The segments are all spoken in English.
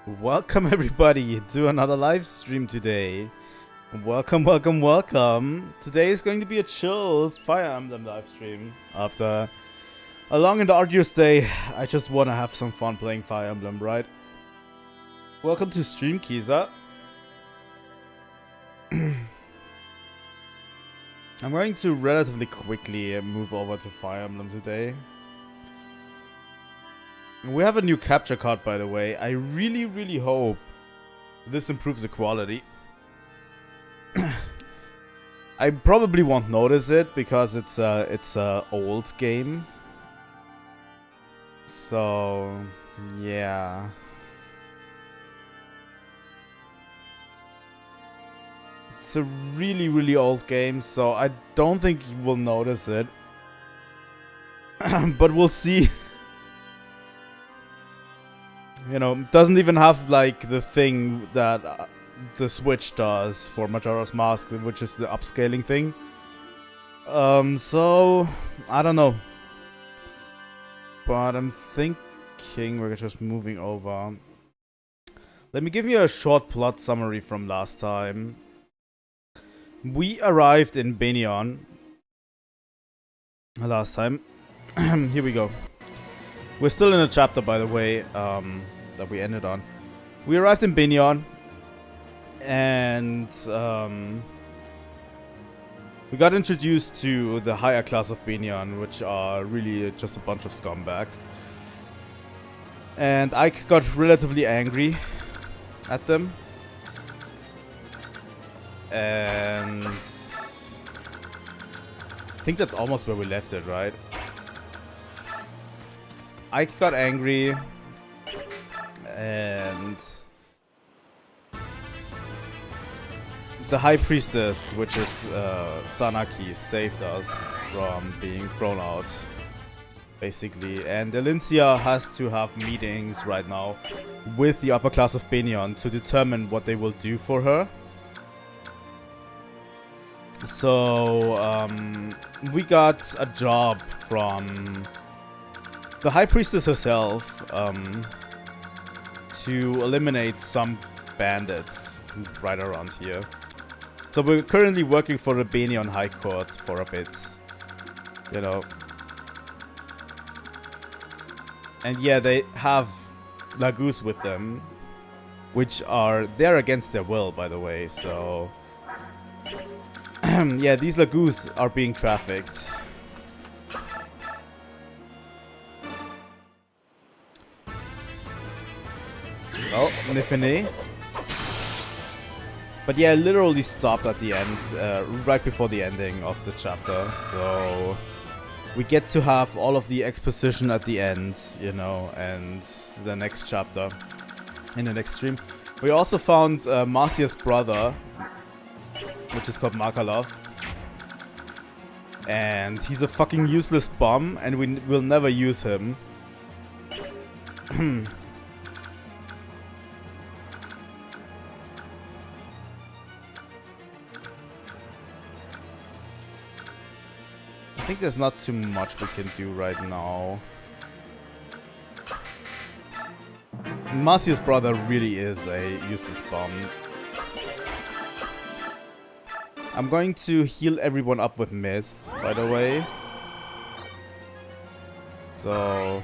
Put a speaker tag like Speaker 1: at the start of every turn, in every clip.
Speaker 1: Welcome everybody to another live stream today. Welcome, welcome, welcome. Today is going to be a chill Fire Emblem live stream. After a long and arduous day, I just want to have some fun playing Fire Emblem, right? Welcome to stream, Kisa. I'm going to relatively quickly move over to Fire Emblem today. We have a new capture card, by the way. I really hope this improves the quality. I probably won't notice it because it's a old game. So yeah. It's a really old game, so I don't think you will notice it. But we'll see. You know, it doesn't even have like the thing that the Switch does for Majora's Mask, which is the upscaling thing. So I don't know, but I'm thinking we're just moving over. Let me give you a short plot summary from last time. We arrived in Benion last time. Here we go. We're still in a chapter, by the way, that we ended on. We arrived in Benion, and we got introduced to the higher class of Benion, which are really just a bunch of scumbags. And Ike got relatively angry at them. And I think that's almost where we left it, right? Ike got angry, and the High Priestess, which is Sanaki, saved us from being thrown out, basically. And Elincia has to have meetings right now with the upper class of Benion to determine what they will do for her. So we got a job from the High Priestess herself to eliminate some bandits right around here. So we're currently working for the Benion High Court for a bit, you know. And yeah, they have Lagoos with them, which are there against their will, by the way. So yeah, these Lagoos are being trafficked. Oh, Nifene. But yeah, literally stopped at the end, right before the ending of the chapter. So we get to have all of the exposition at the end, you know, and the next chapter in the next stream. We also found Marcia's brother, which is called Makalov. And he's a fucking useless bum, and we will never use him. I think there's not too much we can do right now. Marcia's brother really is a useless bum. I'm going to heal everyone up with mist, by the way. So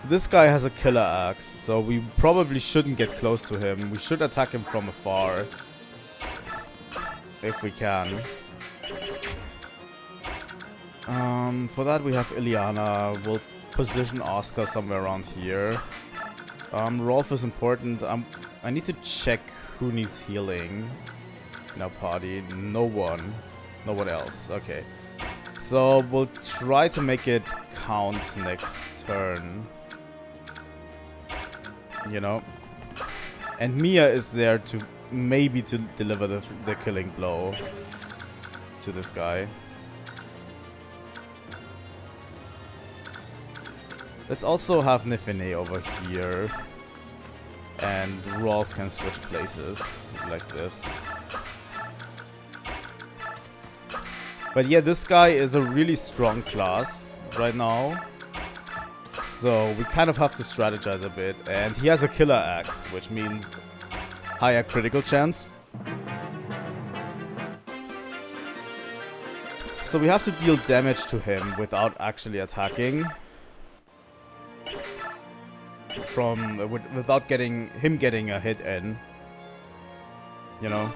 Speaker 1: this guy has a killer axe, so we probably shouldn't get close to him. We should attack him from afar, if we can. For that we have Ileana. We'll position Oscar somewhere around here. Rolf is important. I need to check who needs healing in our party. No one. No one else. Okay. So we'll try to make it count next turn. You know. And Mia is there to maybe to deliver the killing blow to this guy. Let's also have Nifene over here. And Rolf can switch places like this. But yeah, this guy is a really strong class right now. So we kind of have to strategize a bit. And he has a killer axe, which means higher critical chance. So we have to deal damage to him without actually attacking. Without getting a hit in. You know?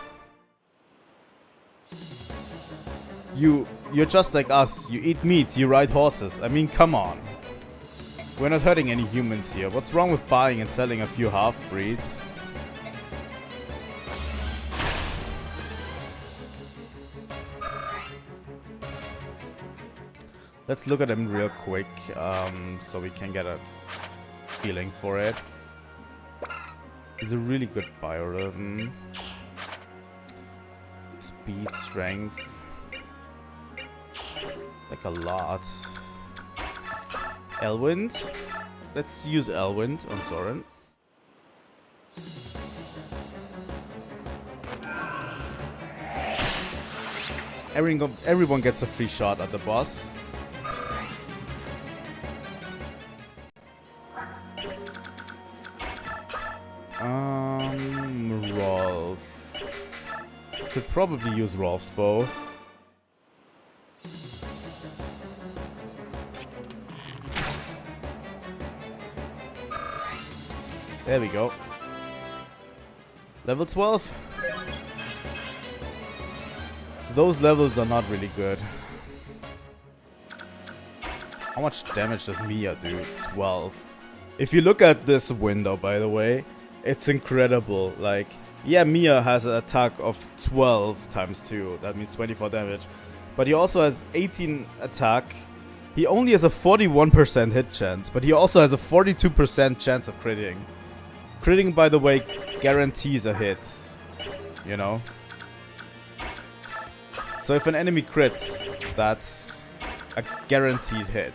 Speaker 1: You're just like us. You eat meat, you ride horses. I mean, come on. We're not hurting any humans here. What's wrong with buying and selling a few half-breeds? Let's look at him real quick, so we can get a feeling for it. He's a really good biorhythm. Speed, strength. Like a lot. Elwind. Let's use Elwind on Soren. Everyone gets a free shot at the boss. Rolf. Should probably use Rolf's bow. There we go. Level 12. Those levels are not really good. How much damage does Mia do? 12. If you look at this window, by the way, it's incredible. Like, yeah, Mia has an attack of 12 times 2. That means 24 damage. But he also has 18 attack. He only has a 41% hit chance, but he also has a 42% chance of critting. Critting, by the way, guarantees a hit. You know? So if an enemy crits, that's a guaranteed hit.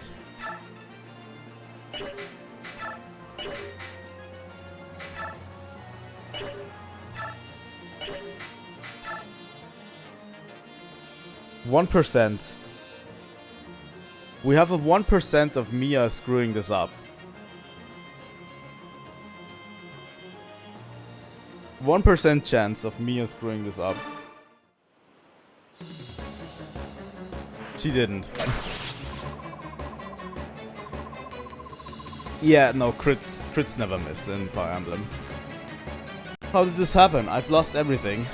Speaker 1: %. We have a 1% of Mia screwing this up. 1% chance of Mia screwing this up. She didn't. Yeah, no, crits never miss in Fire Emblem. How did this happen? I've lost everything.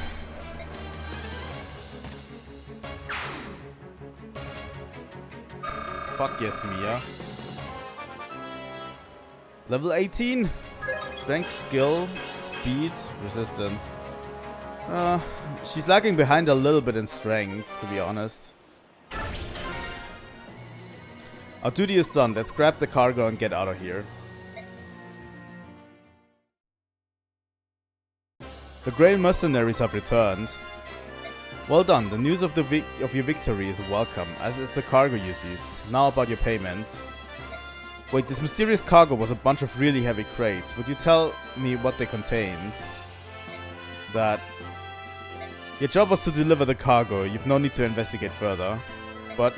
Speaker 1: Fuck yes, Mia. Level 18. Strength, skill, speed, resistance. She's lagging behind a little bit in strength, to be honest. Our duty is done. Let's grab the cargo and get out of here. The Grail mercenaries have returned. Well done. The news of your victory is welcome, as is the cargo you seized. Now about your payment. Wait, this mysterious cargo was a bunch of really heavy crates. Would you tell me what they contained? That your job was to deliver the cargo. You've no need to investigate further. But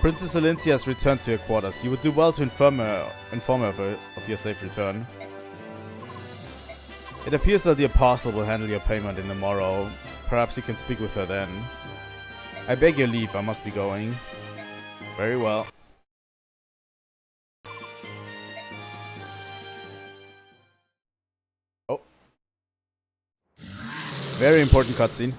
Speaker 1: Princess Alincia has returned to your quarters. You would do well to inform her of your safe return. It appears that the apostle will handle your payment in the morrow. Perhaps you can speak with her then. I beg your leave, I must be going. Very well. Oh. Very important cutscene.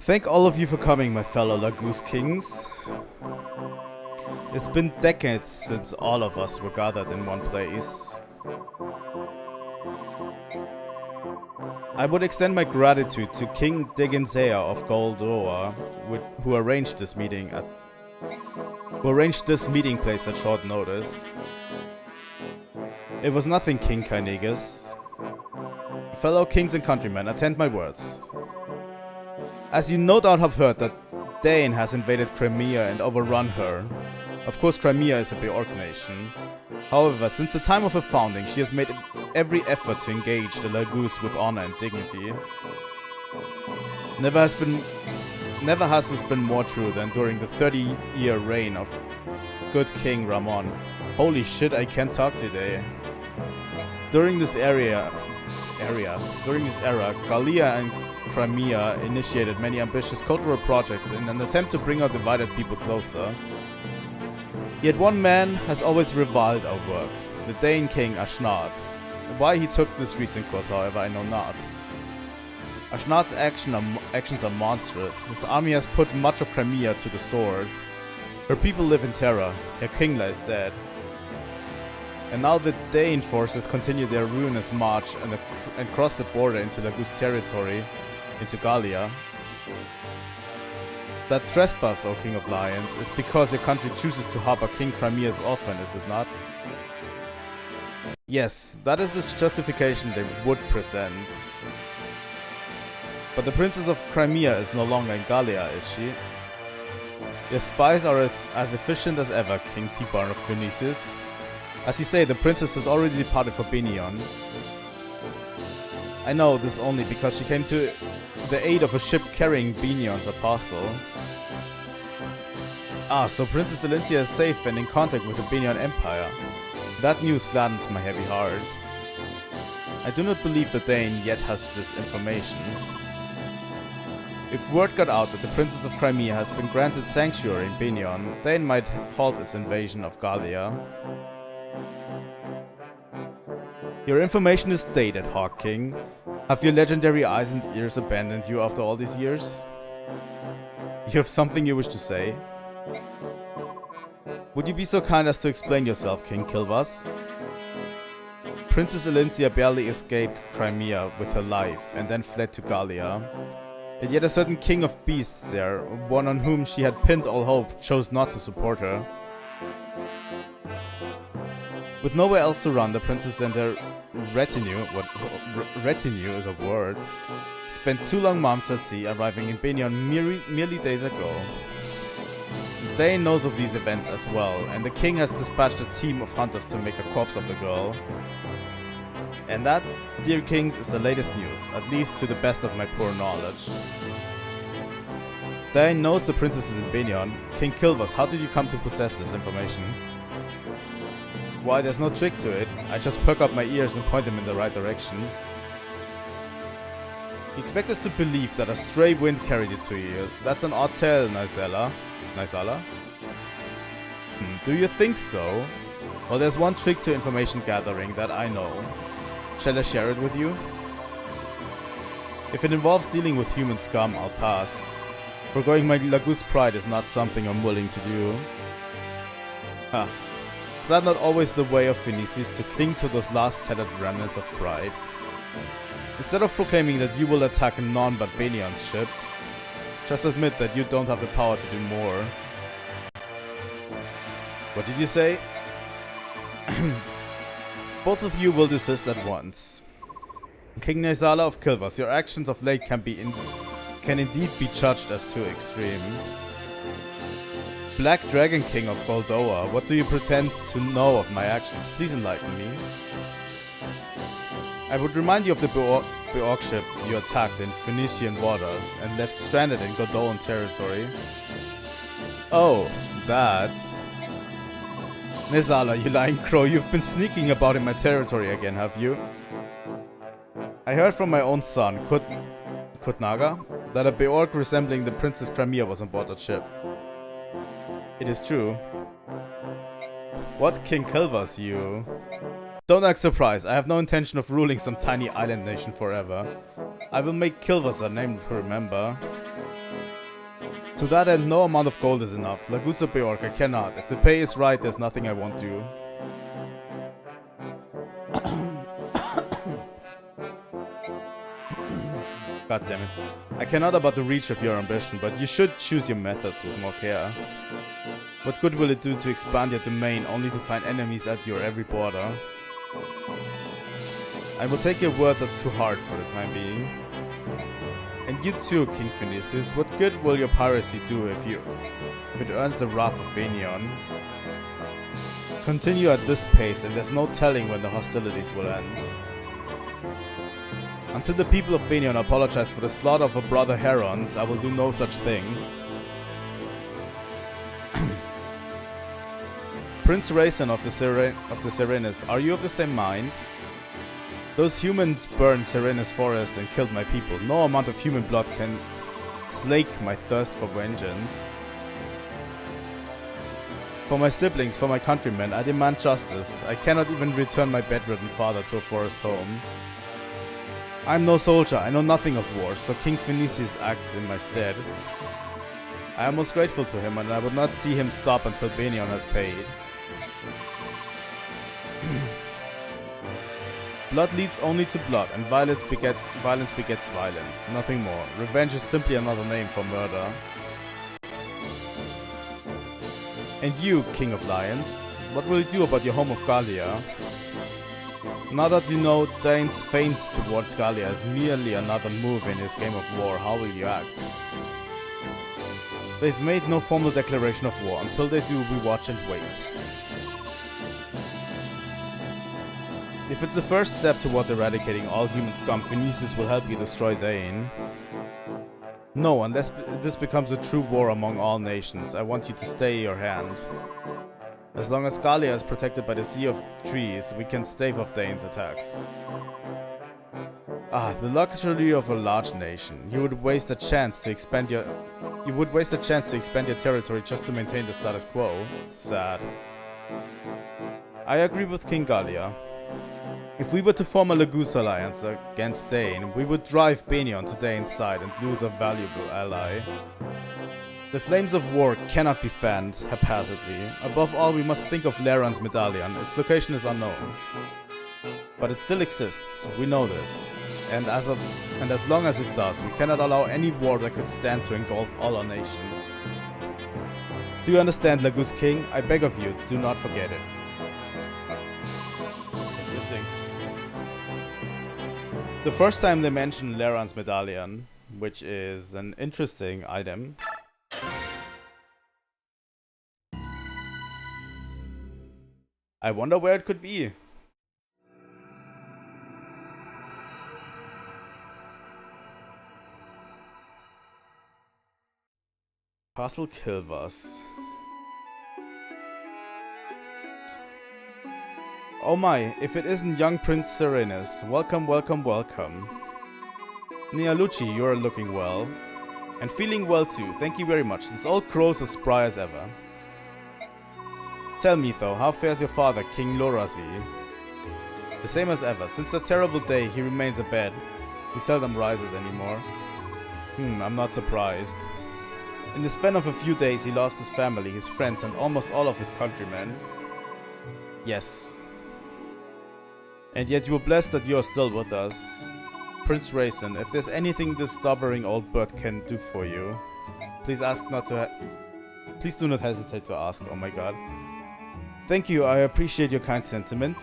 Speaker 1: Thank all of you for coming, my fellow Lagoose Kings. It's been decades since all of us were gathered in one place. I would extend my gratitude to King Diginsea of Goldoa, who arranged this meeting place at short notice. It was nothing, King Kynegas. Fellow kings and countrymen, attend my words. As you no doubt have heard, that Dane has invaded Crimea and overrun her. Of course, Crimea is a Beorc nation. However, since the time of her founding, she has made every effort to engage the Lagoose with honor and dignity. Never has this been more true than during the 30-year reign of good King Ramon. Holy shit, I can't talk today. During this era, Gallia and Crimea initiated many ambitious cultural projects in an attempt to bring our divided people closer. Yet one man has always reviled our work, the Dane king Ashnard. Why he took this recent course, however, I know not. Ashnard's actions are monstrous. His army has put much of Crimea to the sword. Her people live in terror. Her king lies dead. And now the Dane forces continue their ruinous march and cross the border into Lagoose territory, into Gallia. That trespass, O King of Lions, is because your country chooses to harbor King Crimea's orphan, is it not? Yes, that is the justification they would present. But the Princess of Crimea is no longer in Gallia, is she? Your spies are as efficient as ever, King Tibar of Phoenicis. As you say, the princess has already departed for Binion. I know this only because she came to the aid of a ship carrying Binion's apostle. Ah, so Princess Elincia is safe and in contact with the Binion Empire. That news gladdens my heavy heart. I do not believe that Dane yet has this information. If word got out that the Princess of Crimea has been granted sanctuary in Binion, Dane might halt its invasion of Gallia. Your information is dated, Hawk King. Have your legendary eyes and ears abandoned you after all these years? You have something you wish to say? Would you be so kind as to explain yourself, King Kilvas? Princess Elincia barely escaped Crimea with her life and then fled to Gallia. And yet a certain king of beasts there, one on whom she had pinned all hope, chose not to support her. With nowhere else to run, the princess and her retinue, retinue is a word, spent 2 long months at sea, arriving in Binion merely days ago. Dane knows of these events as well, and the king has dispatched a team of hunters to make a corpse of the girl. And that, dear kings, is the latest news, at least to the best of my poor knowledge. Dane knows the princess is in Binion. King Kilvas, how did you come to possess this information? Why, there's no trick to it. I just perk up my ears and point them in the right direction. You expect us to believe that a stray wind carried it to your ears. That's an odd tale, Nysala. Nysala? Do you think so? Well, there's one trick to information gathering that I know. Shall I share it with you? If it involves dealing with human scum, I'll pass. Forgoing my Lagoose pride is not something I'm willing to do. Ha. Is that not always the way of Phoenicis, to cling to those last tattered remnants of pride? Instead of proclaiming that you will attack none but Benion's ships, just admit that you don't have the power to do more. What did you say? Both of you will desist at once. King Nysala of Kilvas, your actions of late can indeed be judged as too extreme. Black Dragon King of Goldoa, what do you pretend to know of my actions? Please enlighten me. I would remind you of the Beorc ship you attacked in Phoenician waters and left stranded in Goldoan territory. Oh, that. Nysala, you lying crow, you've been sneaking about in my territory again, have you? I heard from my own son, Kutnaga, that a Beorc resembling the Princess Crimea was on board that ship. It is true. What, King Kilvas, you? Don't act surprised, I have no intention of ruling some tiny island nation forever. I will make Kilvas a name to remember. To that end, no amount of gold is enough. Lagusa Beork, I cannot. If the pay is right, there's nothing I won't do. God damn it. I cannot about the reach of your ambition, but you should choose your methods with more care. What good will it do to expand your domain only to find enemies at your every border? I will take your words to heart for the time being. And you too, King Phoenicis, what good will your piracy do if it earns the wrath of Benion? Continue at this pace and there's no telling when the hostilities will end. Until the people of Benion apologize for the slaughter of a brother Herons, I will do no such thing. Prince Raisin of the Serenis, are you of the same mind? Those humans burned Serenis forest and killed my people. No amount of human blood can slake my thirst for vengeance. For my siblings, for my countrymen, I demand justice. I cannot even return my bedridden father to a forest home. I'm no soldier, I know nothing of war, so King Phoenicis acts in my stead. I am most grateful to him, and I would not see him stop until Benion has paid. Blood leads only to blood, and violence begets violence, nothing more. Revenge is simply another name for murder. And you, King of Lions, what will you do about your home of Gallia? Now that you know Dane's feint towards Gallia is merely another move in his game of war, how will you act? They've made no formal declaration of war. Until they do, we watch and wait. If it's the first step towards eradicating all human scum, Phoenicis will help you destroy Dane. No, unless this becomes a true war among all nations, I want you to stay your hand. As long as Gallia is protected by the Sea of Trees, we can stave off Dane's attacks. Ah, the luxury of a large nation. You would waste a chance to expand your territory just to maintain the status quo. Sad. I agree with King Gallia. If we were to form a Lagus alliance against Dane, we would drive Benion to Dane's side and lose a valuable ally. The flames of war cannot be fanned haphazardly. Above all, we must think of Laran's medallion. Its location is unknown. But it still exists, we know this. And as long as it does, we cannot allow any war that could stand to engulf all our nations. Do you understand, Lagus King? I beg of you, do not forget it. Interesting. The first time they mention Laran's medallion, which is an interesting item. I wonder where it could be. Castle Kilvas. Oh my, if it isn't young Prince Serenus. Welcome, welcome, welcome. Nialucci, you're looking well. And feeling well too, thank you very much. This old crow's as spry as ever. Tell me though, how fares your father, King Lorazi? The same as ever. Since that terrible day, he remains abed. He seldom rises anymore. I'm not surprised. In the span of a few days, he lost his family, his friends, and almost all of his countrymen. Yes. And yet you are blessed that you are still with us. Prince Raisin, if there's anything this stubborn old bird can do for you, please please do not hesitate to ask. Oh my god. Thank you, I appreciate your kind sentiment.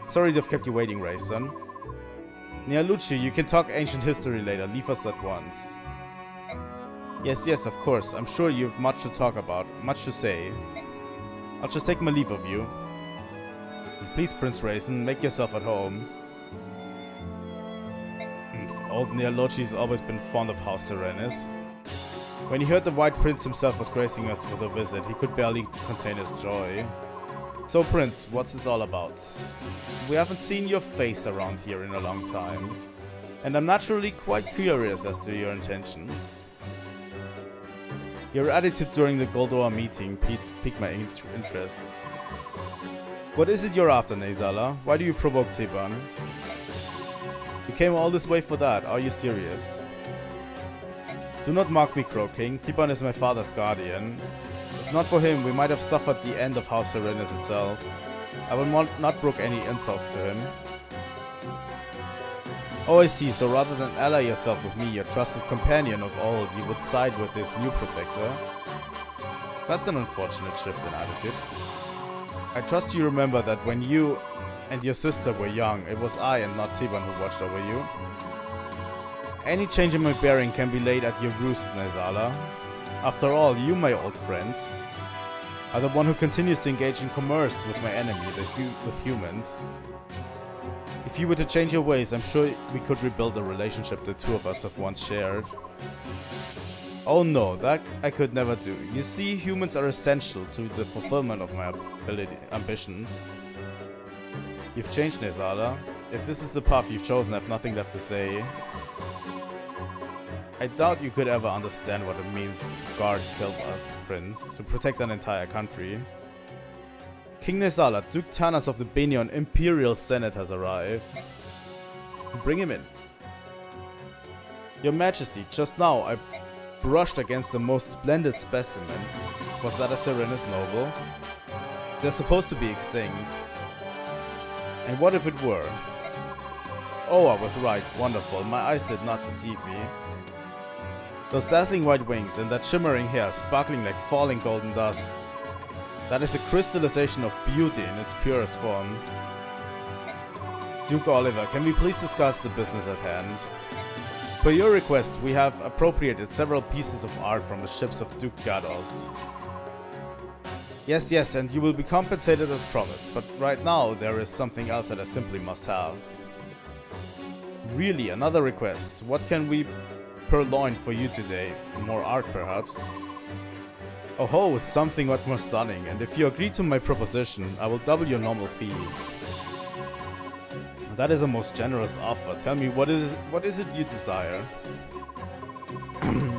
Speaker 1: Sorry to have kept you waiting, Raisin. Nialucci, you can talk ancient history later. Leave us at once. Yes, of course. I'm sure you have much to talk about, much to say. I'll just take my leave of you. Please, Prince Raisin, make yourself at home. Old Nialucci's always been fond of House Serenis. When he heard the White Prince himself was gracing us with a visit, he could barely contain his joy. So, Prince, what's this all about? We haven't seen your face around here in a long time, and I'm naturally quite curious as to your intentions. Your attitude during the Goldoa meeting piqued my interest. What is it you're after, Nezala? Why do you provoke Tiban? You came all this way for that, are you serious? Do not mock me, Crow King. T-Bone is my father's guardian. If not for him, we might have suffered the end of House Serenus itself. I will not brook any insults to him. Oh, I see. So rather than ally yourself with me, your trusted companion of old, you would side with this new protector. That's an unfortunate shift in attitude. I trust you remember that when you and your sister were young, it was I and not T-Bone who watched over you. Any change in my bearing can be laid at your roost, Nezala. After all, you, my old friend, are the one who continues to engage in commerce with my enemy, with humans. If you were to change your ways, I'm sure we could rebuild the relationship the two of us have once shared. Oh no, that I could never do. You see, humans are essential to the fulfillment of my ambitions. You've changed, Nezala. If this is the path you've chosen, I have nothing left to say. I doubt you could ever understand what it means to guard Kilbas, Prince, to protect an entire country. King Nezala, Duke Tanas of the Benion Imperial Senate has arrived. Bring him in. Your Majesty, just now I brushed against the most splendid specimen. Was that a Serenus noble? They're supposed to be extinct. And what if it were? Oh, I was right. Wonderful. My eyes did not deceive me. Those dazzling white wings and that shimmering hair sparkling like falling golden dust. That is a crystallization of beauty in its purest form. Duke Oliver, can we please discuss the business at hand? Per your request, we have appropriated several pieces of art from the ships of Duke Gados. Yes, and you will be compensated as promised, but right now there is something else that I simply must have. Really, another request. What can we purloin for you today? More art, perhaps? Oh ho, something much more stunning, and if you agree to my proposition, I will double your normal fee. That is a most generous offer. Tell me, what is it you desire?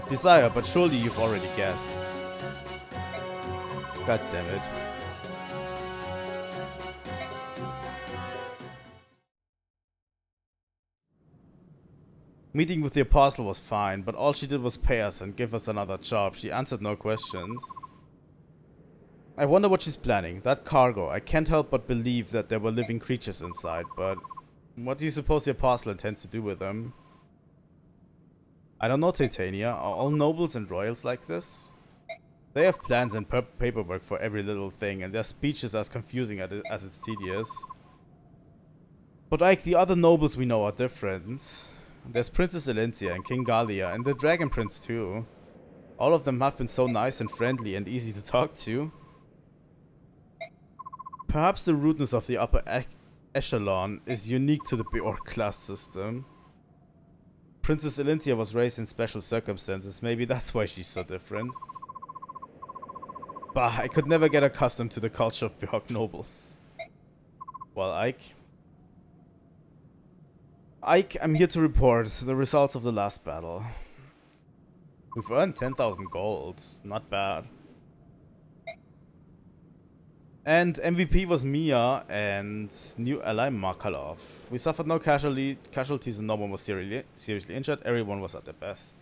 Speaker 1: Desire, but surely you've already guessed. God damn it. Meeting with the Apostle was fine, but all she did was pay us and give us another job. She answered no questions. I wonder what she's planning. That cargo, I can't help but believe that there were living creatures inside, but what do you suppose the Apostle intends to do with them? I don't know, Titania. Are all nobles and royals like this? They have plans and paperwork for every little thing, and their speech is as confusing as it's tedious. But like the other nobles we know are different. There's Princess Elentia and King Galia, and the Dragon Prince too. All of them have been so nice and friendly and easy to talk to. Perhaps the rudeness of the upper echelon is unique to the Beork class system. Princess Elentia was raised in special circumstances. Maybe that's why she's so different. Bah, I could never get accustomed to the culture of Beork nobles. Well, Ike, I'm here to report the results of the last battle. We've earned 10,000 gold. Not bad. And MVP was Mia and new ally Markalov. We suffered no casualties and no one was seriously injured. Everyone was at their best.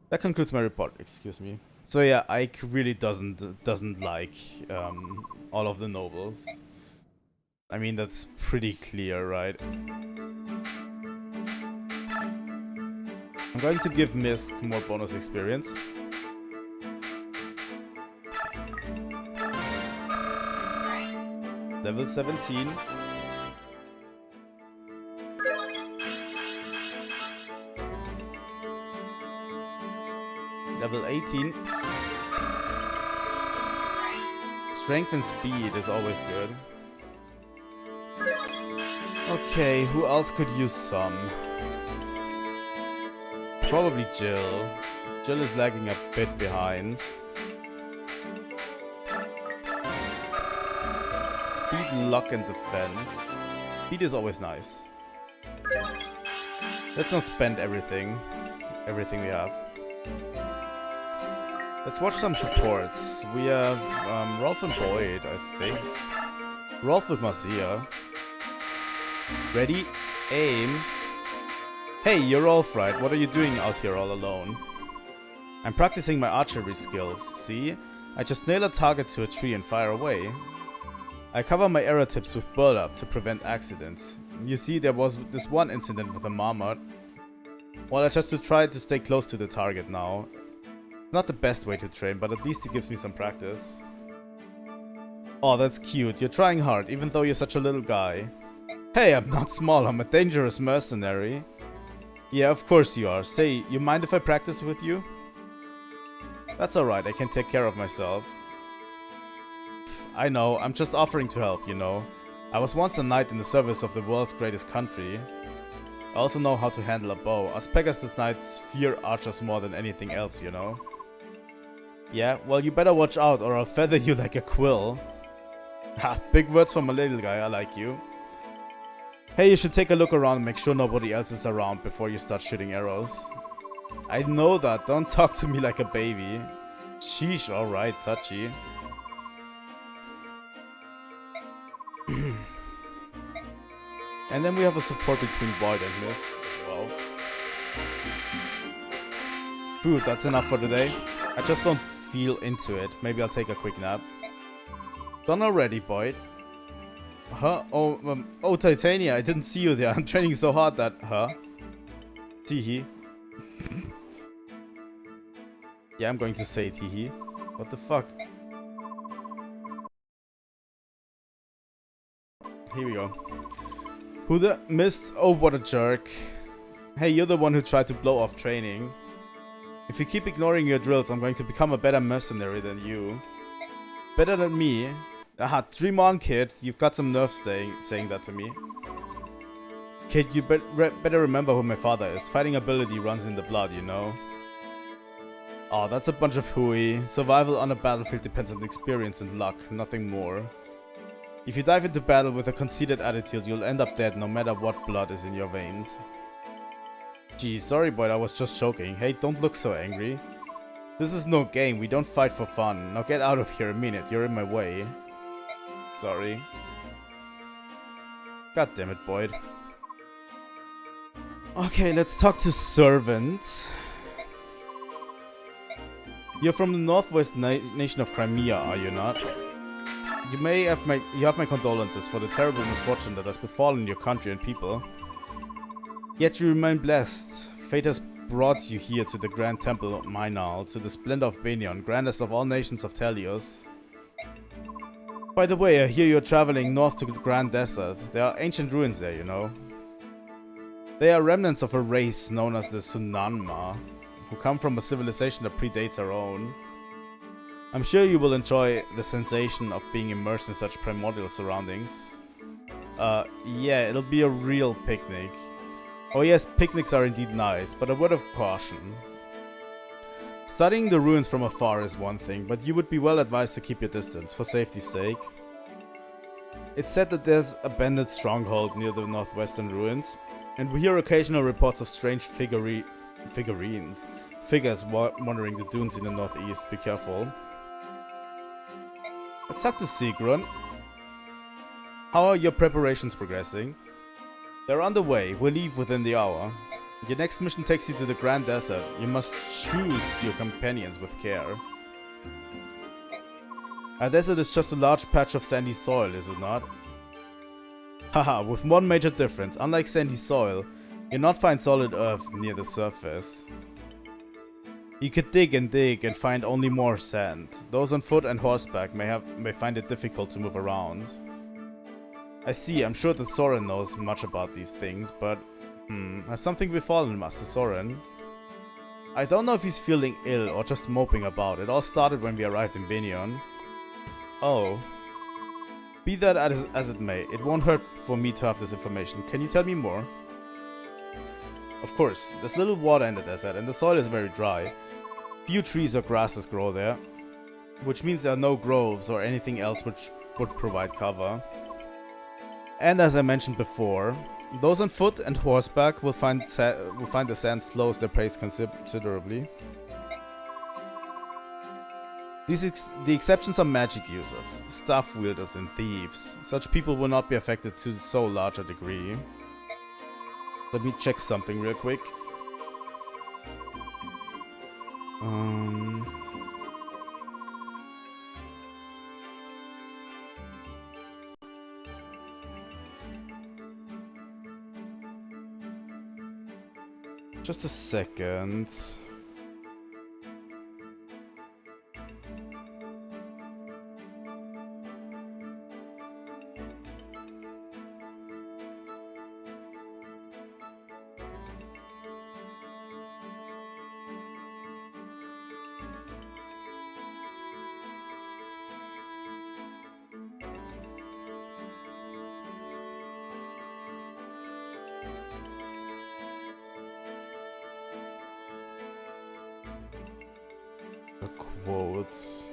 Speaker 1: That concludes my report, excuse me. So yeah, Ike really doesn't like all of the nobles. I mean, that's pretty clear, right? I'm going to give Misk more bonus experience. Level 17. Level 18. Strength and speed is always good. Okay, who else could use some? Probably Jill. Jill is lagging a bit behind. Speed, luck, and defense. Speed is always nice. Let's not spend everything we have. Let's watch some supports. We have Rolf and Boyd, I think. Rolf with Marcia. Ready? Aim. Hey, you're Rolf, right? What are you doing out here all alone? I'm practicing my archery skills, see? I just nail a target to a tree and fire away. I cover my arrow tips with burlap to prevent accidents. You see, there was this one incident with a marmot. Well, I just try to stay close to the target now. Not the best way to train, but at least it gives me some practice. Oh, that's cute. You're trying hard, even though you're such a little guy. Hey, I'm not small. I'm a dangerous mercenary. Yeah, of course you are. Say, you mind if I practice with you? That's alright. I can take care of myself. I know. I'm just offering to help, you know. I was once a knight in the service of the world's greatest country. I also know how to handle a bow. Us Pegasus knights fear archers more than anything else, you know. Yeah, well, you better watch out or I'll feather you like a quill. Ha, big words from a little guy. I like you. Hey, you should take a look around and make sure nobody else is around before you start shooting arrows. I know that. Don't talk to me like a baby. Sheesh, alright, touchy. And then we have a support between Void and Mist as well. Dude, that's enough for today. I just don't feel into it. Maybe I'll take a quick nap. Done already, Void. Huh? Oh, Titania, I didn't see you there. I'm training so hard that... Huh? Teehee. Yeah, I'm going to say teehee. What the fuck? Here we go. Who the... Missed? Oh, what a jerk. Hey, you're the one who tried to blow off training. If you keep ignoring your drills, I'm going to become a better mercenary than you. Better than me? Aha, dream on, kid. You've got some nerve saying that to me. Kid, you better remember who my father is. Fighting ability runs in the blood, you know. Oh, that's a bunch of hooey. Survival on a battlefield depends on experience and luck, nothing more. If you dive into battle with a conceited attitude, you'll end up dead no matter what blood is in your veins. Gee, sorry boy, I was just joking. Hey, don't look so angry. This is no game, we don't fight for fun. Now get out of here a minute, you're in my way. Sorry. God damn it, Boyd. Okay, let's talk to Servant. You're from the northwest nation of Crimea, are you not? You have my condolences for the terrible misfortune that has befallen your country and people. Yet you remain blessed. Fate has brought you here to the Grand Temple of Mainal, to the splendor of Benion, grandest of all nations of Telios. By the way, I hear you're traveling north to the Grand Desert. There are ancient ruins there, you know. They are remnants of a race known as the Sunanma, who come from a civilization that predates our own. I'm sure you will enjoy the sensation of being immersed in such primordial surroundings. Yeah, it'll be a real picnic. Oh yes, picnics are indeed nice, but a word of caution. Studying the ruins from afar is one thing, but you would be well advised to keep your distance, for safety's sake. It's said that there's a bandit stronghold near the northwestern ruins, and we hear occasional reports of strange figures wandering the dunes in the northeast. Be careful. Let's talk to Sigrun. How are your preparations progressing? They're underway. We'll leave within the hour. Your next mission takes you to the Grand Desert. You must choose your companions with care. A desert is just a large patch of sandy soil, is it not? Haha, with one major difference. Unlike sandy soil, you'll not find solid earth near the surface. You could dig and find only more sand. Those on foot and horseback may find it difficult to move around. I see, I'm sure that Soren knows much about these things, but... has something befallen Master Soren? I don't know if he's feeling ill or just moping about. It all started when we arrived in Benion. Oh. Be that as it may, it won't hurt for me to have this information. Can you tell me more? Of course, there's little water in the desert and the soil is very dry. Few trees or grasses grow there, which means there are no groves or anything else which would provide cover. And as I mentioned before, those on foot and horseback will find the sand slows their pace considerably. The exceptions are magic users, staff wielders and thieves. Such people will not be affected to so large a degree. Let me check something real quick. Um... Just a second. The quotes.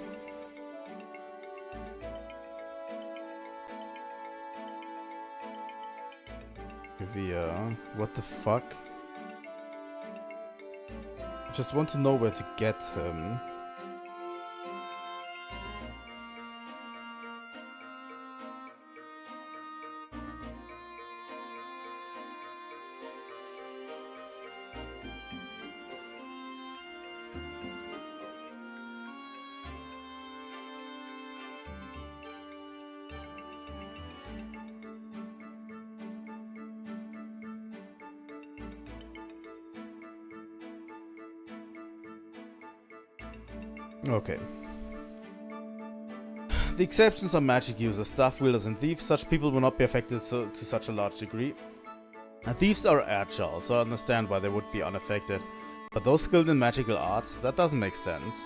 Speaker 1: Via. What the fuck? I just want to know where to get him. Okay. The exceptions are magic users, staff wielders, and thieves. Such people will not be affected to such a large degree. And thieves are agile, so I understand why they would be unaffected. But those skilled in magical arts, that doesn't make sense.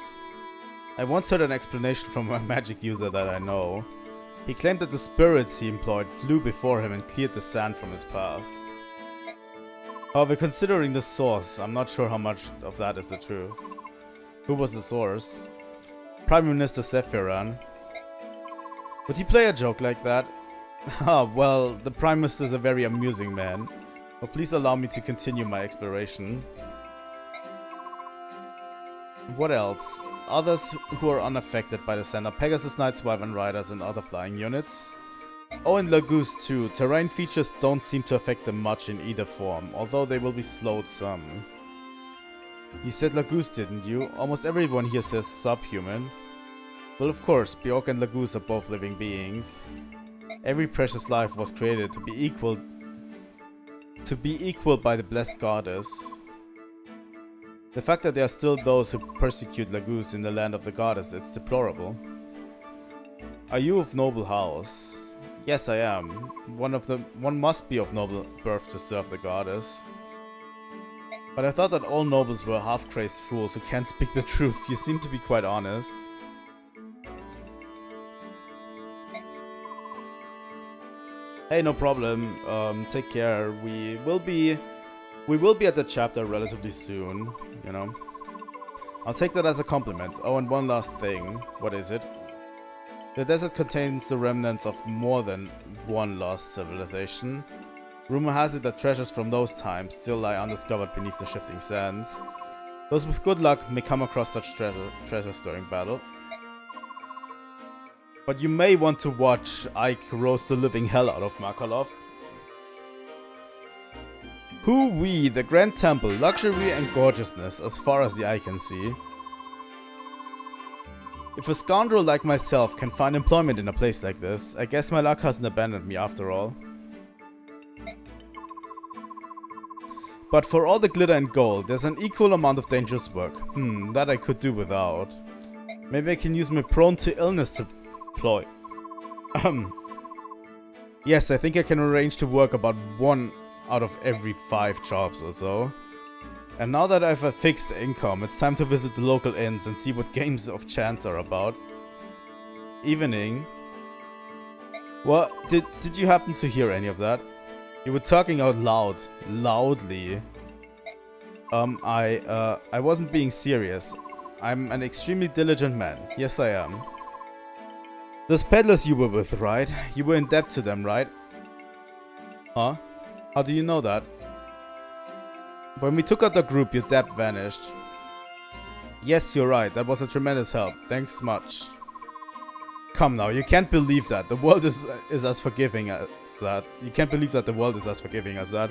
Speaker 1: I once heard an explanation from a magic user that I know. He claimed that the spirits he employed flew before him and cleared the sand from his path. However, considering the source, I'm not sure how much of that is the truth. Who was the source? Prime Minister Sephiran. Would he play a joke like that? Ah, well, the Prime Minister is a very amusing man. But please allow me to continue my exploration. What else? Others who are unaffected by the sand are Pegasus Knights, Wyvern Riders, and other flying units. Oh, and Laguz too. Terrain features don't seem to affect them much in either form, although they will be slowed some. You said Laguz, didn't you? Almost everyone here says subhuman. Well, of course, Bjork and Laguz are both living beings. Every precious life was created to be equal by the blessed goddess. The fact that there are still those who persecute Laguz in the land of the goddess, it's deplorable. Are you of noble house? Yes, I am. One must be of noble birth to serve the goddess. But I thought that all nobles were half-crazed fools who can't speak the truth. You seem to be quite honest. Hey, no problem. Take care. We will be at the chapter relatively soon, you know. I'll take that as a compliment. Oh, and one last thing. What is it? The desert contains the remnants of more than one lost civilization. Rumor has it that treasures from those times still lie undiscovered beneath the shifting sands. Those with good luck may come across such treasures during battle. But you may want to watch Ike roast the living hell out of Makarov. Hoo-wee, the Grand Temple, luxury and gorgeousness as far as the eye can see. If a scoundrel like myself can find employment in a place like this, I guess my luck hasn't abandoned me after all. But for all the glitter and gold, there's an equal amount of dangerous work. That I could do without. Maybe I can use my prone to illness to ploy. Yes, I think I can arrange to work about 1 out of every 5 jobs or so. And now that I have a fixed income, it's time to visit the local inns and see what games of chance are about. Evening. What? Did you happen to hear any of that? You were talking out loudly. I wasn't being serious. I'm an extremely diligent man. Yes, I am. Those peddlers you were with, right? You were in debt to them, right? Huh? How do you know that? When we took out the group, your debt vanished. Yes, you're right. That was a tremendous help. Thanks much. Come now, you can't believe that. The world is as forgiving as that. You can't believe that the world is as forgiving as that.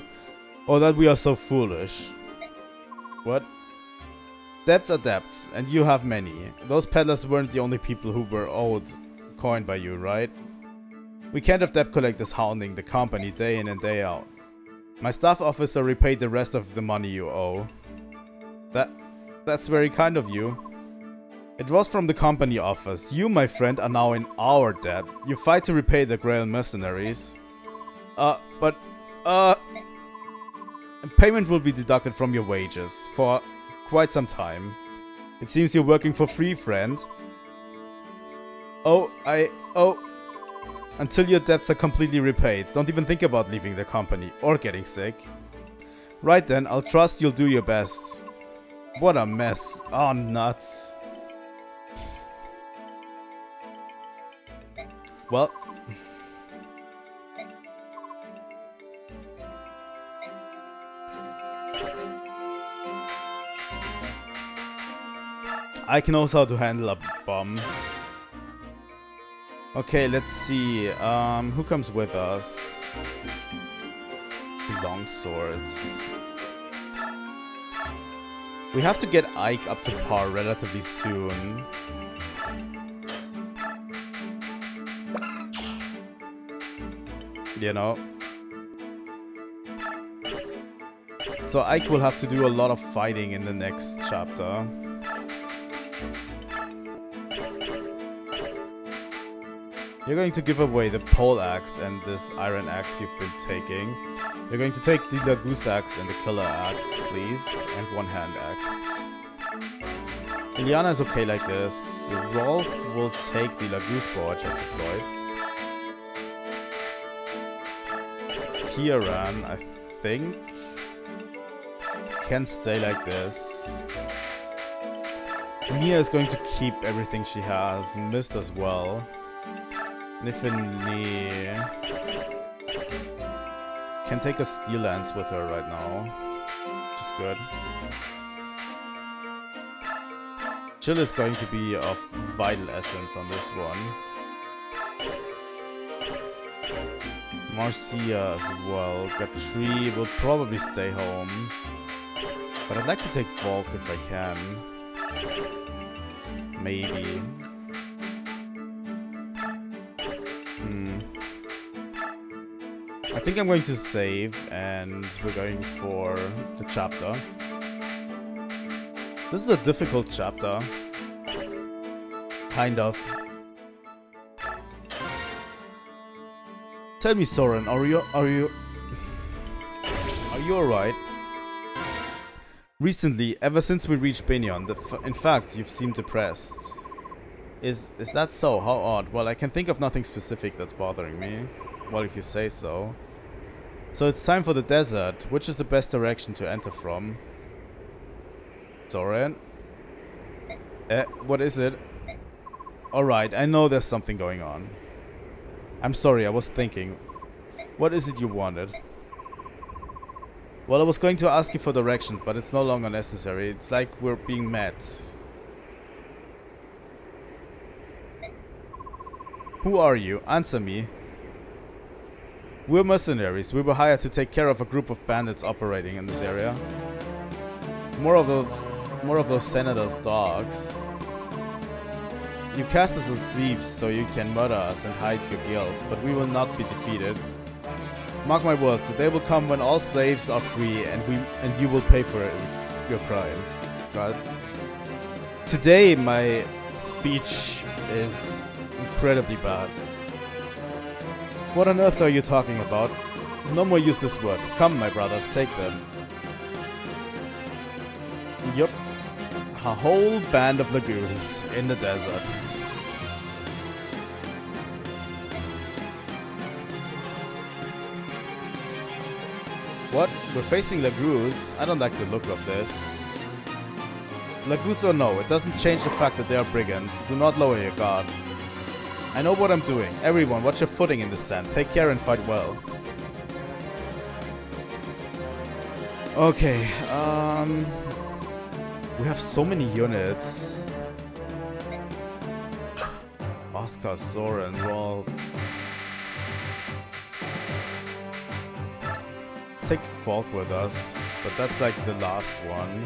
Speaker 1: Or that we are so foolish. What? Debts are debts, and you have many. Those peddlers weren't the only people who were owed coin by you, right? We can't have debt collectors hounding the company day in and day out. My staff officer repaid the rest of the money you owe. That's very kind of you. It was from the company office. You, my friend, are now in our debt. You fight to repay the Grail mercenaries. Payment will be deducted from your wages for quite some time. It seems you're working for free, friend. Until your debts are completely repaid. Don't even think about leaving the company or getting sick. Right then, I'll trust you'll do your best. What a mess. Oh, nuts. Well. Ike knows how to handle a bomb. Okay, let's see. Who comes with us? Long swords. We have to get Ike up to par relatively soon. You know. So Ike will have to do a lot of fighting in the next chapter. You're going to give away the pole axe and this iron axe you've been taking. You're going to take the Lagoose axe and the killer axe, please, and one hand axe. Ileana is okay like this. Rolf will take the Lagoose bow just deployed. Kieran, I think, can stay like this. Mia is going to keep everything she has. Mist as well. Niffinly can take a steel lance with her right now, which is good. Jill is going to be of vital essence on this one. Marcia as well. Gatri will probably stay home, but I'd like to take Volk if I can. Maybe. I think I'm going to save, and we're going for the chapter. This is a difficult chapter. Kind of. Tell me, Soren, are you alright? Recently, ever since we reached Binyon, in fact, you've seemed depressed. Is that so? How odd. Well, I can think of nothing specific that's bothering me. Well, if you say so. So it's time for the desert. Which is the best direction to enter from? Soren? What is it? Alright, I know there's something going on. I'm sorry, I was thinking. What is it you wanted? Well, I was going to ask you for directions, but it's no longer necessary. It's like we're being met. Who are you? Answer me. We're mercenaries. We were hired to take care of a group of bandits operating in this area. More of those senators' dogs. You cast us as thieves so you can murder us and hide your guilt, but we will not be defeated. Mark my words, the day will come when all slaves are free and you will pay for your crimes. God. Today my speech is incredibly bad. What on earth are you talking about? No more useless words. Come, my brothers, take them. Yup. A whole band of lagoons in the desert. What? We're facing Lagoos? I don't like the look of this. Lagoos or no, it doesn't change the fact that they are brigands. Do not lower your guard. I know what I'm doing. Everyone, watch your footing in the sand. Take care and fight well. Okay, we have so many units. Oscar, Soren, Rolf. Let's take Falk with us, but that's like the last one.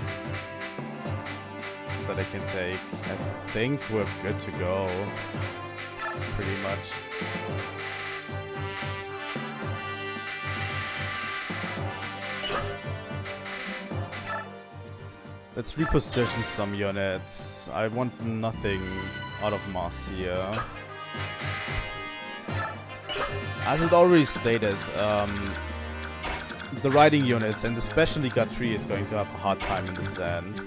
Speaker 1: that I can take. I think we're good to go. Pretty much. Let's reposition some units. I want nothing out of mass here. As it already stated, the riding units, and especially Gatri, is going to have a hard time in the sand.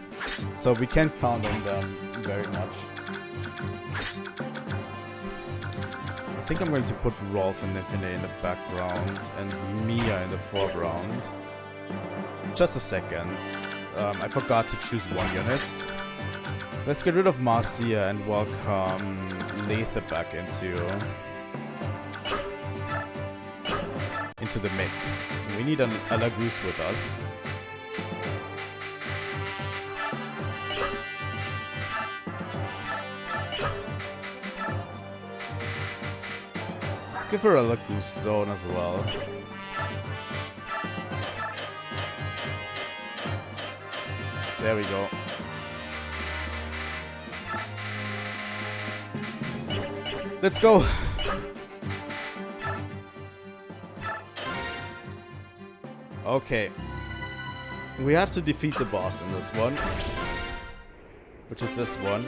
Speaker 1: So we can't count on them very much. I think I'm going to put Rolf and Nifine in the background and Mia in the foreground. Just a second. I forgot to choose one unit. Let's get rid of Marcia and welcome Letha back into the mix. We need a Lagoose with us. Let's give her a Lagoose zone as well. There we go. Let's go. Okay. We have to defeat the boss in this one, which is this one.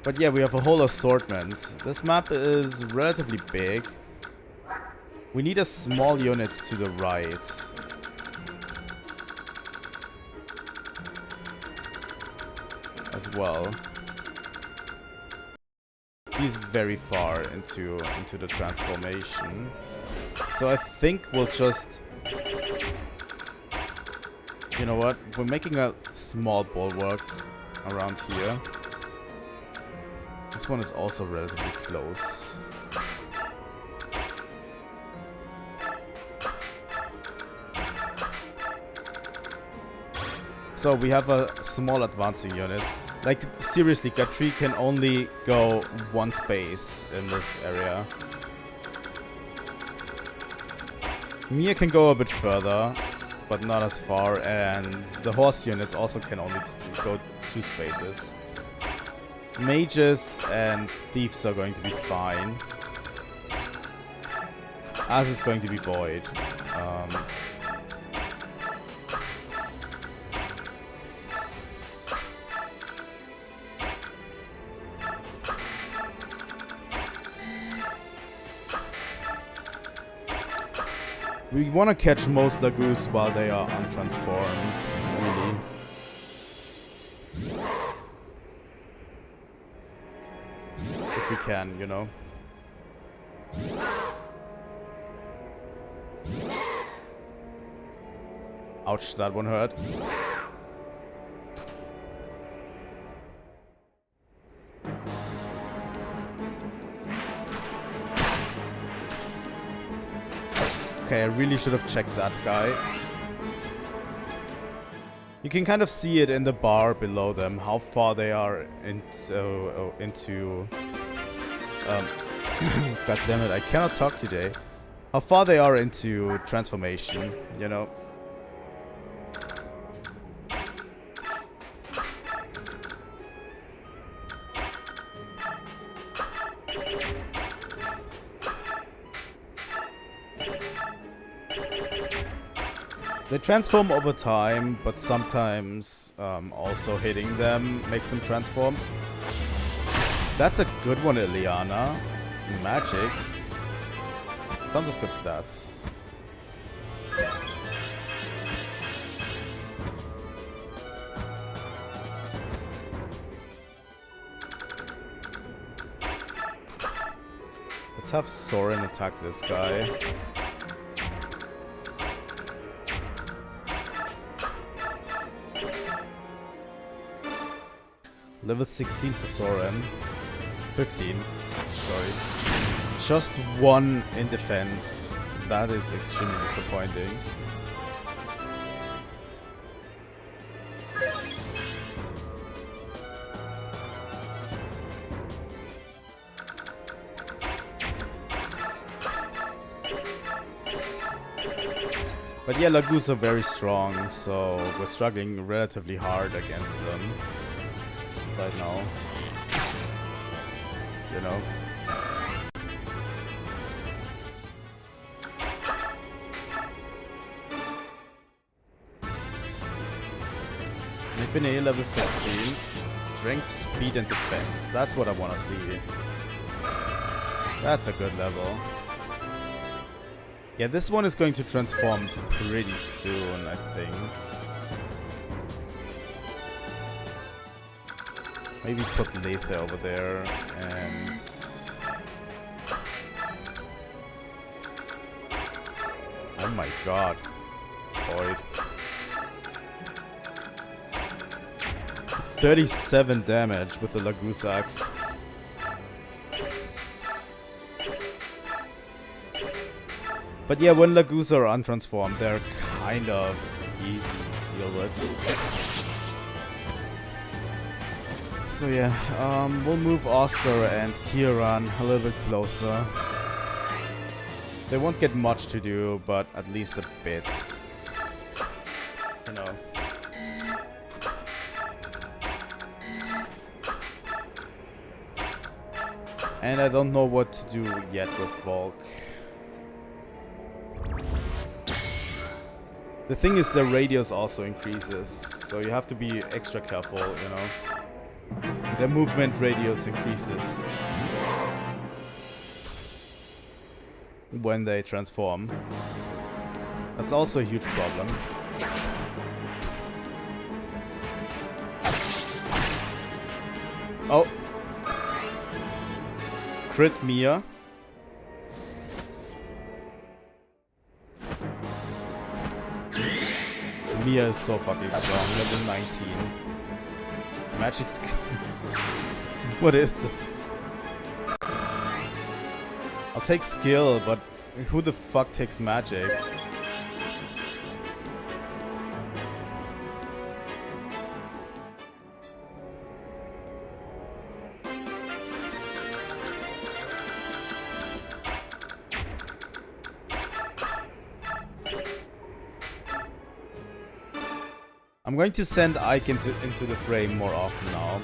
Speaker 1: But yeah, we have a whole assortment. This map is relatively big. We need a small unit to the right. As well. He's very far into the transformation. So I think we'll just... You know what? We're making a small bulwark around here. This one is also relatively close. So we have a small advancing unit. Like, seriously, Gatri can only go one space in this area. Mia can go a bit further, but not as far, and the horse units also can only go 2 spaces. Mages and thieves are going to be fine, as is going to be Boyd. We want to catch most Lagoose while they are untransformed, really. If we can, you know. Ouch, that one hurt. Okay, I really should have checked that guy. You can kind of see it in the bar below them, how far they are into God damn it, I cannot talk today. How far they are into transformation, you know. They transform over time, but sometimes also hitting them makes them transform. That's a good one, Ileana. Magic. Tons of good stats. Let's have Soren attack this guy. Level 16 for Soren. 15. Sorry. Just 1 in defense. That is extremely disappointing. But yeah, Lagoos are very strong, so we're struggling relatively hard against them right now. You know? Infinity level 16. Strength, speed, and defense. That's what I want to see. That's a good level. Yeah, this one is going to transform pretty soon, I think. Maybe put Lethe over there and... Oh my god. Boyd. 37 damage with the Lagoos axe. But yeah, when Lagoos are untransformed, they're kind of easy to deal with. So yeah, we'll move Oscar and Kieran a little bit closer. They won't get much to do, but at least a bit. You know. And I don't know what to do yet with Volk. The thing is, the radius also increases, so you have to be extra careful, you know. Their movement radius increases when they transform. That's also a huge problem. Oh. Crit Mia. Mia is so fucking strong, level 19. Magic skill resistance. What is this? I'll take skill, but who the fuck takes magic? I'm going to send Ike into the frame more often now.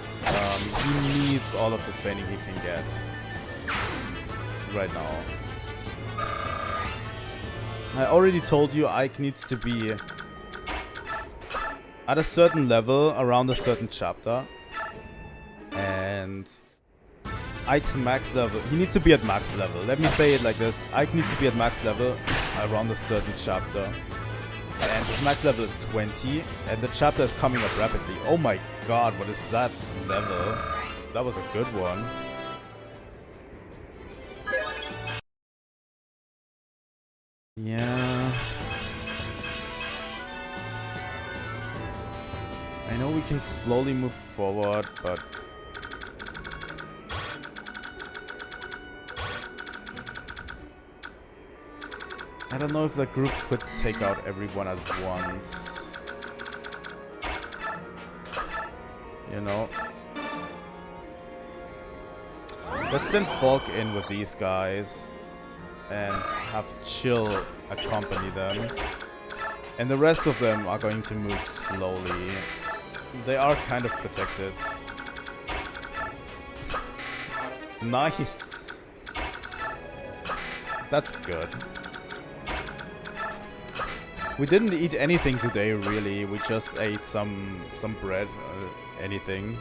Speaker 1: He needs all of the training he can get right now. I already told you Ike needs to be at a certain level around a certain chapter. And Ike's max level, he needs to be at max level. Let me say it like this. Ike needs to be at max level around a certain chapter. And his max level is 20, and the chapter is coming up rapidly. Oh my god, what is that level? That was a good one. Yeah. I know we can slowly move forward, but... I don't know if the group could take out everyone at once. You know? Let's send Falk in with these guys and have Chill accompany them. And the rest of them are going to move slowly. They are kind of protected. Nice! That's good. We didn't eat anything today, really. We just ate some bread or anything.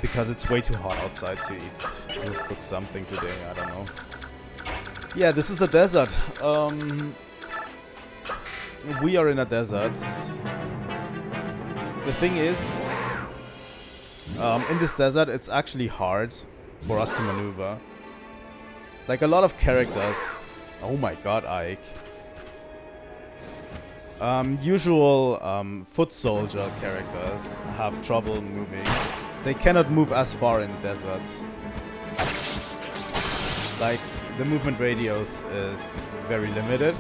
Speaker 1: Because it's way too hot outside to cook something today. I don't know. Yeah, this is a desert. We are in a desert. The thing is, in this desert, it's actually hard for us to maneuver. Like a lot of characters. Oh my god, Ike. Usual foot soldier characters have trouble moving. They cannot move as far in the desert. Like, the movement radius is very limited.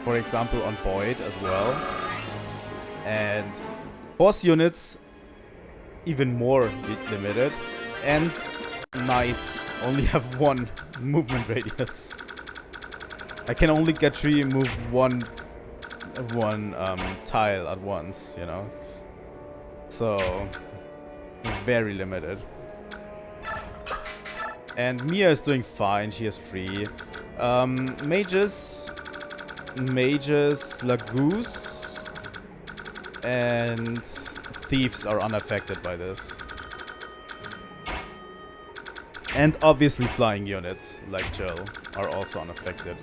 Speaker 1: For example, on Boyd as well. And boss units, even more limited. And knights only have one movement radius. I can only get 3 move one tile at once, you know? So, very limited. And Mia is doing fine, she has 3. Mages, Lagoose, and Thieves are unaffected by this. And obviously flying units, like Jill, are also unaffected.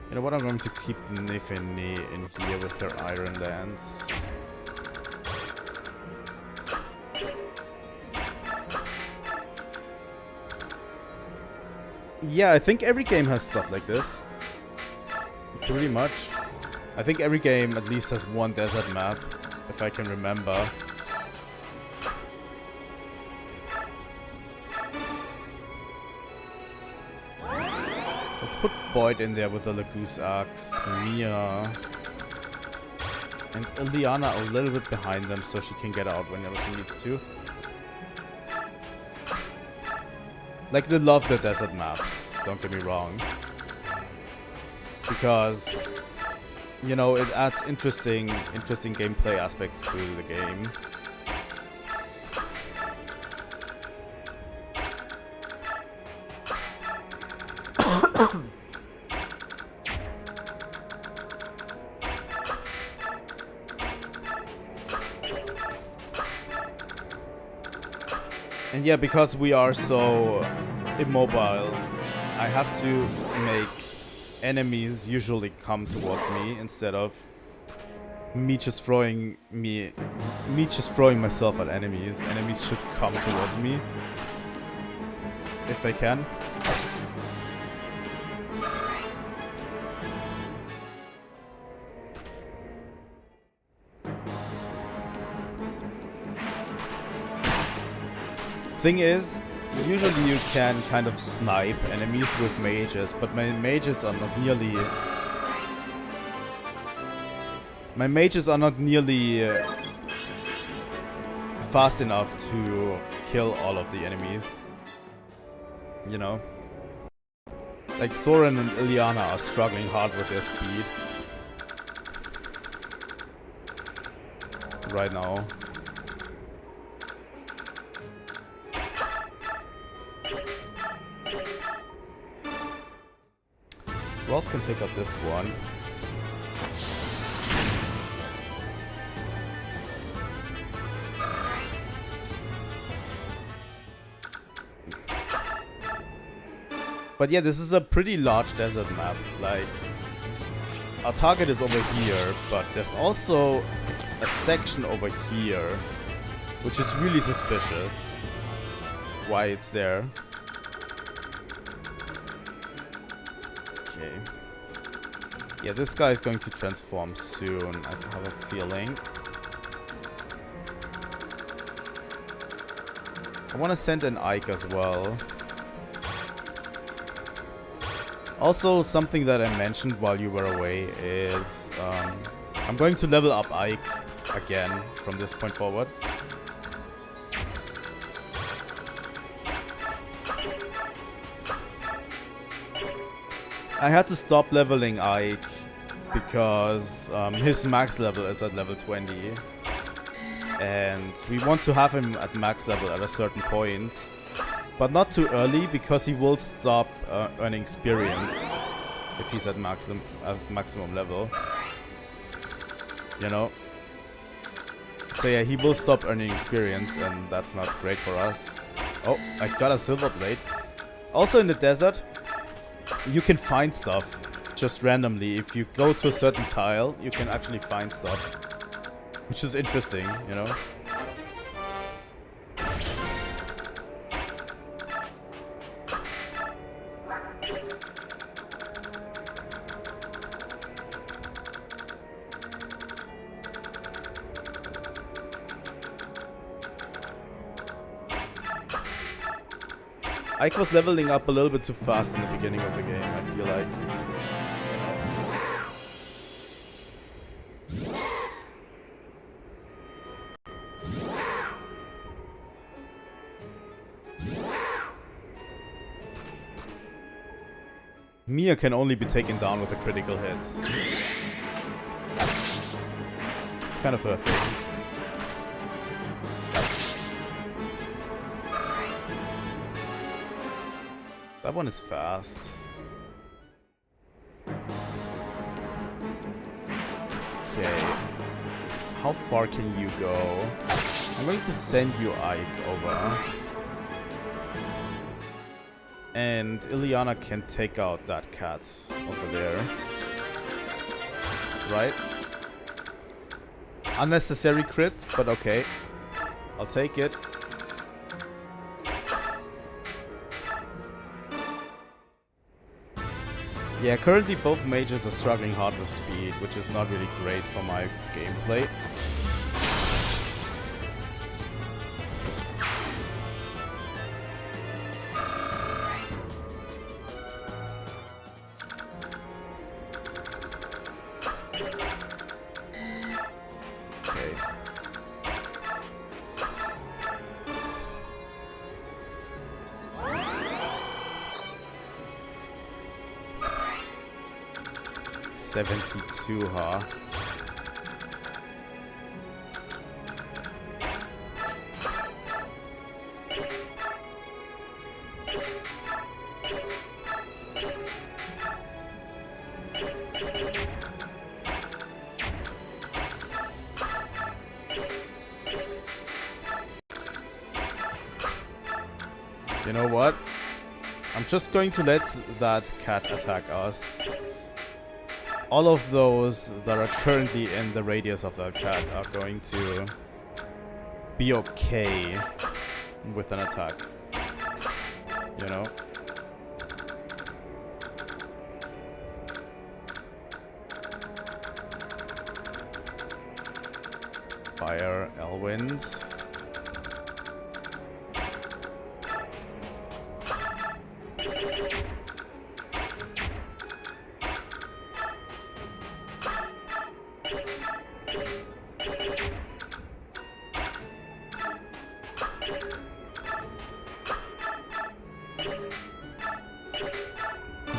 Speaker 1: You know what, I'm going to keep Nifini in here with her Iron Lance. Yeah, I think every game has stuff like this. Pretty much. I think every game at least has one desert map, if I can remember. Let's put Boyd in there with the Lagoose Axe, Mia, and Ileana a little bit behind them so she can get out whenever she needs to. Like, they love the desert maps, don't get me wrong. Because, you know, it adds interesting gameplay aspects to the game. And yeah, because we are so immobile, I have to make enemies usually come towards me instead of me just throwing myself at enemies. Enemies should come towards me if they can. Thing is, usually you can kind of snipe enemies with mages, but my mages are not nearly fast enough to kill all of the enemies. You know? Like Soren and Ileana are struggling hard with their speed right now. Rolf can pick up this one. But yeah, this is a pretty large desert map. Like, our target is over here, but there's also a section over here, which is really suspicious. Why it's there. Okay. Yeah, this guy is going to transform soon, I have a feeling. I want to send an Ike as well. Also, something that I mentioned while you were away is I'm going to level up Ike again from this point forward. I had to stop leveling Ike because his max level is at level 20. And we want to have him at max level at a certain point. But not too early, because he will stop earning experience if he's at maximum level. You know? So yeah, he will stop earning experience, and that's not great for us. Oh, I got a silver blade. Also in the desert, you can find stuff just randomly. If you go to a certain tile, you can actually find stuff. Which is interesting, you know? Ike was leveling up a little bit too fast in the beginning of the game, I feel like. Mia can only be taken down with a critical hit. It's kind of a thing. That one is fast. Okay. How far can you go? I'm going to send you Ike over. And Ileana can take out that cat over there. Right? Unnecessary crit, but okay. I'll take it. Yeah, currently both mages are struggling hard with speed, which is not really great for my gameplay. Okay. $72, huh? You know what? I'm just going to let that cat attack us. All of those that are currently in the radius of that cat are going to be okay with an attack. You know? Fire Elwind.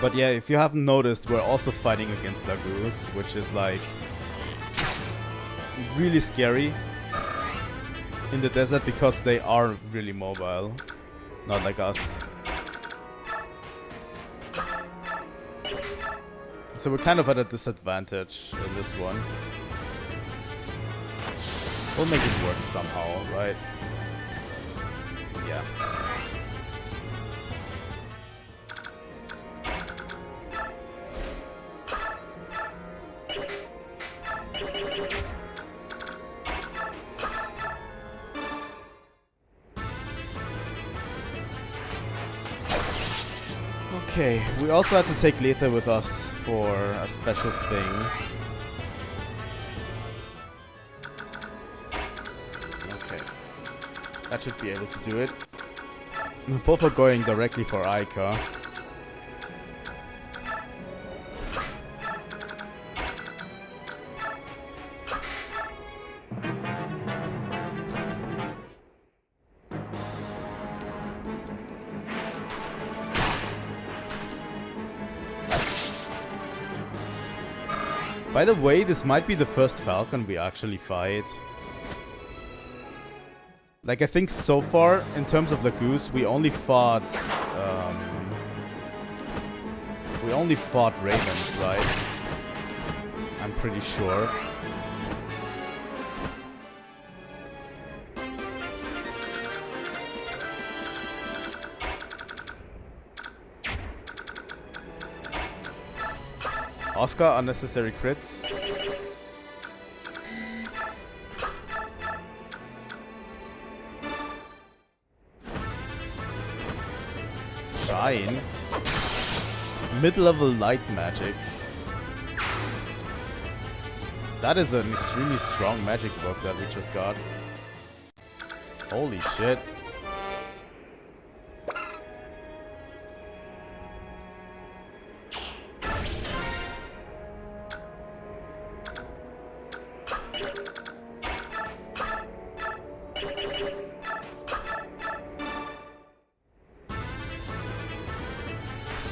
Speaker 1: But yeah, if you haven't noticed, we're also fighting against Lagoos, which is like really scary in the desert because they are really mobile, not like us. So we're kind of at a disadvantage in this one. We'll make it work somehow, right? Yeah. Okay, we also had to take Letha with us for a special thing. Okay. That should be able to do it. Both are going directly for Aika. By the way, this might be the first Falcon we actually fight. Like, I think so far, in terms of the Goose, we only fought Ravens, right? I'm pretty sure. Oscar, unnecessary crits. Shine. Mid-level light magic. That is an extremely strong magic book that we just got. Holy shit.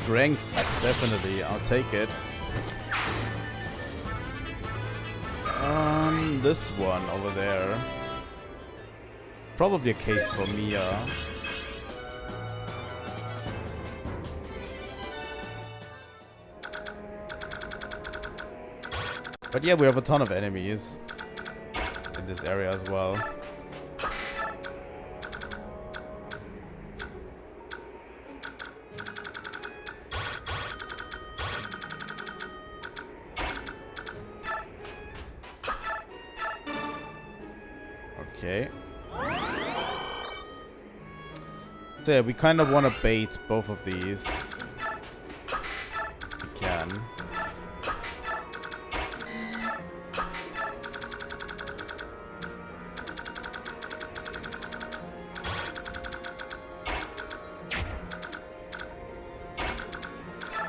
Speaker 1: Strength, definitely. I'll take it. This one over there. Probably a case for Mia. But yeah, we have a ton of enemies in this area as well. Okay. So yeah, we kind of want to bait both of these. We can.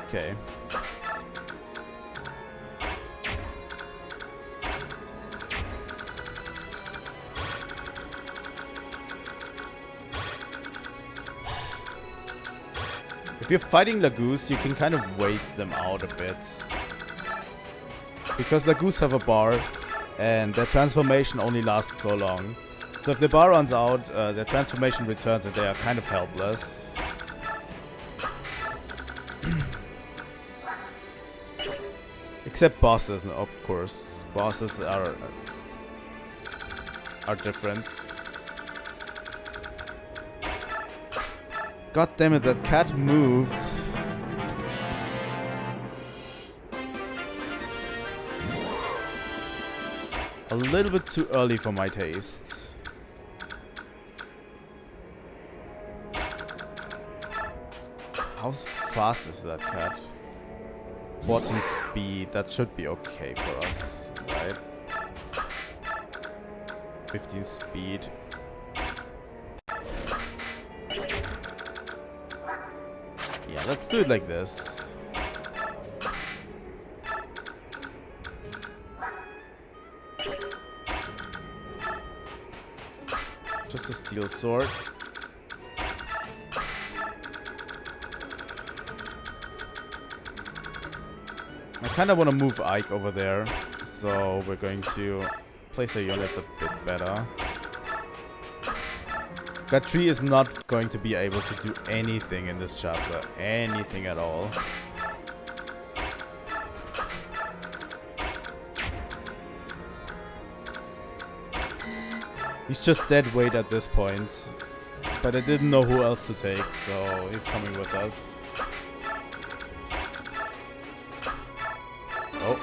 Speaker 1: Okay. If you're fighting Lagoose, you can kind of wait them out a bit. Because Lagoose have a bar, and their transformation only lasts so long. So if the bar runs out, their transformation returns and they are kind of helpless. Except bosses, of course. Bosses are different. God damn it, that cat moved. A little bit too early for my taste. How fast is that cat? 14 speed, that should be okay for us, right? 15 speed. Yeah, let's do it like this. Just a steel sword. I kind of want to move Ike over there, so we're going to place our units a bit better. That tree is not going to be able to do anything in this chapter. Anything at all. He's just dead weight at this point. But I didn't know who else to take, so he's coming with us. Oh.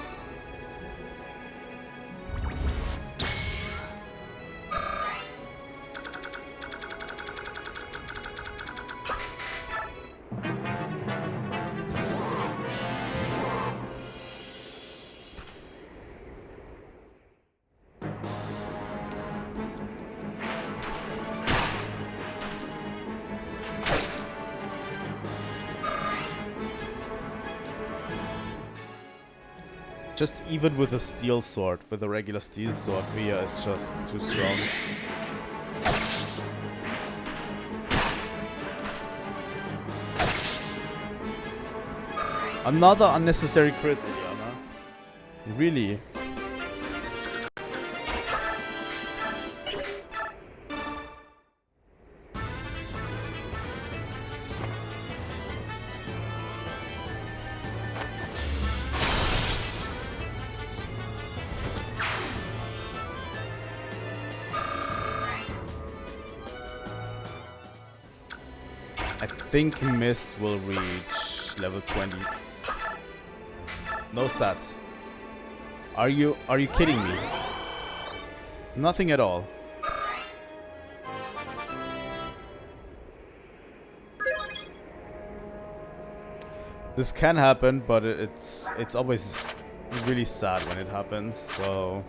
Speaker 1: Just even with a steel sword, with a regular steel sword, Mia is just too strong. Another unnecessary crit, Iliana. Really? I think Mist will reach level 20. No stats. Are you kidding me? Nothing at all. This can happen, but it's always really sad when it happens, so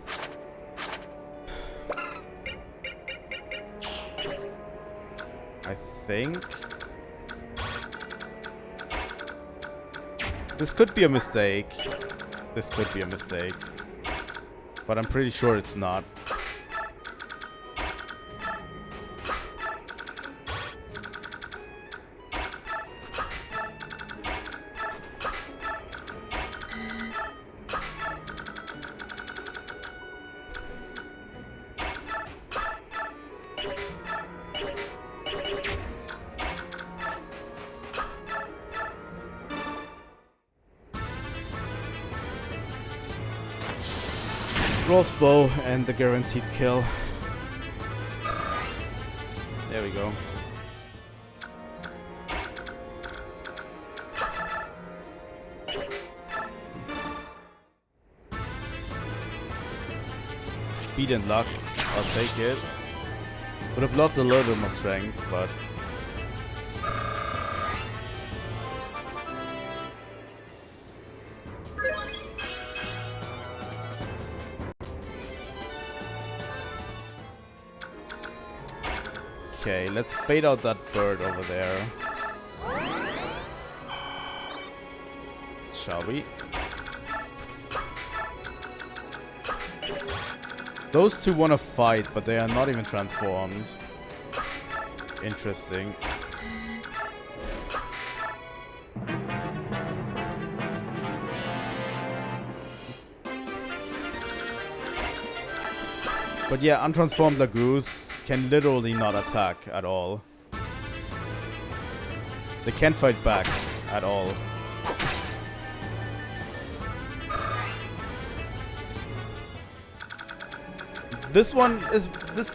Speaker 1: I think this could be a mistake. This could be a mistake. But I'm pretty sure it's not. Rolf's bow and the guaranteed kill. There we go. Speed and luck, I'll take it. Would have loved a little bit more strength, but... Okay, let's bait out that bird over there. Shall we? Those two want to fight, but they are not even transformed. Interesting. But yeah, untransformed Lagoose can literally not attack at all. They can't fight back at all. This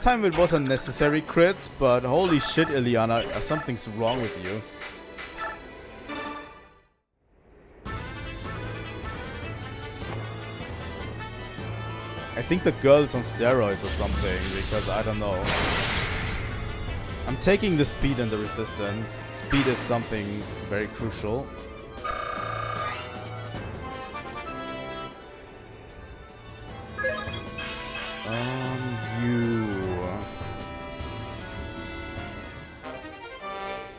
Speaker 1: time it was a necessary crit, but holy shit, Ileana, something's wrong with you. I think the girl is on steroids or something, because I don't know. I'm taking the speed and the resistance. Speed is something very crucial.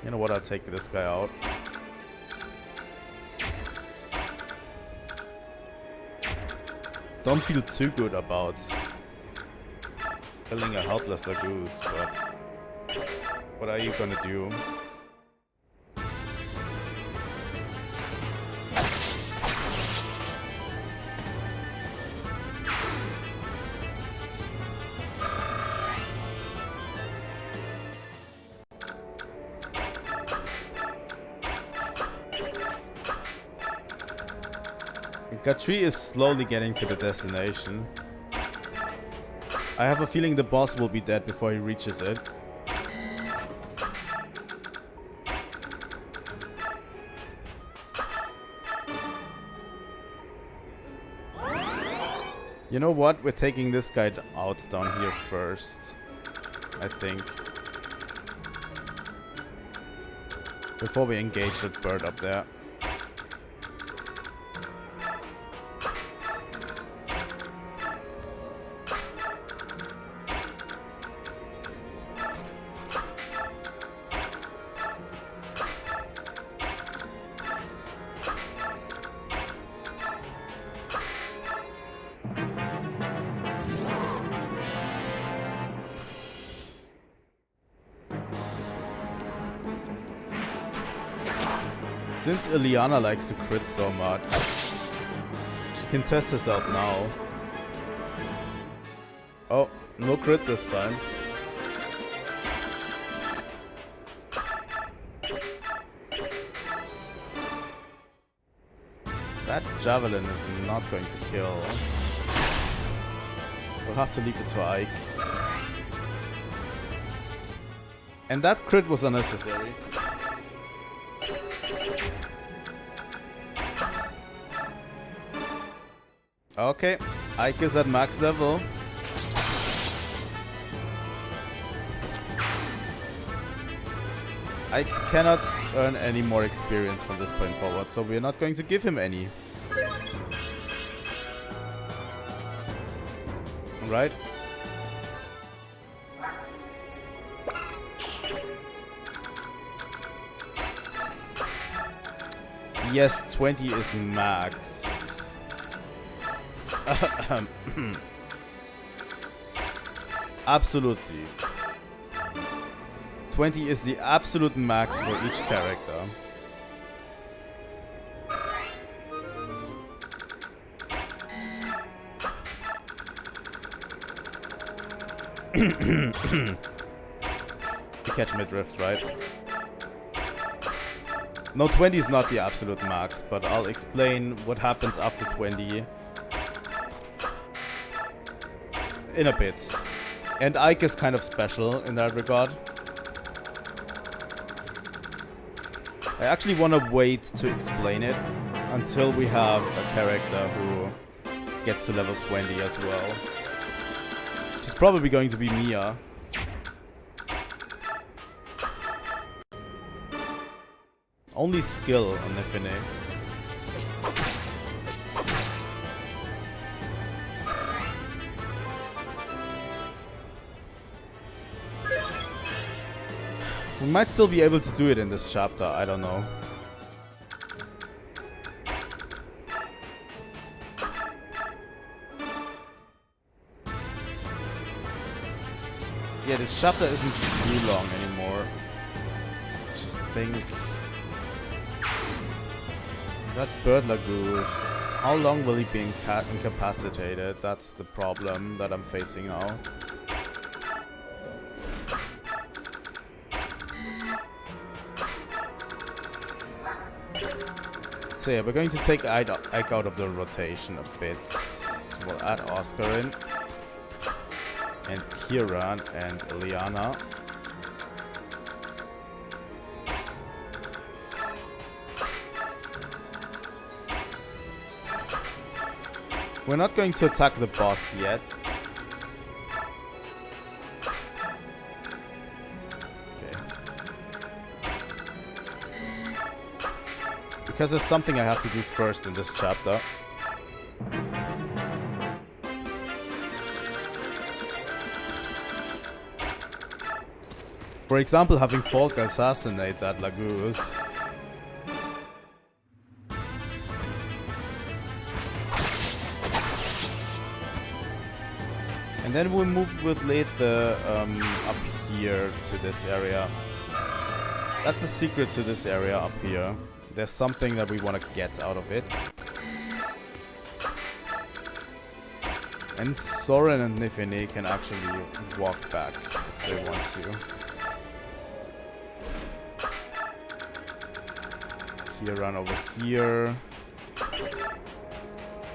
Speaker 1: You know what, I'll take this guy out. Don't feel too good about killing a helpless Lagoose, but what are you gonna do? Gatri is slowly getting to the destination. I have a feeling the boss will be dead before he reaches it. You know what? We're taking this guy out down here first, I think. Before we engage that bird up there. Since Ileana likes to crit so much, she can test herself now. Oh, no crit this time. That javelin is not going to kill. We'll have to leave it to Ike. And that crit was unnecessary. Okay, Ike is at max level. Ike cannot earn any more experience from this point forward, so we're not going to give him any. Right? Yes, 20 is max. Absolutely. 20 is the absolute max for each character. You catch my drift, right? No, 20 is not the absolute max, but I'll explain what happens after 20. in a bit. And Ike is kind of special in that regard. I actually want to wait to explain it until we have a character who gets to level 20 as well. Which is probably going to be Mia. Only skill on Nifine. We might still be able to do it in this chapter, I don't know. Yeah, this chapter isn't too long anymore. Just think... That bird Lagoose, how long will he be incapacitated? That's the problem that I'm facing now. So yeah, we're going to take Ike out of the rotation a bit. We'll add Oscar in. And Kieran and Ileana. We're not going to attack the boss yet. Because there's something I have to do first in this chapter. For example, having Falk assassinate that Lagoose. And then we'll move with Lethe up here to this area. That's the secret to this area up here. There's something that we want to get out of it. And Soren and Nifine can actually walk back if they want to. Kieran over here.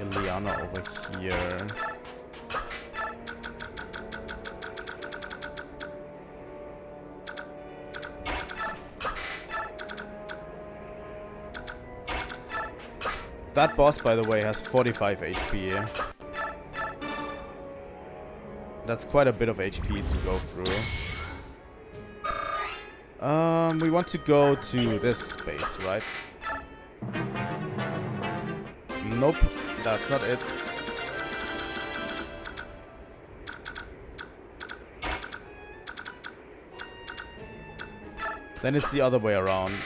Speaker 1: Ileana over here. That boss, by the way, has 45 HP. That's quite a bit of HP to go through. We want to go to this space, right? Nope, that's not it. Then it's the other way around,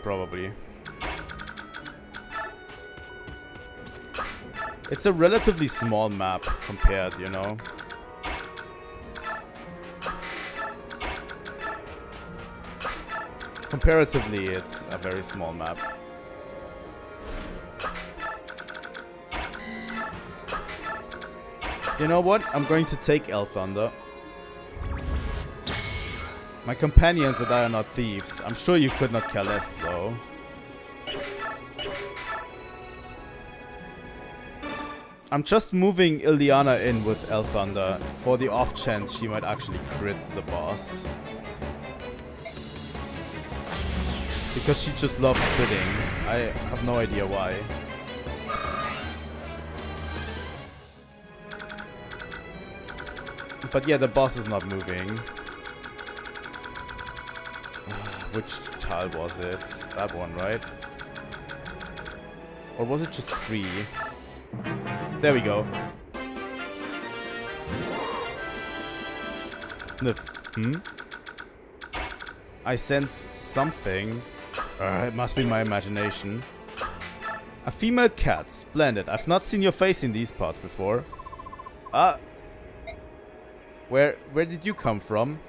Speaker 1: probably. It's a relatively small map compared, you know. Comparatively, it's a very small map. You know what? I'm going to take El Thunder. My companions and I are not thieves. I'm sure you could not care less, though. I'm just moving Ileana in with El Thunder for the off chance she might actually crit the boss. Because she just loves critting. I have no idea why. But yeah, the boss is not moving. Which tile was it? That one, right? Or was it just 3? There we go. I sense something. It must be my imagination. A female cat. Splendid. I've not seen your face in these parts before. Where did you come from?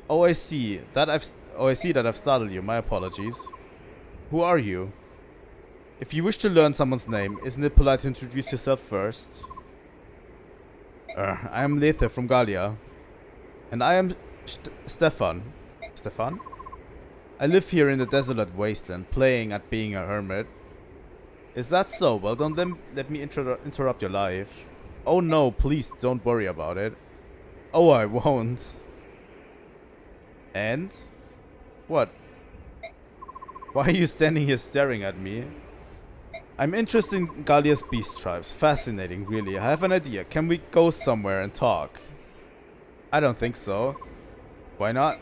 Speaker 1: Oh, I see that I've startled you. My apologies. Who are you? If you wish to learn someone's name, isn't it polite to introduce yourself first? I am Lethe from Gallia. And I am Stefan. Stefan? I live here in the desolate wasteland, playing at being a hermit. Is that so? Well, don't let me interrupt your life. Oh no, please don't worry about it. Oh, I won't. And? What? Why are you standing here staring at me? I'm interested in Gallia's beast tribes. Fascinating, really. I have an idea. Can we go somewhere and talk? I don't think so. Why not?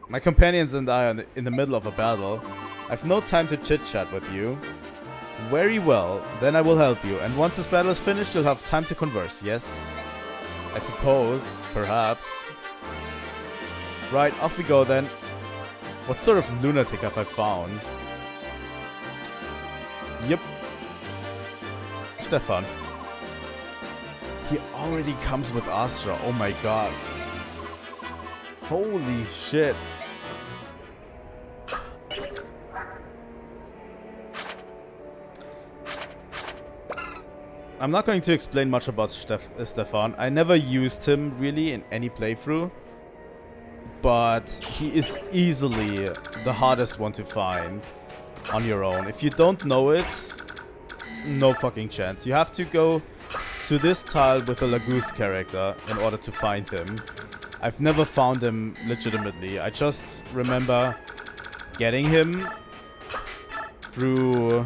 Speaker 1: My companions and I are in the middle of a battle. I've no time to chit-chat with you. Very well, then I will help you. And once this battle is finished, you'll have time to converse, yes? I suppose. Perhaps. Right, off we go then. What sort of lunatic have I found? Yep. Stefan. He already comes with Astra. Oh my god. Holy shit. I'm not going to explain much about Stefan. I never used him really in any playthrough. But he is easily the hardest one to find on your own. If you don't know it, no fucking chance. You have to go to this tile with the Lagoose character in order to find him. I've never found him legitimately. I just remember getting him through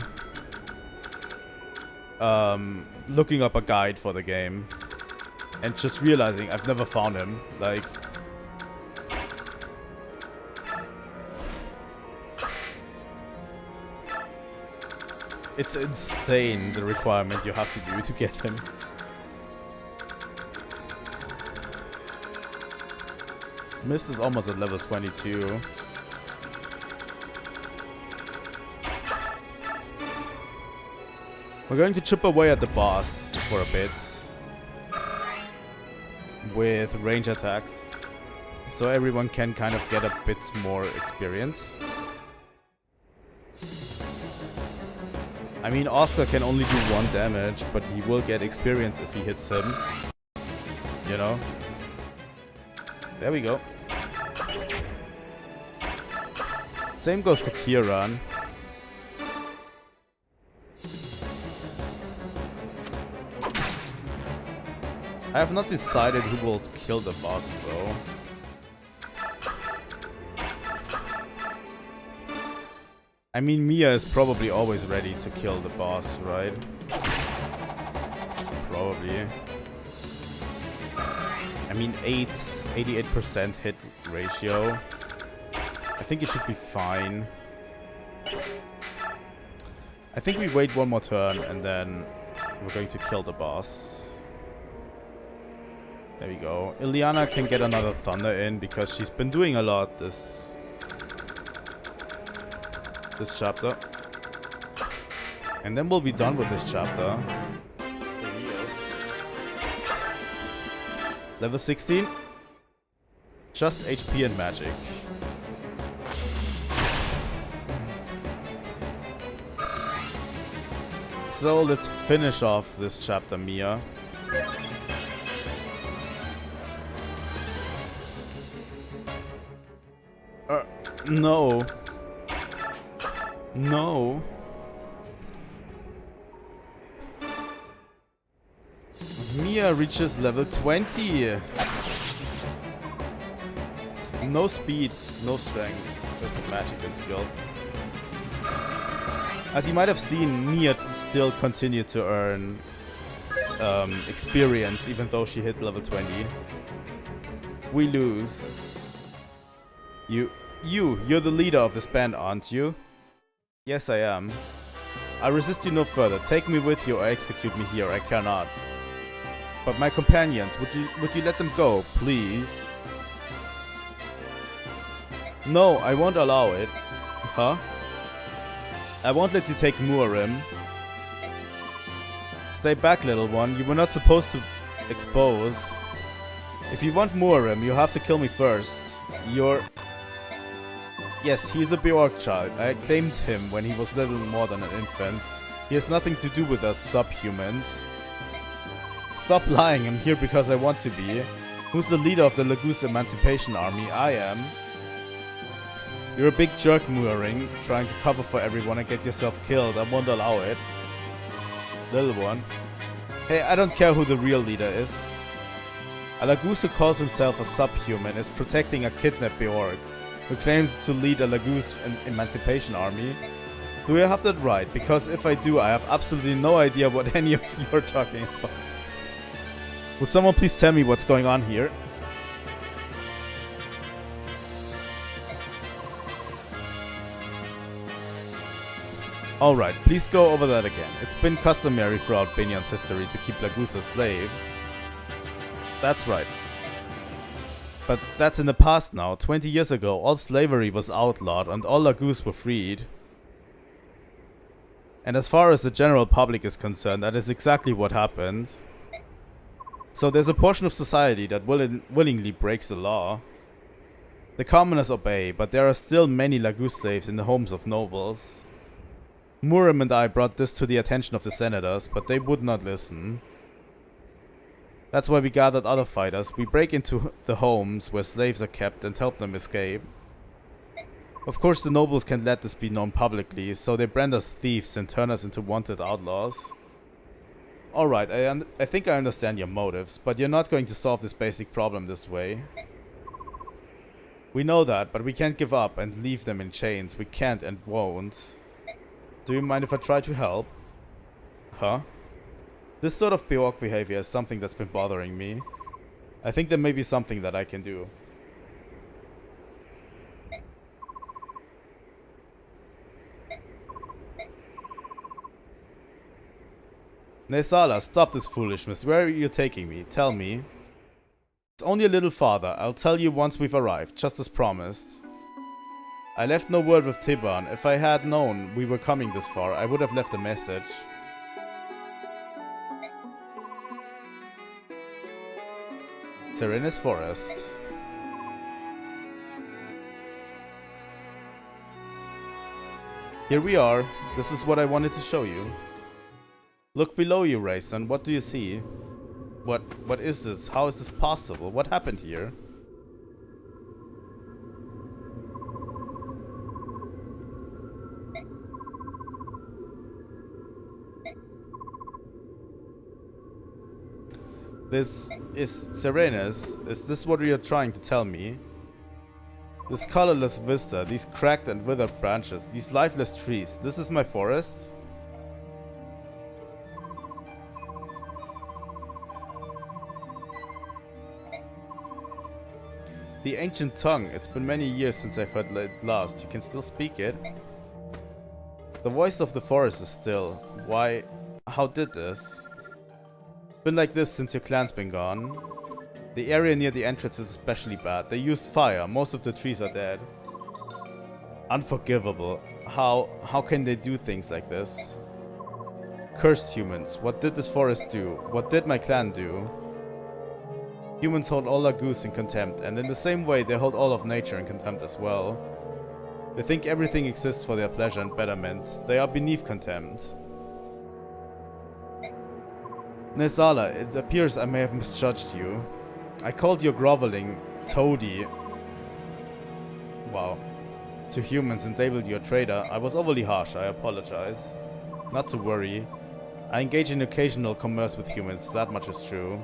Speaker 1: looking up a guide for the game and just realizing I've never found him. Like, it's insane the requirement you have to do to get him. Mist is almost at level 22. We're going to chip away at the boss for a bit with range attacks, so everyone can kind of get a bit more experience. I mean, Oscar can only do 1 damage, but he will get experience if he hits him. You know? There we go. Same goes for Kieran. I have not decided who will kill the boss though. I mean, Mia is probably always ready to kill the boss, right? Probably. I mean, 88% hit ratio. I think it should be fine. I think we wait one more turn and then we're going to kill the boss. There we go. Ileana can get another Thunder in because she's been doing a lot this chapter. And then we'll be done with this chapter. Level 16. Just HP and magic. So let's finish off this chapter, Mia. No. No. Mia reaches level 20. No speed, no strength, just magic and skill. As you might have seen, Mia still continued to earn experience even though she hit level 20. We lose. You're the leader of this band, aren't you? Yes, I am. I resist you no further. Take me with you or execute me here. I cannot. But my companions, would you let them go, please? No, I won't allow it. Huh? I won't let you take Muarim. Stay back, little one. You were not supposed to expose. If you want Muarim, you have to kill me first. Yes, he's a Bjork child. I claimed him when he was little more than an infant. He has nothing to do with us subhumans. Stop lying, I'm here because I want to be. Who's the leader of the Lagoose Emancipation Army? I am. You're a big jerk, Muaring, trying to cover for everyone and get yourself killed. I won't allow it. Little one. Hey, I don't care who the real leader is. A Lagoose who calls himself a subhuman is protecting a kidnapped Beorg, who claims to lead a Lagoose emancipation army. Do I have that right? Because if I do, I have absolutely no idea what any of you are talking about. Would someone please tell me what's going on here? Alright, please go over that again. It's been customary throughout Binyan's history to keep Lagoose as slaves. That's right. But that's in the past now. 20 years ago, all slavery was outlawed and all Lagoose were freed. And as far as the general public is concerned, that is exactly what happened. So there's a portion of society that willingly breaks the law. The commoners obey, but there are still many Lagoose slaves in the homes of nobles. Murim and I brought this to the attention of the senators, but they would not listen. That's why we gathered other fighters. We break into the homes where slaves are kept and help them escape. Of course the nobles can't let this be known publicly, so they brand us thieves and turn us into wanted outlaws. Alright, I think I understand your motives, but you're not going to solve this basic problem this way. We know that, but we can't give up and leave them in chains. We can't and won't. Do you mind if I try to help? Huh? This sort of Beorg behavior is something that's been bothering me. I think there may be something that I can do. Nesala, stop this foolishness. Where are you taking me? Tell me. It's only a little farther. I'll tell you once we've arrived, just as promised. I left no word with Tiban. If I had known we were coming this far, I would have left a message. Serenis Forest. Here we are. This is what I wanted to show you. Look below you, Rayson. What do you see? What is this? How is this possible? What happened here? This is Serenis. Is this what you're trying to tell me? This colorless vista, these cracked and withered branches, these lifeless trees, this is my forest? The ancient tongue, it's been many years since I've heard it last. You can still speak it? The voice of the forest is still. Why? How did this? Been like this since your clan's been gone. The area near the entrance is especially bad. They used fire. Most of the trees are dead. Unforgivable. How can they do things like this? Cursed humans. What did this forest do? What did my clan do? Humans hold all Lagoose in contempt, and in the same way they hold all of nature in contempt as well. They think everything exists for their pleasure and betterment. They are beneath contempt. Nezala, it appears I may have misjudged you. I called you groveling toady. Wow. To humans and labeled you a traitor. I was overly harsh, I apologize. Not to worry. I engage in occasional commerce with humans, that much is true.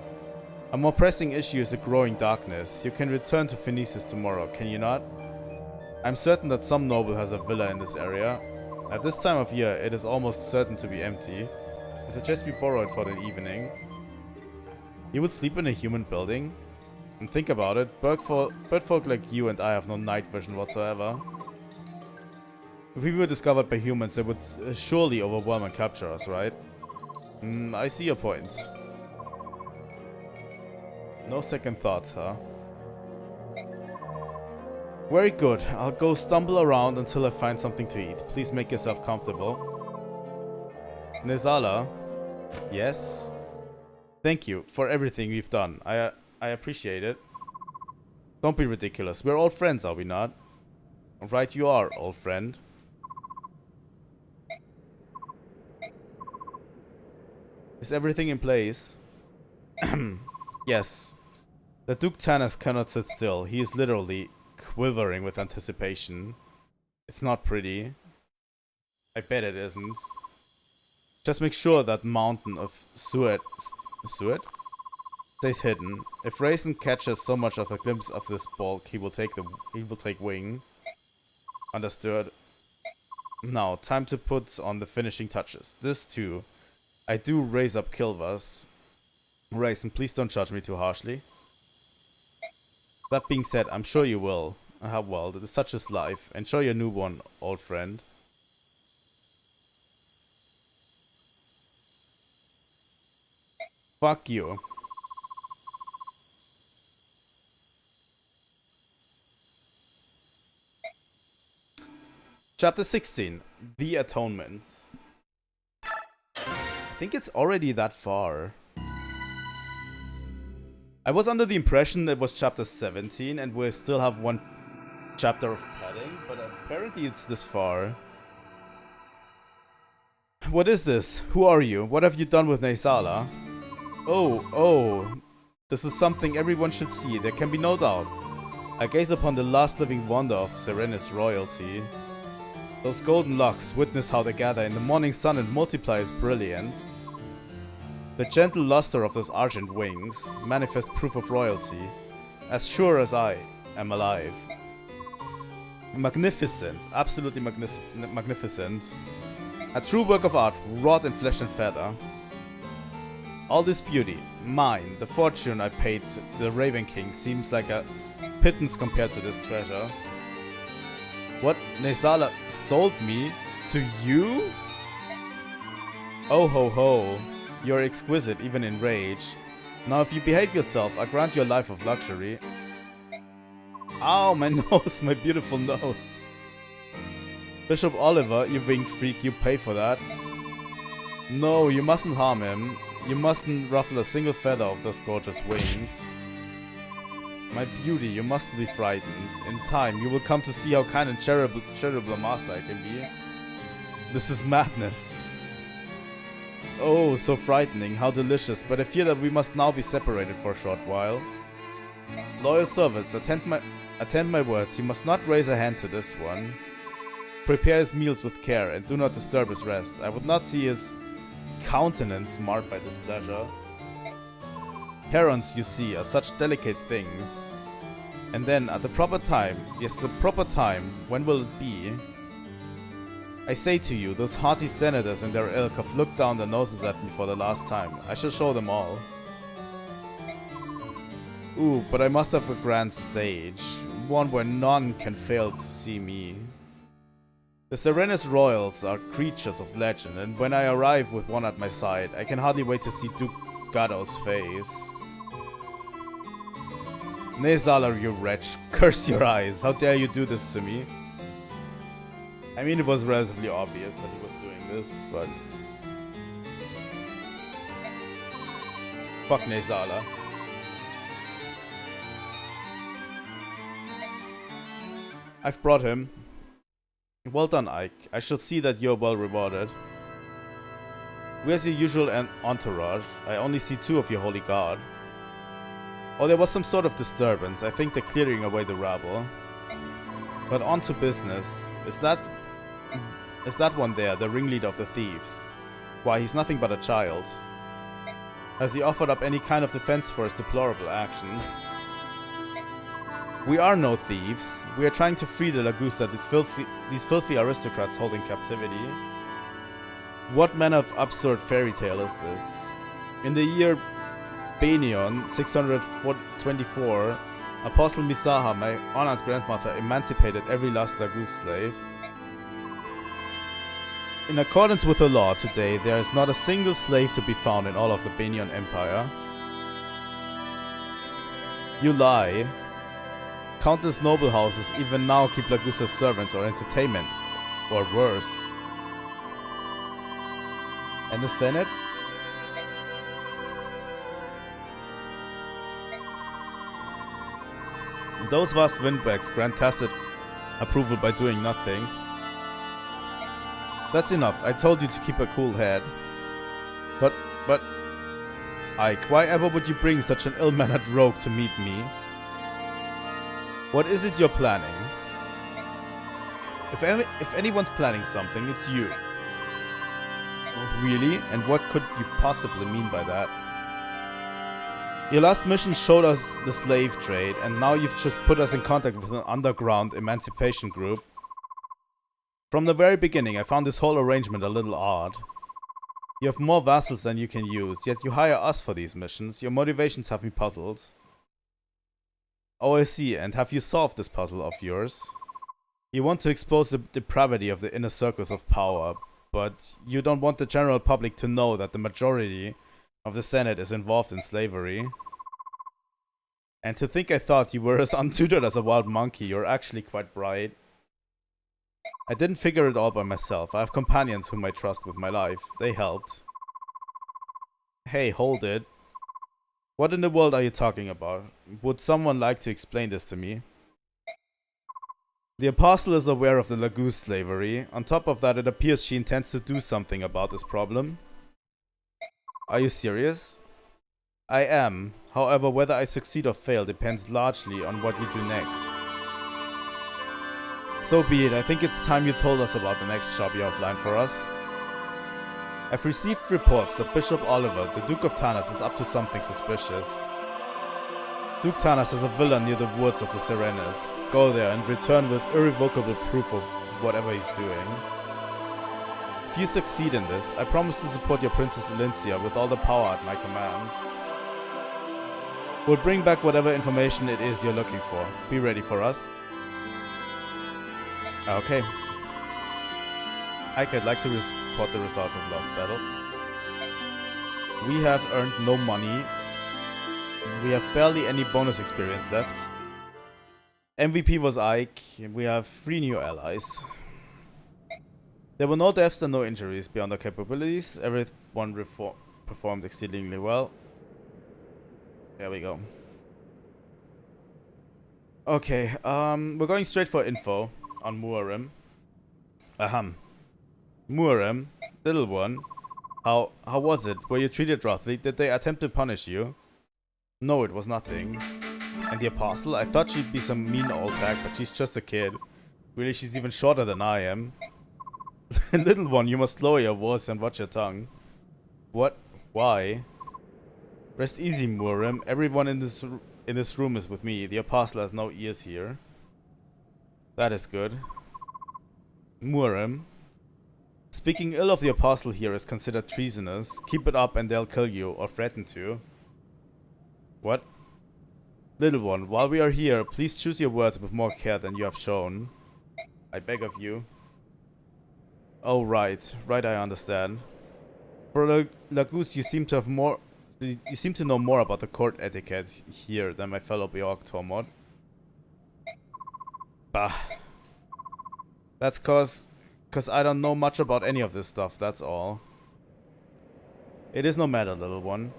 Speaker 1: A more pressing issue is the growing darkness. You can return to Phoenicis tomorrow, can you not? I'm certain that some noble has a villa in this area. At this time of year, it is almost certain to be empty. I suggest we borrow it for the evening. You would sleep in a human building? And think about it, birdfolk like you and I have no night vision whatsoever. If we were discovered by humans, they would surely overwhelm and capture us, right? I see your point. No second thoughts, huh? Very good. I'll go stumble around until I find something to eat. Please make yourself comfortable. Nezala? Yes? Thank you for everything you've done. I appreciate it. Don't be ridiculous. We're all friends, are we not? Right you are, old friend. Is everything in place? Yes. The Duke Tanis cannot sit still. He is literally quivering with anticipation. It's not pretty. I bet it isn't. Just make sure that mountain of Suet stays hidden. If Raisin catches so much of a glimpse of this bulk, he will take wing. Understood. Now, time to put on the finishing touches. This too. I do raise up Kilvas. Raisin, please don't judge me too harshly. That being said, I'm sure you will. Well, it is such is life. Enjoy your newborn, old friend. Fuck you. Chapter 16. The Atonement. I think it's already that far. I was under the impression it was chapter 17 and we still have one chapter of padding, but apparently it's this far. What is this? Who are you? What have you done with Naisala? Oh, this is something everyone should see, there can be no doubt. I gaze upon the last living wonder of Serenis royalty. Those golden locks, witness how they gather in the morning sun and multiply its brilliance. The gentle luster of those argent wings, manifest proof of royalty, as sure as I am alive. Magnificent, absolutely magnificent. A true work of art, wrought in flesh and feather. All this beauty, mine, the fortune I paid to the Raven King seems like a pittance compared to this treasure. What? Naisala sold me to you? Oh ho ho, you're exquisite even in rage. Now if you behave yourself, I grant you a life of luxury. Ow, my nose, my beautiful nose. Bishop Oliver, you winged freak, you pay for that. No, you mustn't harm him. You mustn't ruffle a single feather of those gorgeous wings. My beauty, you mustn't be frightened. In time, you will come to see how kind and charitable a master I can be. This is madness. Oh, so frightening, how delicious, but I fear that we must now be separated for a short while. Loyal servants, attend my words, you must not raise a hand to this one. Prepare his meals with care, and do not disturb his rest. I would not see his countenance marred by displeasure. Herons, you see, are such delicate things. And then, at the proper time, yes, the proper time, when will it be? I say to you, those haughty senators and their ilk have looked down their noses at me for the last time. I shall show them all. Ooh, but I must have a grand stage. One where none can fail to see me. The Serenis royals are creatures of legend, and when I arrive with one at my side, I can hardly wait to see Duke Gado's face. Naisala, you wretch, curse your eyes, how dare you do this to me? I mean, it was relatively obvious that he was doing this, but... Fuck Naisala. I've brought him. Well done, Ike. I shall see that you're well rewarded. Where's your usual entourage? I only see two of your holy guard. Oh, there was some sort of disturbance. I think they're clearing away the rabble. But on to business. Is that one there, the ringleader of the thieves? Why, he's nothing but a child. Has he offered up any kind of defense for his deplorable actions? We are no thieves. We are trying to free the Lagusta, these filthy aristocrats hold in captivity. What manner of absurd fairy tale is this? In the year Banion, 624, Apostle Misaha, my honored grandmother, emancipated every last Lagus slave. In accordance with the law today, there is not a single slave to be found in all of the Banion Empire. You lie. Countless noble houses even now keep Lagusta's servants or entertainment, or worse. And the Senate? Those vast windbags grant tacit approval by doing nothing. That's enough. I told you to keep a cool head. But... Ike, why ever would you bring such an ill-mannered rogue to meet me? What is it you're planning? If anyone's planning something, it's you. Really? And what could you possibly mean by that? Your last mission showed us the slave trade, and now you've just put us in contact with an underground emancipation group. From the very beginning, I found this whole arrangement a little odd. You have more vassals than you can use, yet you hire us for these missions. Your motivations have me puzzled. Oh, I see. And have you solved this puzzle of yours? You want to expose the depravity of the inner circles of power, but you don't want the general public to know that the majority of the Senate is involved in slavery. And to think I thought you were as untutored as a wild monkey, you're actually quite bright. I didn't figure it all by myself. I have companions whom I trust with my life. They helped. Hey, hold it. What in the world are you talking about? Would someone like to explain this to me? The Apostle is aware of the Laguz slavery. On top of that, it appears she intends to do something about this problem. Are you serious? I am. However, whether I succeed or fail depends largely on what you do next. So be it. I think it's time you told us about the next job you outlined for us. I've received reports that Bishop Oliver, the Duke of Tanas, is up to something suspicious. Duke Tanas has a villa near the woods of the Serenes. Go there and return with irrevocable proof of whatever he's doing. If you succeed in this, I promise to support your Princess Elincia with all the power at my command. We'll bring back whatever information it is you're looking for. Be ready for us. Okay. I'd like to report the results of the last battle. We have earned no money. We have barely any bonus experience left. MVP was Ike. We have 3 new allies. There were no deaths and no injuries beyond our capabilities. Everyone performed exceedingly well. There we go. Okay, we're going straight for info on Muarim. Muarim, little one. How was it? Were you treated roughly? Did they attempt to punish you? No, it was nothing. And the Apostle? I thought she'd be some mean old hag, but she's just a kid. Really, she's even shorter than I am. Little one, you must lower your voice and watch your tongue. What? Why? Rest easy, Muarim. Everyone in this room is with me. The Apostle has no ears here. That is good. Muarim. Speaking ill of the Apostle here is considered treasonous. Keep it up and they'll kill you, or threaten to. What? Little one, while we are here, please choose your words with more care than you have shown. I beg of you. Oh, right. Right, I understand. For Laguz, you seem to know more about the court etiquette here than my fellow Beorg Tormod. Bah. That's cause I don't know much about any of this stuff, that's all. It is no matter, little one.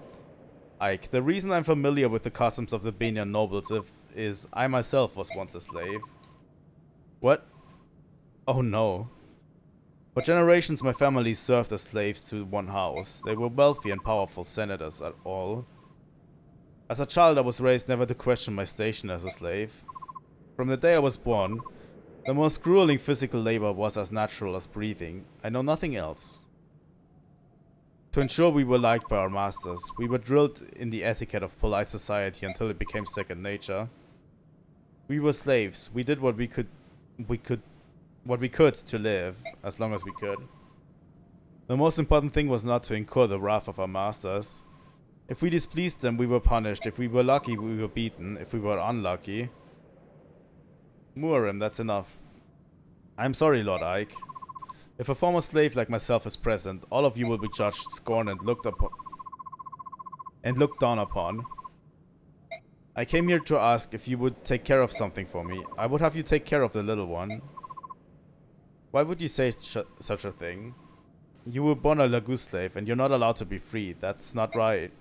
Speaker 1: Ike, the reason I'm familiar with the customs of the Banyan nobles is I myself was once a slave. What? Oh no. For generations my family served as slaves to one house. They were wealthy and powerful senators at all. As a child I was raised never to question my station as a slave. From the day I was born, the most grueling physical labor was as natural as breathing. I know nothing else. To ensure we were liked by our masters, we were drilled in the etiquette of polite society until it became second nature. We were slaves. We did what we could to live, as long as we could. The most important thing was not to incur the wrath of our masters. If we displeased them, we were punished. If we were lucky, we were beaten. If we were unlucky... Muarim, that's enough. I'm sorry, Lord Ike. If a former slave like myself is present, all of you will be judged, scorned, and looked down upon. I came here to ask if you would take care of something for me. I would have you take care of the little one. Why would you say such a thing? You were born a Laguz slave, and you're not allowed to be free. That's not right.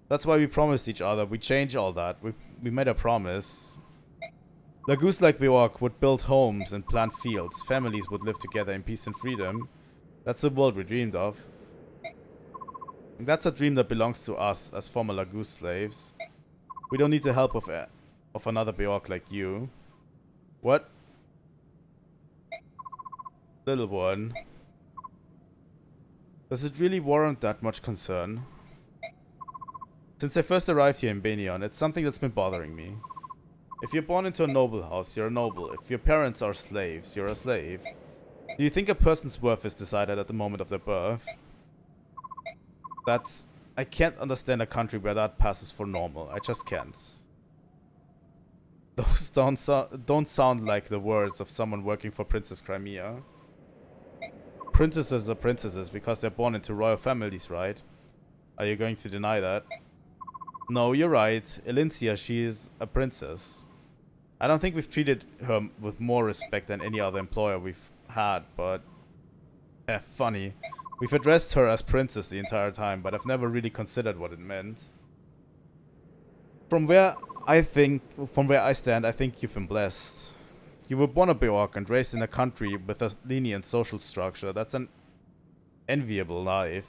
Speaker 1: That's why we promised each other. We changed all that. We made a promise. Laguz like Beorg would build homes and plant fields. Families would live together in peace and freedom. That's the world we dreamed of. And that's a dream that belongs to us as former Laguz slaves. We don't need the help of another Beorg like you. What? Little one. Does it really warrant that much concern? Since I first arrived here in Benion, it's something that's been bothering me. If you're born into a noble house, you're a noble. If your parents are slaves, you're a slave. Do you think a person's worth is decided at the moment of their birth? I can't understand a country where that passes for normal. I just can't. Those don't sound like the words of someone working for Princess Crimea. Princesses are princesses because they're born into royal families, right? Are you going to deny that? No, you're right. Elincia, she is a princess. I don't think we've treated her with more respect than any other employer we've had, but... funny. We've addressed her as princess the entire time, but I've never really considered what it meant. From where I stand, I think you've been blessed. You were born a Beorc and raised in a country with a lenient social structure. That's an enviable life.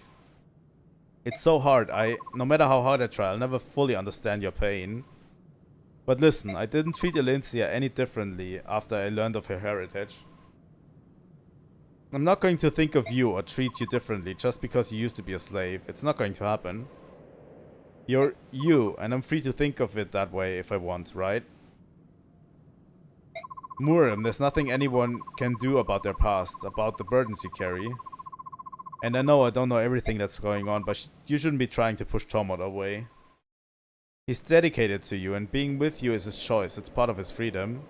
Speaker 1: It's so hard. No matter how hard I try, I'll never fully understand your pain. But listen, I didn't treat Elincia any differently after I learned of her heritage. I'm not going to think of you or treat you differently just because you used to be a slave. It's not going to happen. You're you, and I'm free to think of it that way if I want, right? Murim, there's nothing anyone can do about their past, about the burdens you carry. And I know I don't know everything that's going on, but you shouldn't be trying to push Tormod away. He's dedicated to you, and being with you is his choice. It's part of his freedom.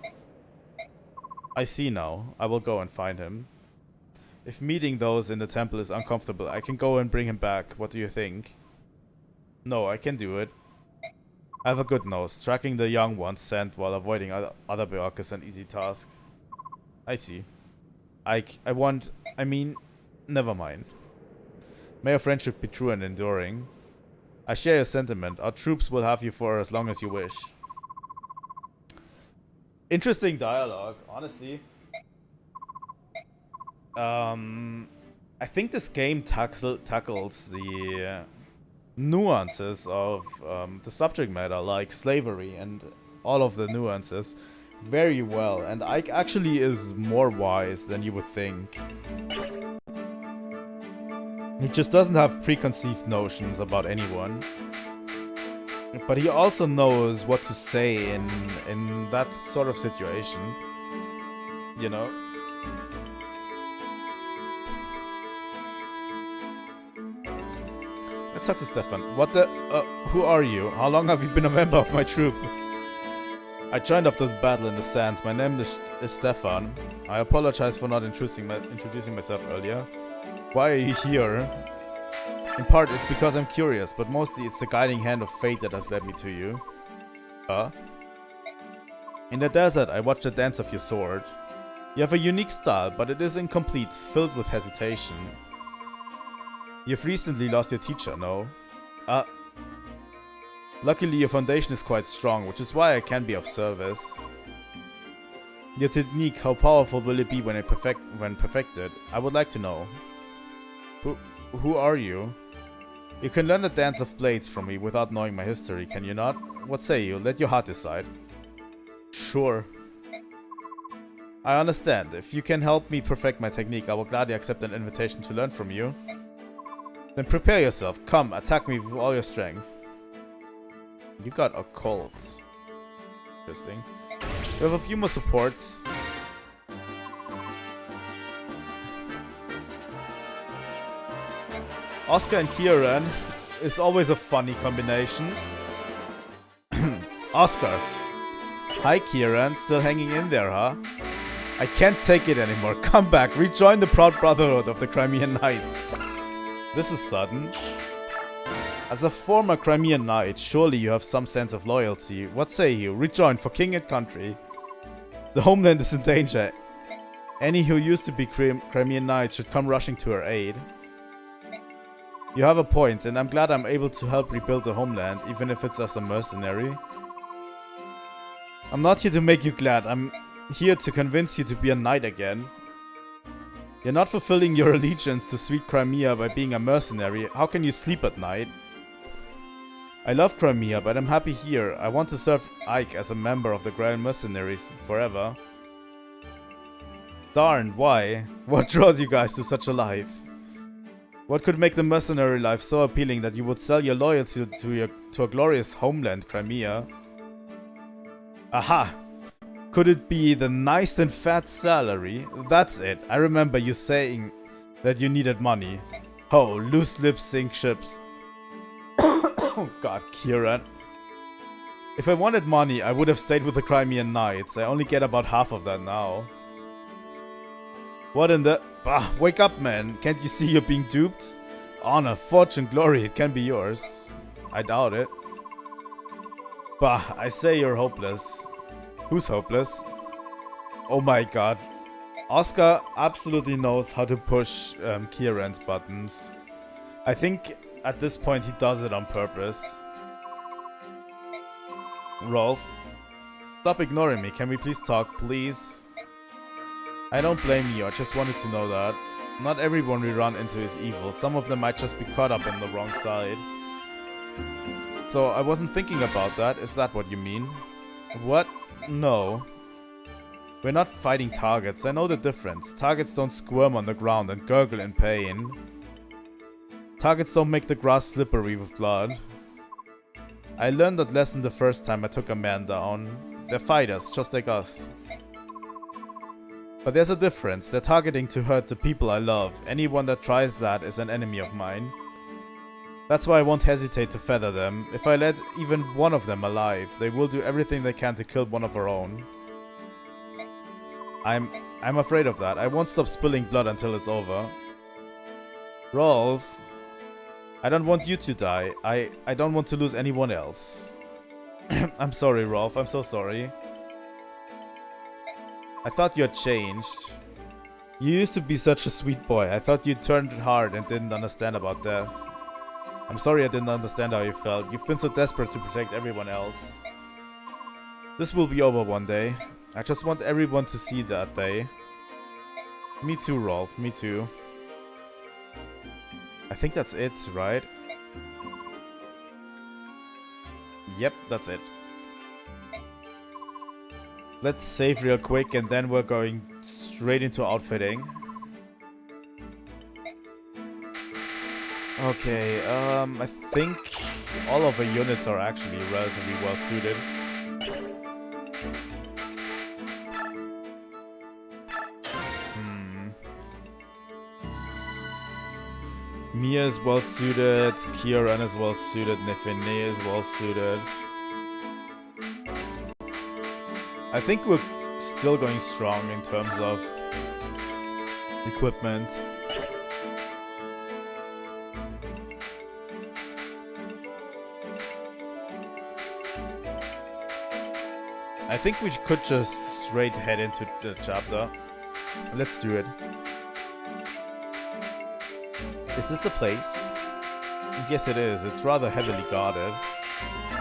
Speaker 1: I see now. I will go and find him. If meeting those in the temple is uncomfortable, I can go and bring him back. What do you think? No, I can do it. I have a good nose. Tracking the young ones sent while avoiding other Beorc is an easy task. I see. Never mind. May our friendship be true and enduring. I share your sentiment. Our troops will have you for as long as you wish. Interesting dialogue, honestly. I think this game tackles the nuances of the subject matter, like slavery and all of the nuances, very well. And Ike actually is more wise than you would think. He just doesn't have preconceived notions about anyone. But he also knows what to say in that sort of situation. You know? Let's talk to Stefan. Who are you? How long have you been a member of my troop? I joined after the battle in the sands. My name is Stefan. I apologize for not introducing myself earlier. Why are you here? In part, it's because I'm curious, but mostly it's the guiding hand of fate that has led me to you. In the desert, I watched the dance of your sword. You have a unique style, but it is incomplete, filled with hesitation. You've recently lost your teacher, no? Luckily, your foundation is quite strong, which is why I can be of service. Your technique, how powerful will it be when perfected? I would like to know. Who are you? You can learn the dance of blades from me without knowing my history, can you not? What say you? Let your heart decide. Sure. I understand. If you can help me perfect my technique, I will gladly accept an invitation to learn from you. Then prepare yourself. Come, attack me with all your strength. You got occult. Interesting. We have a few more supports. Oscar and Kieran is always a funny combination. Oscar. Hi Kieran, still hanging in there, huh? I can't take it anymore. Come back, rejoin the proud brotherhood of the Crimean Knights. This is sudden. As a former Crimean Knight, surely you have some sense of loyalty. What say you? Rejoin for king and country. The homeland is in danger. Any who used to be Crimean Knights should come rushing to her aid. You have a point, and I'm glad I'm able to help rebuild the homeland, even if it's as a mercenary. I'm not here to make you glad, I'm here to convince you to be a knight again. You're not fulfilling your allegiance to sweet Crimea by being a mercenary. How can you sleep at night? I love Crimea, but I'm happy here. I want to serve Ike as a member of the Grail Mercenaries forever. Darn, why? What draws you guys to such a life? What could make the mercenary life so appealing that you would sell your loyalty to a glorious homeland, Crimea? Aha! Could it be the nice and fat salary? That's it. I remember you saying that you needed money. Oh, loose lips sink ships. Oh god, Kieran. If I wanted money, I would have stayed with the Crimean Knights. I only get about half of that now. What in the... Bah, wake up, man. Can't you see you're being duped? Honor, fortune, glory, it can be yours. I doubt it. Bah, I say you're hopeless. Who's hopeless? Oh my god. Oscar absolutely knows how to push Kieran's buttons. I think at this point he does it on purpose. Rolf, stop ignoring me. Can we please talk, please? I don't blame you, I just wanted to know that. Not everyone we run into is evil. Some of them might just be caught up in the wrong side. So I wasn't thinking about that. Is that what you mean? What? No. We're not fighting targets. I know the difference. Targets don't squirm on the ground and gurgle in pain. Targets don't make the grass slippery with blood. I learned that lesson the first time I took a man down. They're fighters, just like us. But there's a difference. They're targeting to hurt the people I love. Anyone that tries that is an enemy of mine. That's why I won't hesitate to feather them. If I let even one of them alive, they will do everything they can to kill one of our own. I'm afraid of that. I won't stop spilling blood until it's over. Rolf, I don't want you to die. I don't want to lose anyone else. I'm sorry, Rolf. I'm so sorry. I thought you had changed. You used to be such a sweet boy. I thought you turned hard and didn't understand about death. I'm sorry I didn't understand how you felt. You've been so desperate to protect everyone else. This will be over one day. I just want everyone to see that day. Me too, Rolf. Me too. I think that's it, right? Yep, that's it. Let's save real quick and then we're going straight into outfitting. Okay, I think all of the units are actually relatively well suited. Mia is well suited, Kieran is well suited, Nefene is well suited. I think we're still going strong in terms of equipment. I think we could just straight head into the chapter. Let's do it. Is this the place? Yes, it is. It's rather heavily guarded.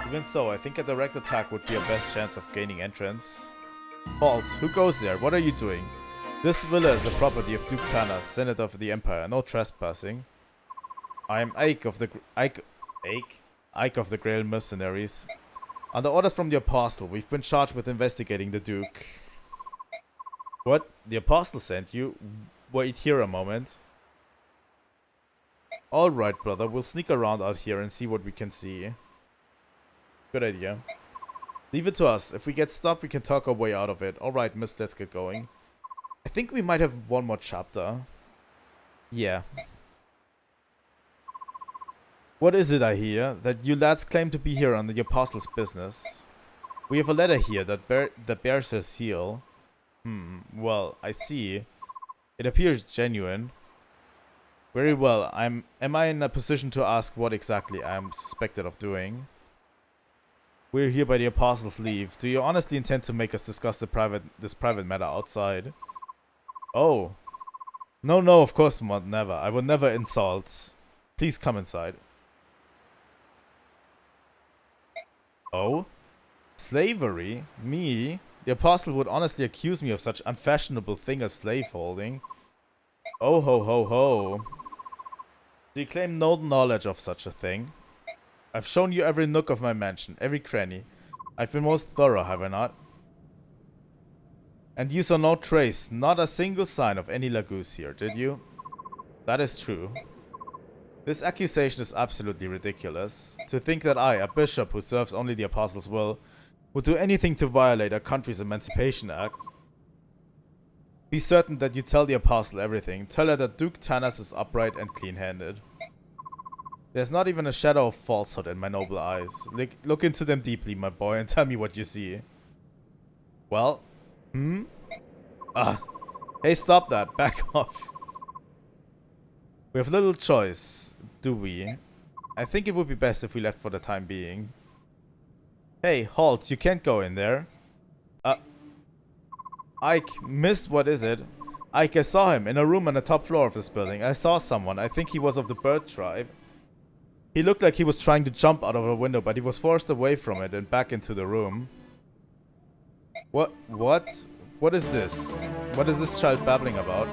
Speaker 1: Even so, I think a direct attack would be our best chance of gaining entrance. Halt! Who goes there? What are you doing? This villa is the property of Duke Tanas, Senator of the Empire. No trespassing. I am Ike of the Grail Mercenaries. Under orders from the Apostle, we've been charged with investigating the Duke. What? The Apostle sent you? Wait here a moment. Alright, brother. We'll sneak around out here and see what we can see. Good idea. Leave it to us. If we get stopped, we can talk our way out of it. Alright, miss, let's get going. I think we might have one more chapter. Yeah. What is it I hear? That you lads claim to be here on the Apostle's business. We have a letter here that bears her seal. Well, I see. It appears genuine. Very well. Am I in a position to ask what exactly I am suspected of doing? We're here by the Apostle's leave. Do you honestly intend to make us discuss this private matter outside? Oh. No, of course not, never. I would never insult. Please come inside. Oh? Slavery? Me? The Apostle would honestly accuse me of such unfashionable thing as slaveholding. Oh ho ho ho. Do you claim no knowledge of such a thing? I've shown you every nook of my mansion, every cranny. I've been most thorough, have I not? And you saw no trace, not a single sign of any Lagoose here, did you? That is true. This accusation is absolutely ridiculous. To think that I, a bishop who serves only the Apostles' will, would do anything to violate our country's Emancipation Act. Be certain that you tell the Apostle everything. Tell her that Duke Tanas is upright and clean-handed. There's not even a shadow of falsehood in my noble eyes. Look into them deeply, my boy, and tell me what you see. Well? Hey, stop that. Back off. We have little choice, do we? I think it would be best if we left for the time being. Hey, halt. You can't go in there. Ike, missed, what is it? Ike, I saw him in a room on the top floor of this building. I saw someone. I think he was of the bird tribe. He looked like he was trying to jump out of a window, but he was forced away from it and back into the room. What? What is this? What is this child babbling about?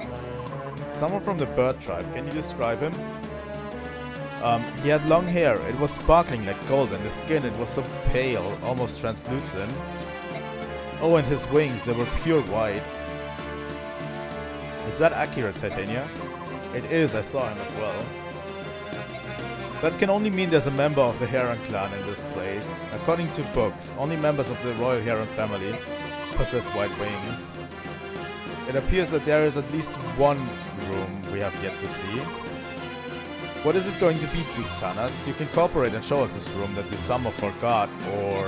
Speaker 1: Someone from the bird tribe. Can you describe him? He had long hair. It was sparkling like gold, and the skin, it was so pale, almost translucent. Oh, and his wings, they were pure white. Is that accurate, Titania? It is, I saw him as well. That can only mean there's a member of the Heron clan in this place. According to books, only members of the royal Heron family possess white wings. It appears that there is at least one room we have yet to see. What is it going to be, Duke Tanas? You can cooperate and show us this room that we somehow forgot, or...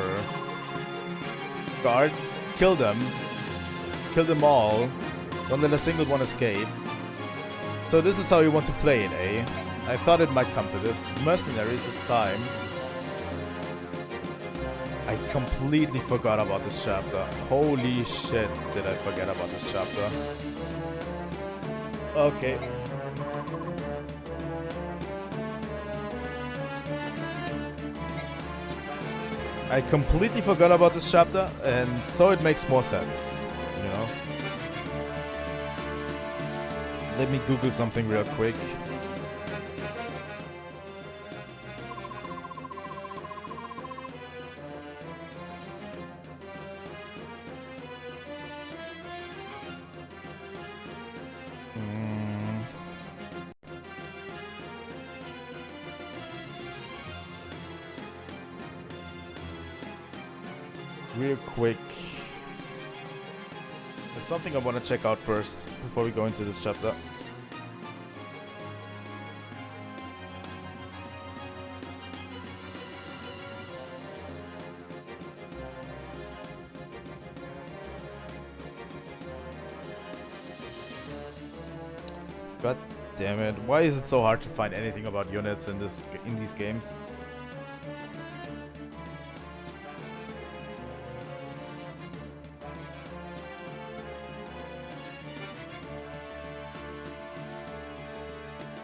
Speaker 1: Guards, kill them. Kill them all. Don't let a single one escape. So this is how you want to play it, eh? I thought it might come to this. Mercenaries, it's time. I completely forgot about this chapter. Holy shit, did I forget about this chapter. Okay. I completely forgot about this chapter, and so it makes more sense, you know? Let me Google something real quick. Real quick. There's something I want to check out first before we go into this chapter. God damn it. Why is it so hard to find anything about units in these games?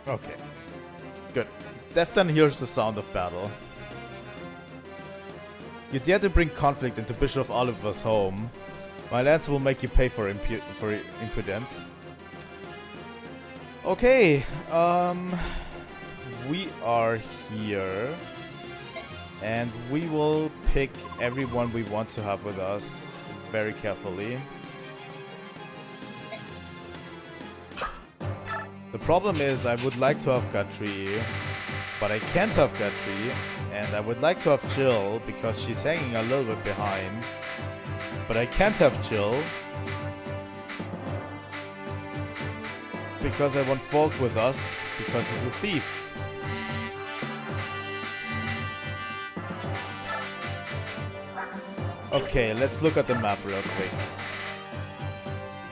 Speaker 1: Okay. Good. Deftan hears the sound of battle. You dare to bring conflict into Bishop Oliver's home. My lance will make you pay for impudence. Okay, we are here, and we will pick everyone we want to have with us very carefully. The problem is I would like to have Guthrie, but I can't have Guthrie, and I would like to have Jill because she's hanging a little bit behind, but I can't have Jill because I want Falk with us because he's a thief. Okay, let's look at the map real quick.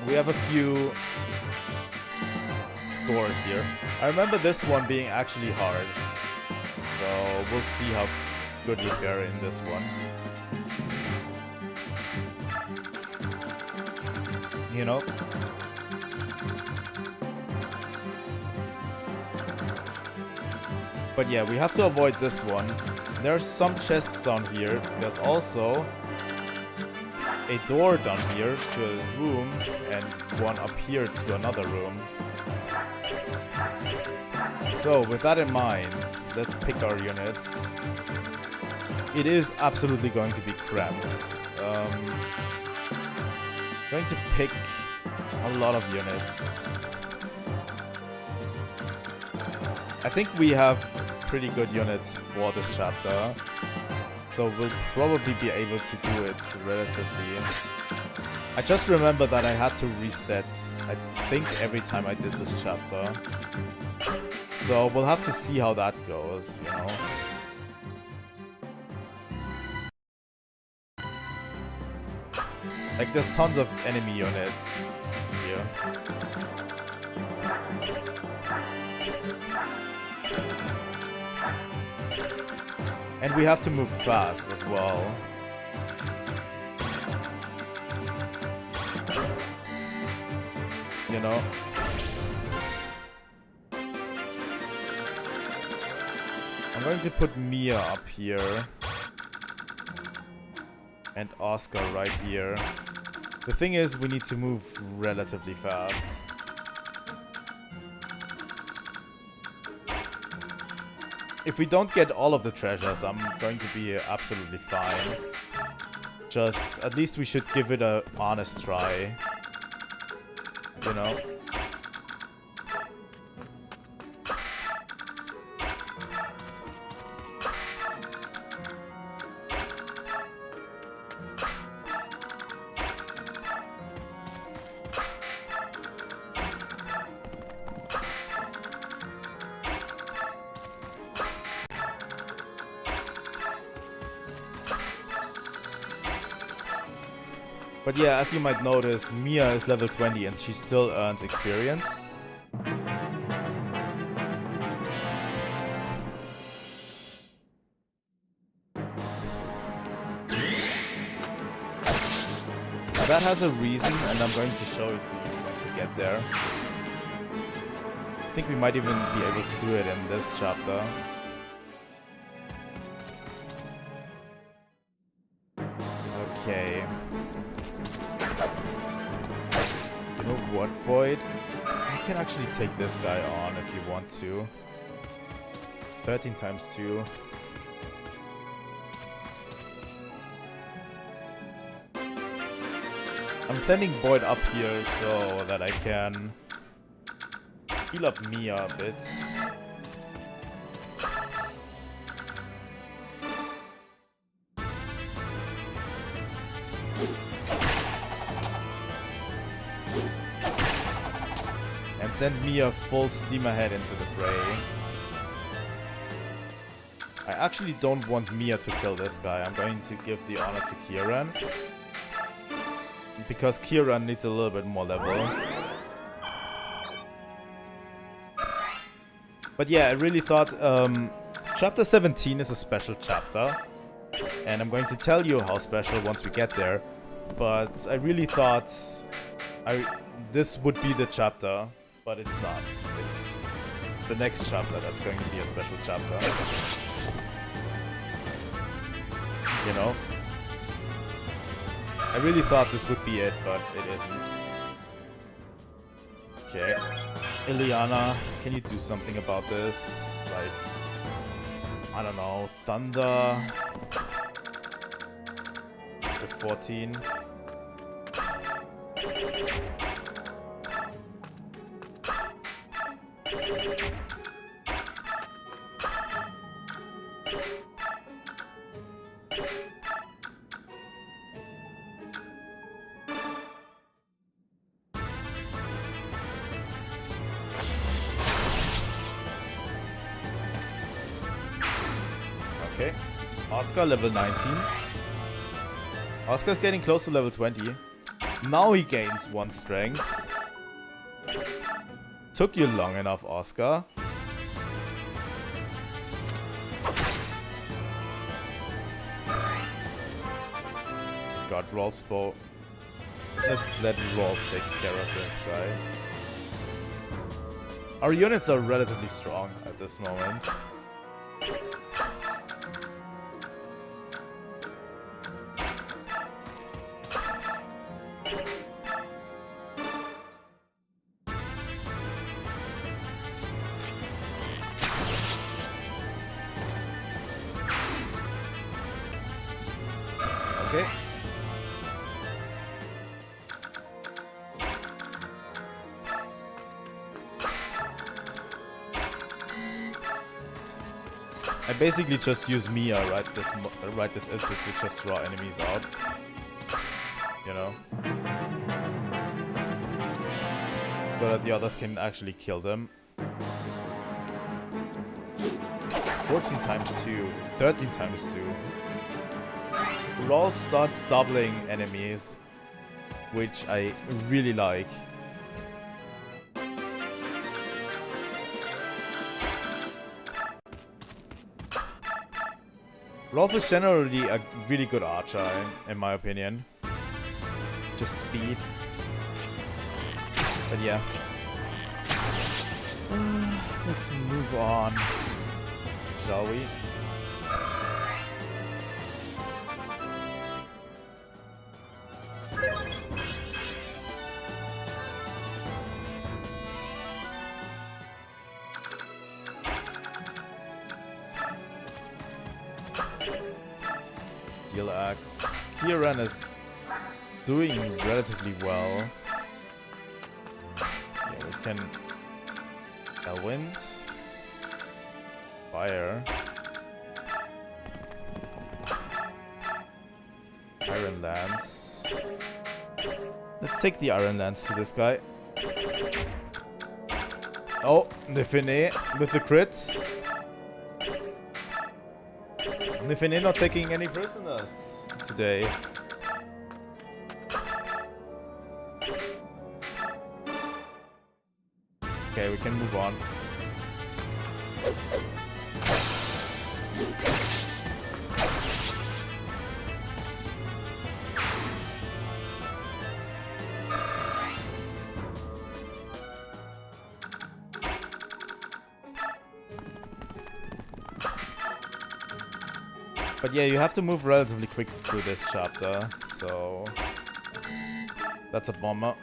Speaker 1: We have a few doors here. I remember this one being actually hard, so we'll see how good we fare in this one. You know? But yeah, we have to avoid this one. There's some chests down here. There's also a door down here to a room and one up here to another room. So, with that in mind, let's pick our units. It is absolutely going to be cramped. Going to pick a lot of units. I think we have pretty good units for this chapter. So we'll probably be able to do it relatively. I just remember that I had to reset, I think, every time I did this chapter. So we'll have to see how that goes, you know. Like, there's tons of enemy units here. And we have to move fast as well. You know? I'm going to put Mia up here. And Oscar right here. The thing is, we need to move relatively fast. If we don't get all of the treasures, I'm going to be absolutely fine. Just, at least we should give it an honest try. You know? But yeah, as you might notice, Mia is level 20 and she still earns experience. Now that has a reason, and I'm going to show it to you once we get there. I think we might even be able to do it in this chapter. Okay. You know what, Boyd? You can actually take this guy on if you want to. 13 times 2. I'm sending Boyd up here so that I can heal up Mia a bit. And send Mia full steam ahead into the fray. I actually don't want Mia to kill this guy. I'm going to give the honor to Kieran. Because Kieran needs a little bit more level. But yeah, I really thought chapter 17 is a special chapter. And I'm going to tell you how special once we get there. But I really thought this would be the chapter. But it's not. It's the next chapter that's going to be a special chapter. You know? I really thought this would be it, but it isn't. Okay. Ileana, can you do something about this? Like, I don't know, thunder with 14. Okay, Oscar level 19. Oscar's getting close to level 20. Now he gains 1 strength. Took you long enough, Oscar. God, Rolf's bow. Let's let Rolf take care of this guy. Our units are relatively strong at this moment. Okay. I basically just use Mia right this instant to just draw enemies out. You know? So that the others can actually kill them. 14 times 2, 13 times 2. Rolf starts doubling enemies, which I really like. Rolf is generally a really good archer, in my opinion. Just speed. But yeah. Let's move on, shall we? Steel Axe. Kieran is doing relatively well. Yeah, we can... Wind. Fire. Iron Lance. Let's take the Iron Lance to this guy. Oh, Nifine with the crits. Nifine not taking any prisoners today. Okay, we can move on. But yeah, you have to move relatively quick through this chapter, so that's a bummer.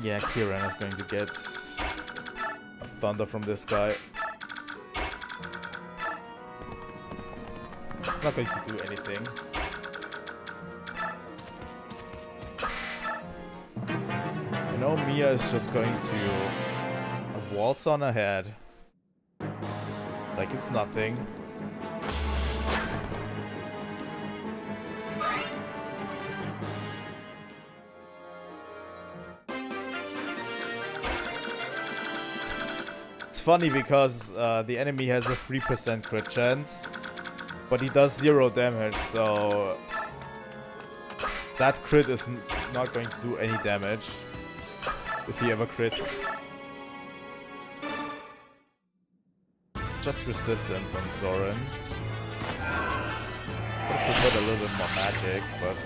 Speaker 1: Yeah, Kieran is going to get a thunder from this guy. Not going to do anything. You know, Mia is just going to waltz on ahead. Like it's nothing. It's funny because the enemy has a 3% crit chance, but he does 0 damage, so that crit is not going to do any damage if he ever crits. Just resistance on Zoran. I prefer a little bit more magic, but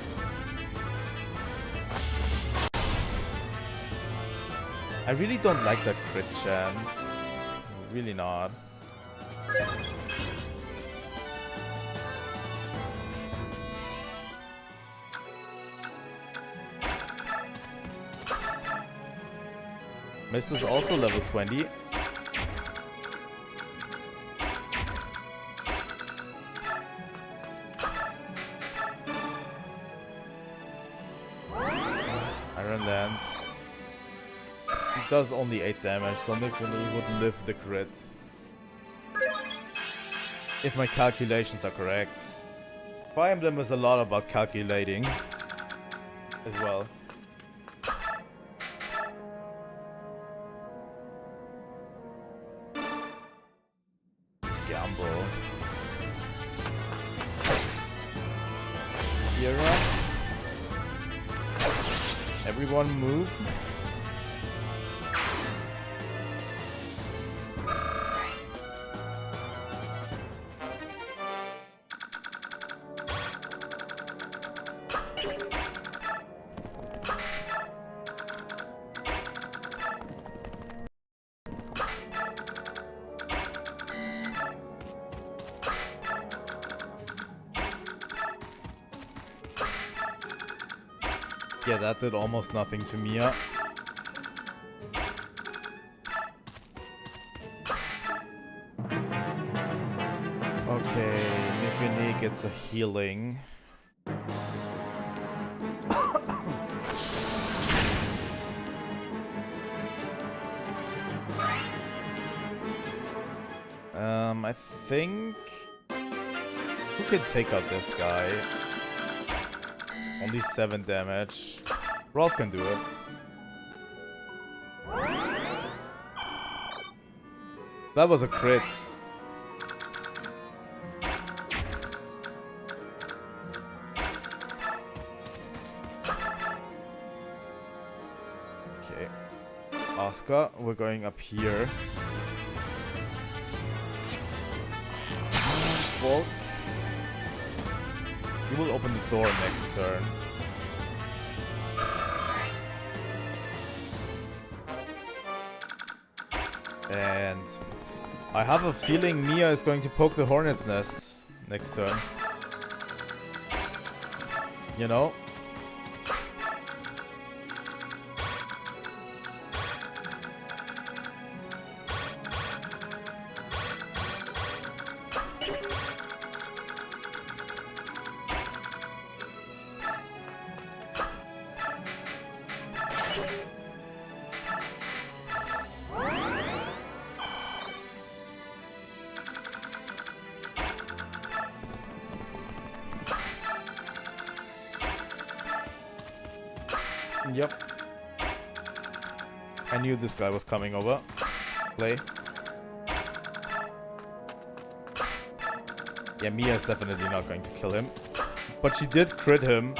Speaker 1: I really don't like that crit chance. Really not. Mist is also level 20. Iron Lance. He does only 8 damage, so maybe he would live the crit. If my calculations are correct. Fire Emblem is a lot about calculating as well. Gamble. Kira. Everyone move. Yeah, that did almost nothing to Mia. Okay, Nifini gets a healing. I think... Who can take out this guy? Only 7 damage. Rolf can do it. That was a crit. Okay. Oscar, we're going up here. Volk. You will open the door next turn. And I have a feeling Mia is going to poke the hornet's nest next turn. You know? Yep. I knew this guy was coming over. Play. Yeah, Mia is definitely not going to kill him. But she did crit him.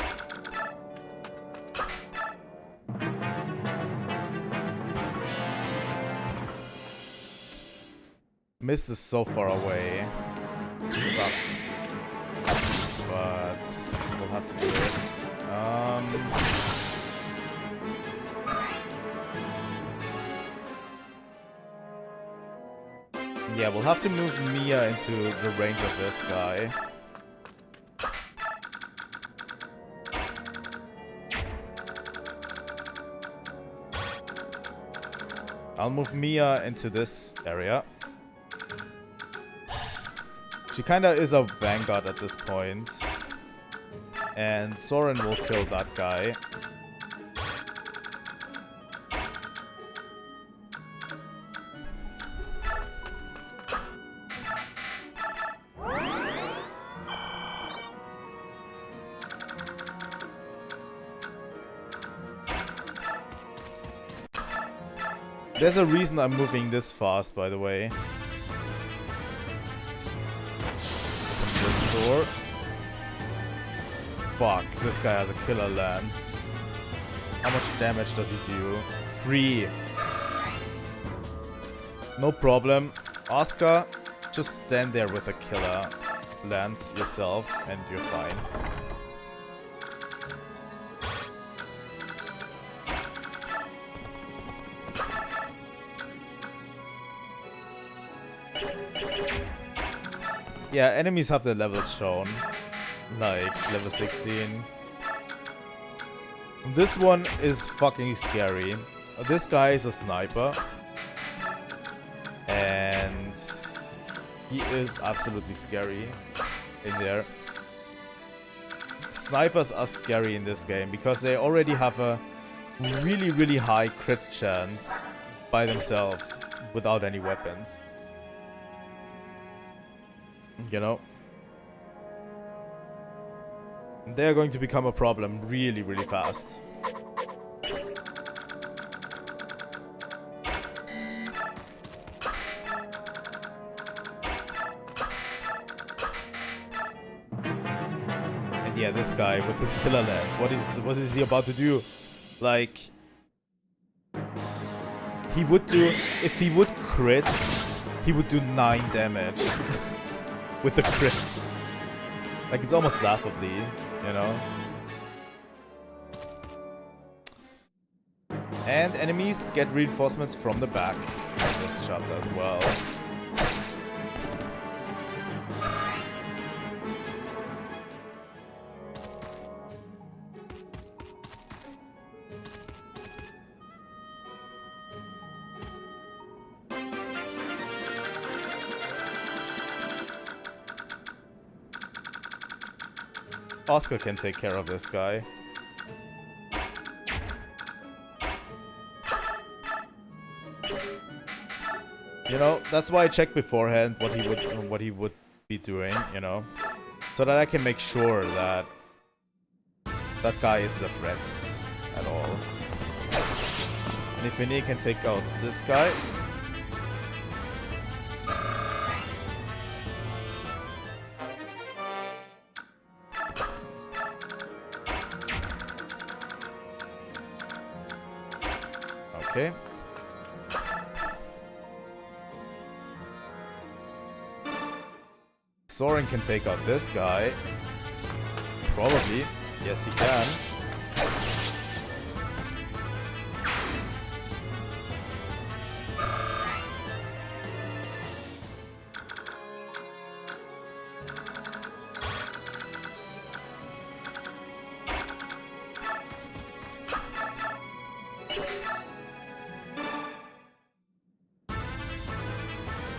Speaker 1: Mist is so far away. Sucks. But we'll have to do it. Yeah, we'll have to move Mia into the range of this guy. I'll move Mia into this area. She kinda is a vanguard at this point. And Soren will kill that guy. There's a reason I'm moving this fast, by the way. Open this door. Fuck, this guy has a killer lance. How much damage does he do? 3. No problem. Oscar, just stand there with a killer lance yourself and you're fine. Yeah, enemies have their levels shown. Like, level 16. This one is fucking scary. This guy is a sniper. And he is absolutely scary in there. Snipers are scary in this game because they already have a really, really high crit chance by themselves without any weapons. You know? They're going to become a problem really, really fast. And yeah, this guy with his killer lance, what is he about to do? Like, he would do, if he would crit, he would do 9 damage. With the crits. Like, it's almost laughably, you know? And enemies get reinforcements from the back in this chapter as well. Oscar can take care of this guy. You know, that's why I checked beforehand what he would be doing, you know, so that I can make sure that that guy isn't a threat at all. And if Vinny can take out this guy. Okay. Soren can take out this guy. Probably. Yes, he can.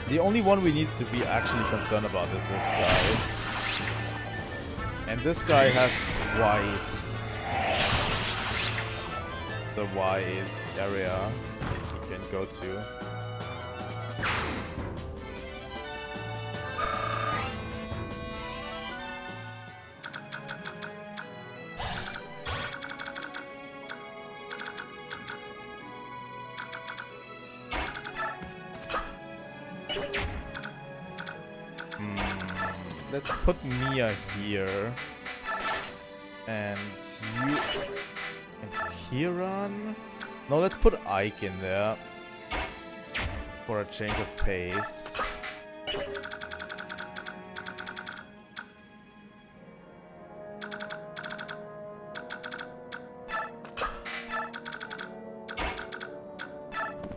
Speaker 1: The only one we need to be actually concerned about is this guy. And this guy has white. The white area he can go to. Let's put Mia here. And you... and Kieran? No, let's put Ike in there. For a change of pace.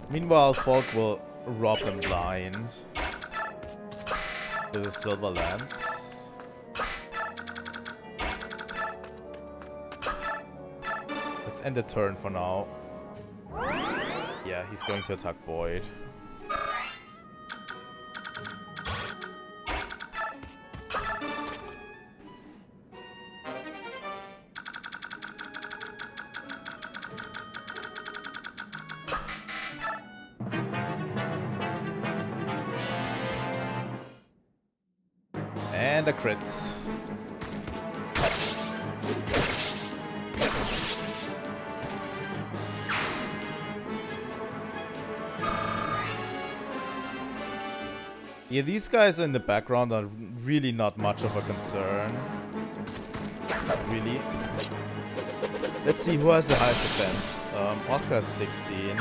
Speaker 1: Meanwhile, Falk will rob them blind. With a silver lance. Let's end the turn for now. Yeah, he's going to attack Void. And a crit. Yeah, these guys in the background are really not much of a concern. Really. Let's see who has the highest defense. Oscar has 16.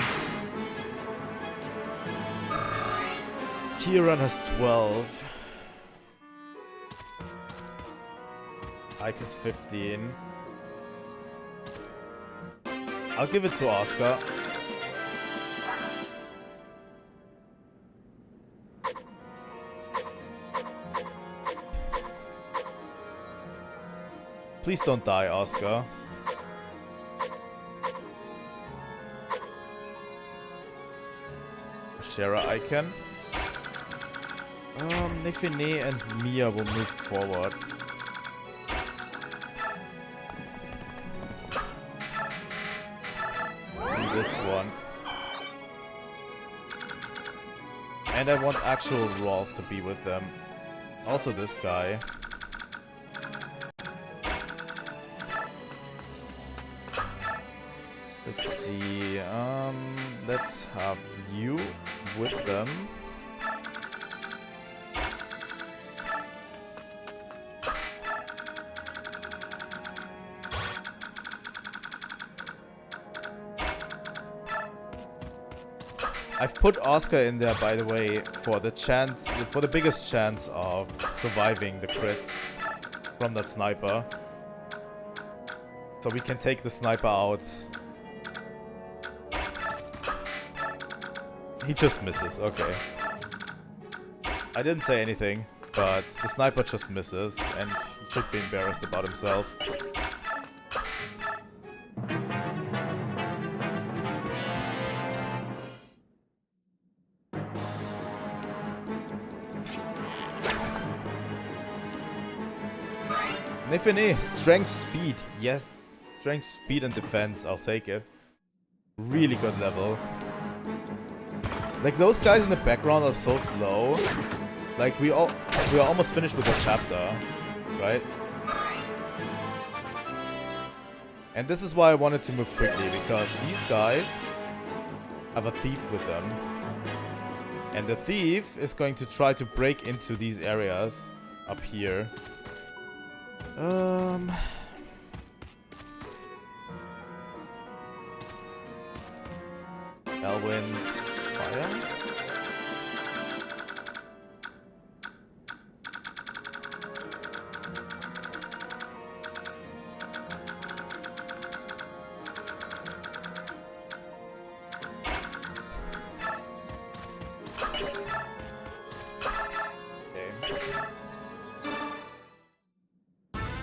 Speaker 1: Kieran has 12. Ike is 15. I'll give it to Oscar. Please don't die, Oscar. Shara icon. Nefine and Mia will move forward. And this one. And I want actual Rolf to be with them. Also this guy. Let's see, let's have you with them. I've put Oscar in there, by the way, for the biggest chance of surviving the crits from that sniper. So we can take the sniper out. He just misses, okay. I didn't say anything, but the sniper just misses, and he should be embarrassed about himself. Nefine, strength, speed, yes. Strength, speed, and defense, I'll take it. Really good level. Like, those guys in the background are so slow. Like, we are almost finished with the chapter, right? And this is why I wanted to move quickly, because these guys have a thief with them. And the thief is going to try to break into these areas up here. Elwind, fire?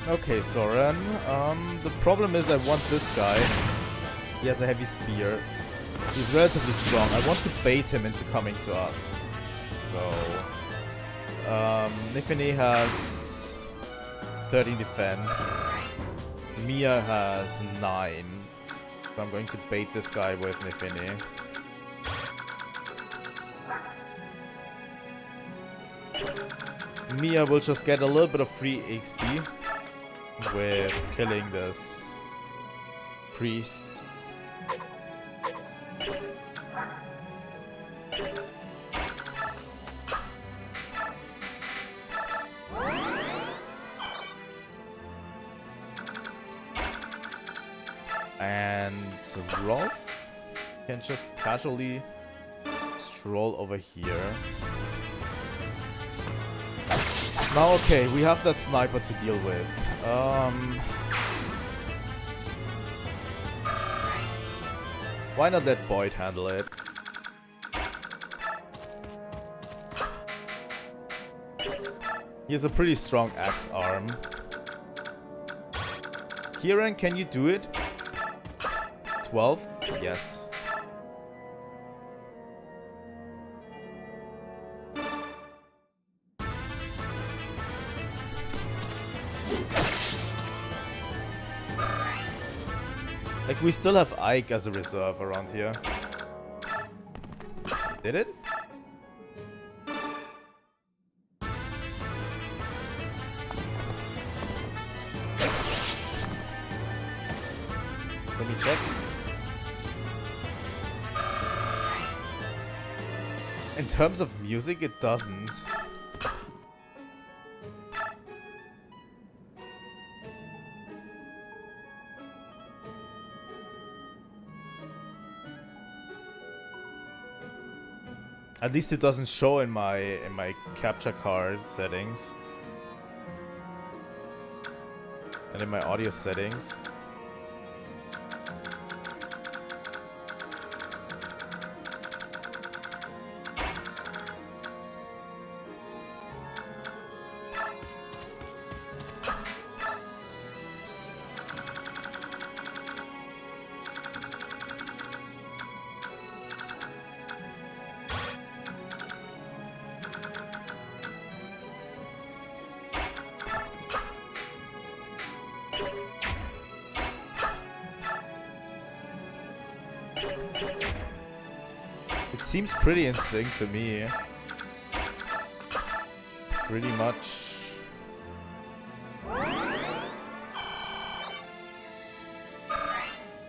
Speaker 1: Okay, Soren. The problem is I want this guy. He has a heavy spear. He's relatively strong. I want to bait him into coming to us. So... Nifini has 13 defense. Mia has 9. So I'm going to bait this guy with Nifini. Mia will just get a little bit of free XP with killing this priest. And Rolf can just casually stroll over here. Now, okay, we have that sniper to deal with. Why not let Boyd handle it? He has a pretty strong axe arm. Kieran, can you do it? 12? Yes. Like, we still have Ike as a reserve around here. Did it? Let me check. In terms of music, it doesn't. At least it doesn't show in my capture card settings. And in my audio settings. Seems pretty in sync to me. Pretty much.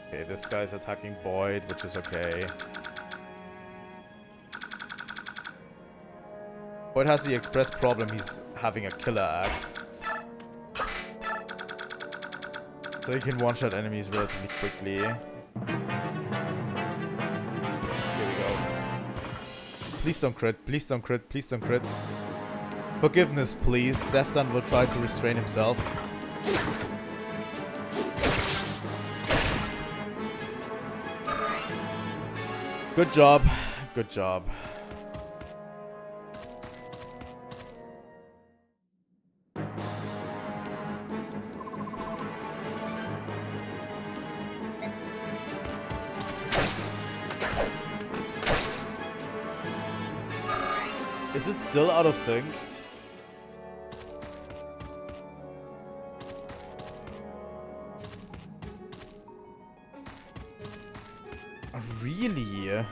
Speaker 1: Okay, this guy's attacking Boyd, which is okay. Boyd has the express problem, he's having a killer axe. So he can one-shot enemies relatively quickly. Please don't crit, please don't crit, please don't crit. Forgiveness, please. Defdan will try to restrain himself. Good job. Good job. Is it still out of sync? Really?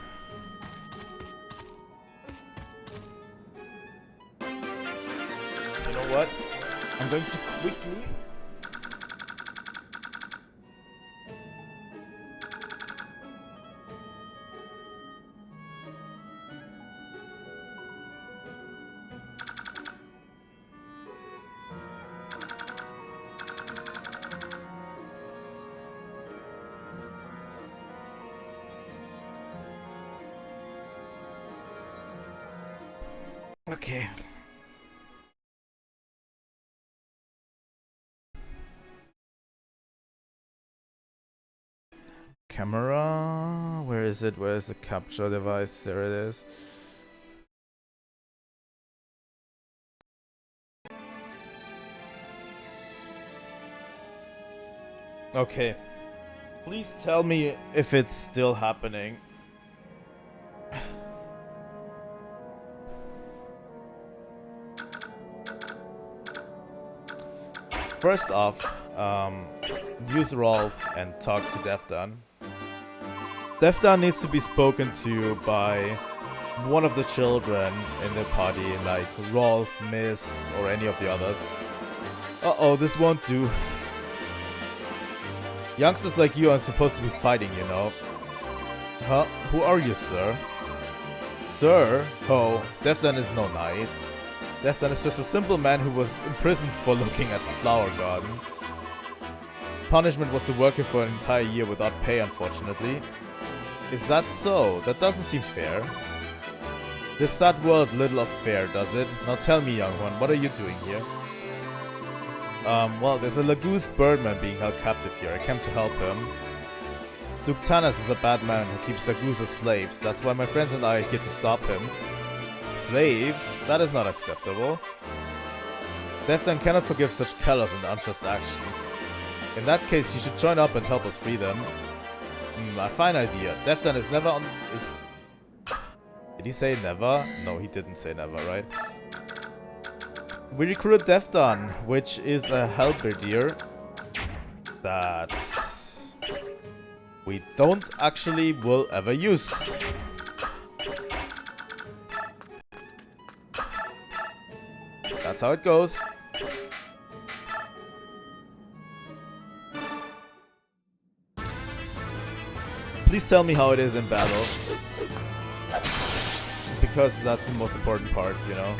Speaker 1: You know what? I'm going to quickly... Okay. Camera, where is it? Where is the capture device? There it is. Okay. Please tell me if it's still happening. First off, use Rolf and talk to Defdan. Defdan needs to be spoken to by one of the children in the party, like Rolf, Miss, or any of the others. Uh-oh, this won't do. Youngsters like you aren't supposed to be fighting, you know. Huh? Who are you, sir? Sir? Oh, Defdan is no knight. Defdan is just a simple man who was imprisoned for looking at the flower garden. Punishment was to work here for an entire year without pay, unfortunately. Is that so? That doesn't seem fair. This sad world little of fair, does it? Now tell me, young one, what are you doing here? Well, there's a Lagoose birdman being held captive here. I came to help him. Duke Tanas is a bad man who keeps Lagoose as slaves. That's why my friends and I are here to stop him. Slaves? That is not acceptable. Defdan cannot forgive such callous and unjust actions. In that case, you should join up and help us free them. A fine idea. Defdan is never on... Did he say never? No, he didn't say never, right? We recruit Defdan, which is a halberdier that we don't actually will ever use. That's how it goes. Please tell me how it is in battle. Because that's the most important part, you know?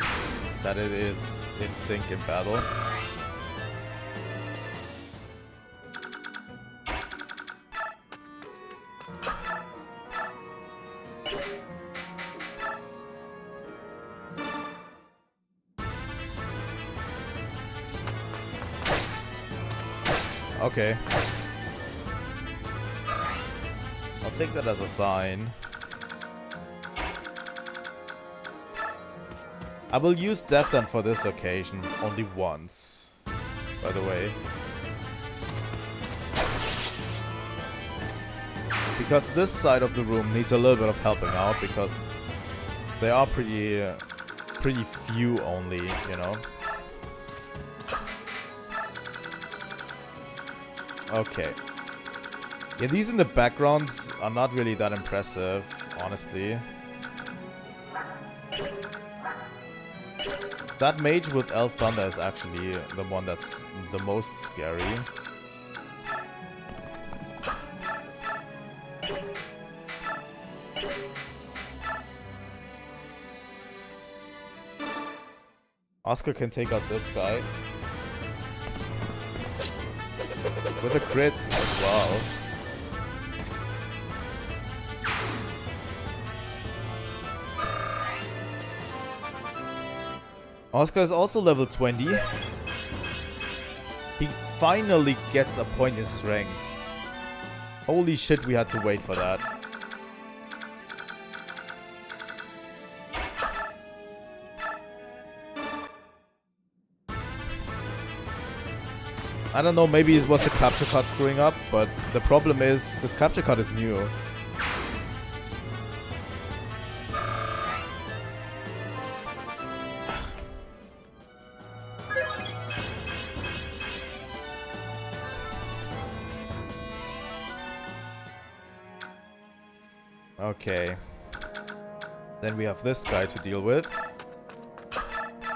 Speaker 1: That it is in sync in battle. Okay. I'll take that as a sign. I will use Defdan for this occasion only once, by the way. Because this side of the room needs a little bit of helping out, because they are pretty few only, you know. Okay. Yeah, these in the background are not really that impressive, honestly. That mage with Elf Thunder is actually the one that's the most scary. Oscar can take out this guy. With a crit as well. Oscar is also level 20. He finally gets a point in strength. Holy shit, we had to wait for that. I don't know, maybe it was the capture card screwing up, but the problem is this capture card is new. Okay. Then we have this guy to deal with.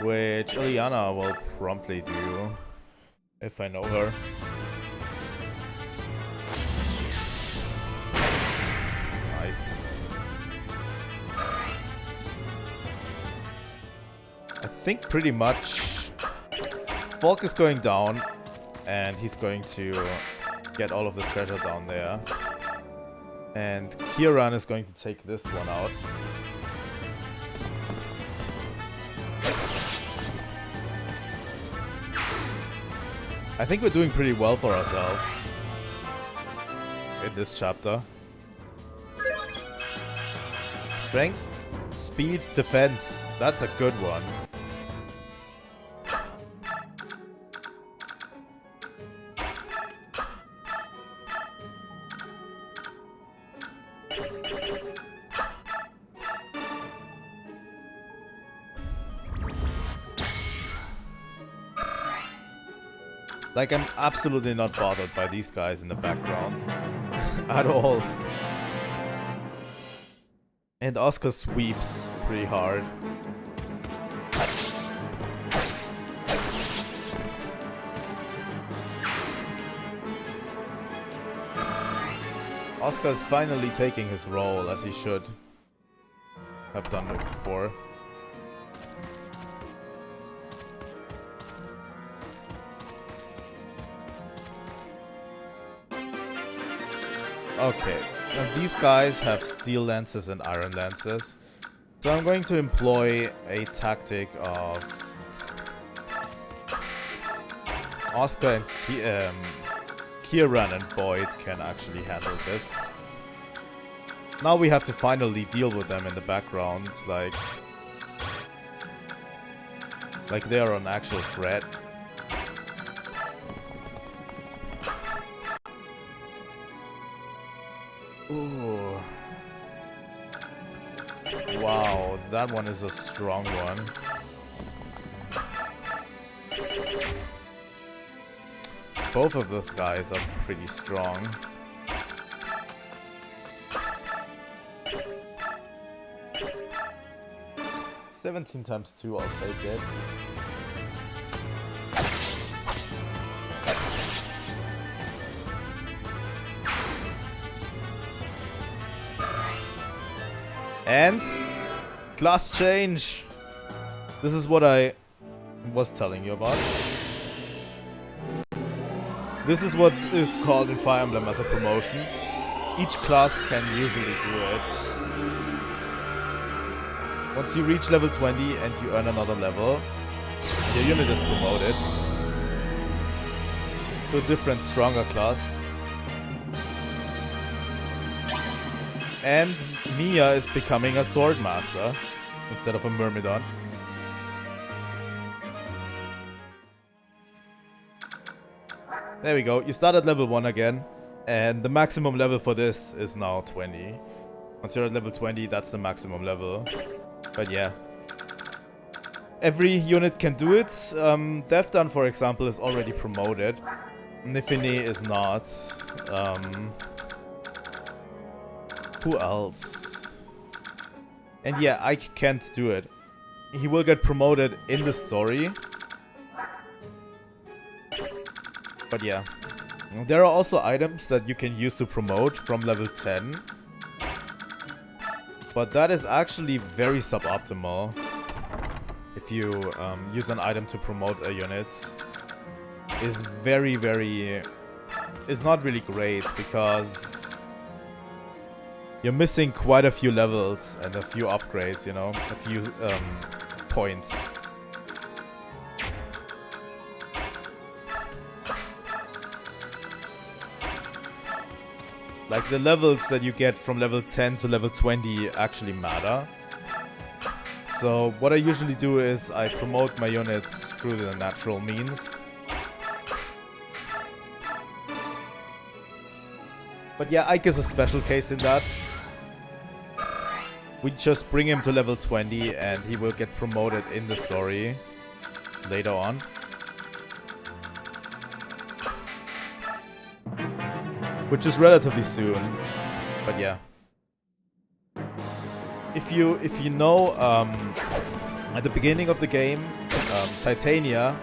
Speaker 1: which Ileana will promptly do if I know her. Nice. I think pretty much Volk is going down and he's going to get all of the treasure down there. And Kieran is going to take this one out. I think we're doing pretty well for ourselves in this chapter. Strength, speed, defense. That's a good one. Like, I'm absolutely not bothered by these guys in the background. At all. And Oscar sweeps pretty hard. Oscar is finally taking his role as he should have done it before. Okay, now these guys have steel lances and iron lances, so I'm going to employ a tactic of Oscar and Kieran and Boyd can actually handle this. Now we have to finally deal with them in the background, like they are an actual threat. Ooh. Wow, that one is a strong one. Both of those guys are pretty strong. $17 times 2, I'll take it. And class change. This is what I was telling you about. This is what is called in Fire Emblem as a promotion. Each class can usually do it. Once you reach level 20 and you earn another level, your unit is promoted to a different, stronger class. And Mia is becoming a swordmaster instead of a myrmidon. There we go. You start at level 1 again, and the maximum level for this is now 20. Once you're at level 20, that's the maximum level. But yeah. Every unit can do it. Devdan, for example, is already promoted. Nifini is not. Who else? And yeah, Ike can't do it. He will get promoted in the story. But yeah. There are also items that you can use to promote from level 10. But that is actually very suboptimal. If you use an item to promote a unit. Is very, very... is not really great because... you're missing quite a few levels and a few upgrades, you know, a few points. Like, the levels that you get from level 10 to level 20 actually matter. So what I usually do is I promote my units through the natural means. But yeah, Ike is a special case in that. We just bring him to level 20 and he will get promoted in the story later on. Which is relatively soon, but yeah. If you know, at the beginning of the game, Titania,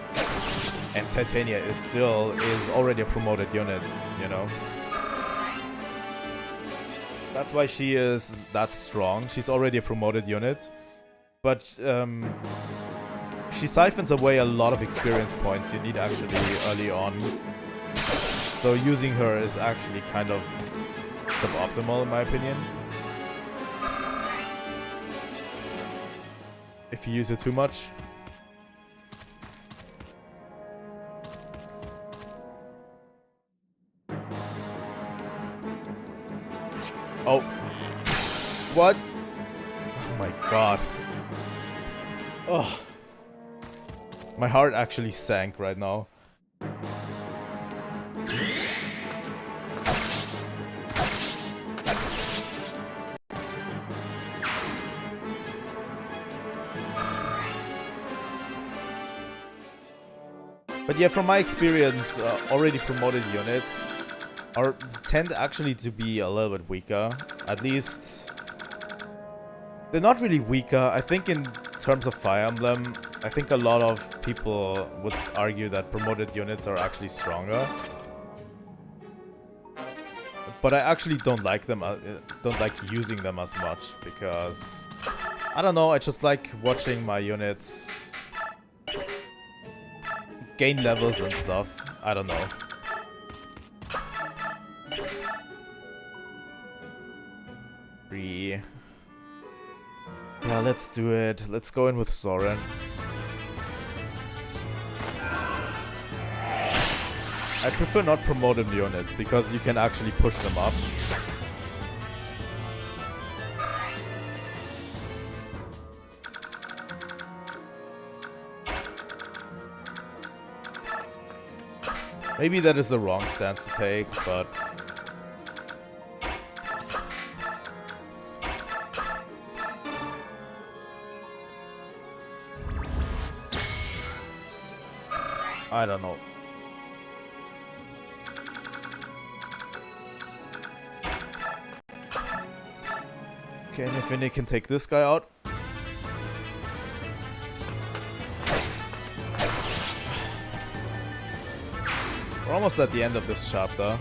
Speaker 1: and Titania is already a promoted unit, you know. That's why she is that strong. She's already a promoted unit, but she siphons away a lot of experience points you need actually early on. So using her is actually kind of suboptimal in my opinion. If you use it too much. Oh. What? Oh my god. Oh. My heart actually sank right now. But yeah, from my experience, already promoted units tend actually to be a little bit weaker. At least, they're not really weaker. I think in terms of Fire Emblem, I think a lot of people would argue that promoted units are actually stronger. But I actually don't like them, don't like using them as much because, I don't know, I just like watching my units gain levels and stuff. I don't know. Yeah, let's do it. Let's go in with Soren. I prefer not promoted units because you can actually push them up. Maybe that is the wrong stance to take, but I don't know. Okay, and if Vinny can take this guy out. We're almost at the end of this chapter.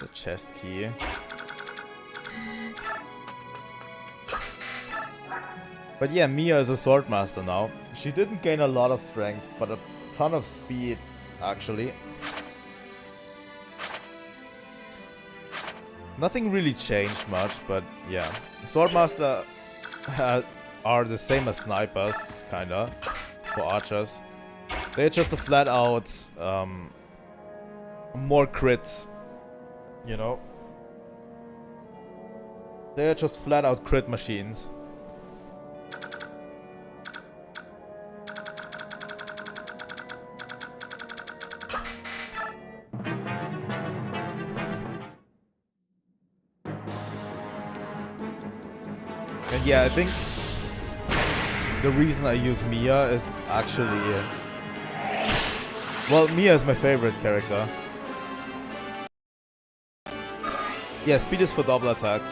Speaker 1: The chest key. But yeah, Mia is a swordmaster now. She didn't gain a lot of strength, but a ton of speed, actually. Nothing really changed much, but yeah. Swordmaster are the same as snipers, kinda, for archers. They're just a flat out more crit, you know. They're just flat out crit machines. And yeah, I think the reason I use Mia is actually... well, Mia is my favorite character. Yeah, speed is for double attacks.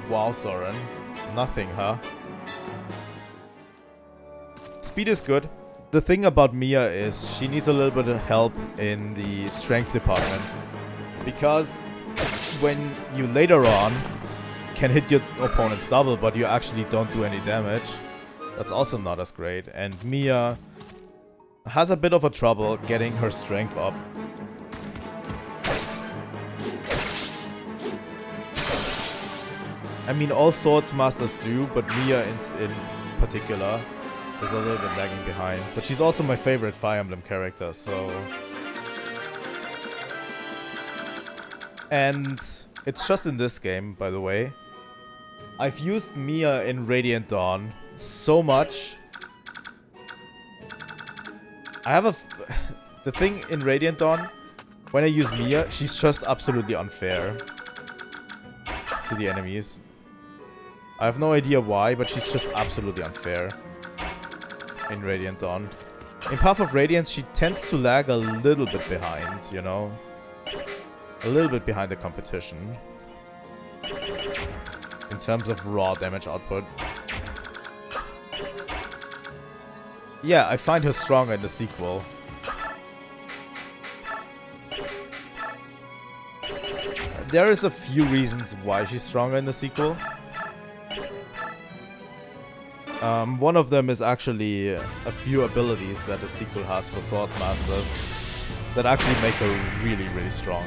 Speaker 1: Wow, Soren. Nothing, huh? Speed is good. The thing about Mia is she needs a little bit of help in the strength department. Because when you later on can hit your opponents double, but you actually don't do any damage, that's also not as great. And Mia has a bit of a trouble getting her strength up. I mean, all swords masters do, but Mia in particular is a little bit lagging behind. But she's also my favorite Fire Emblem character, so... And it's just in this game, by the way. I've used Mia in Radiant Dawn so much. I have the thing in Radiant Dawn, when I use Mia, she's just absolutely unfair to the enemies. I have no idea why, but she's just absolutely unfair in Radiant Dawn. In Path of Radiance, she tends to lag a little bit behind, you know? A little bit behind the competition. in terms of raw damage output. Yeah, I find her stronger in the sequel. There is a few reasons why she's stronger in the sequel. One of them is actually a few abilities that the sequel has for Swordsmasters that actually make her really, really strong.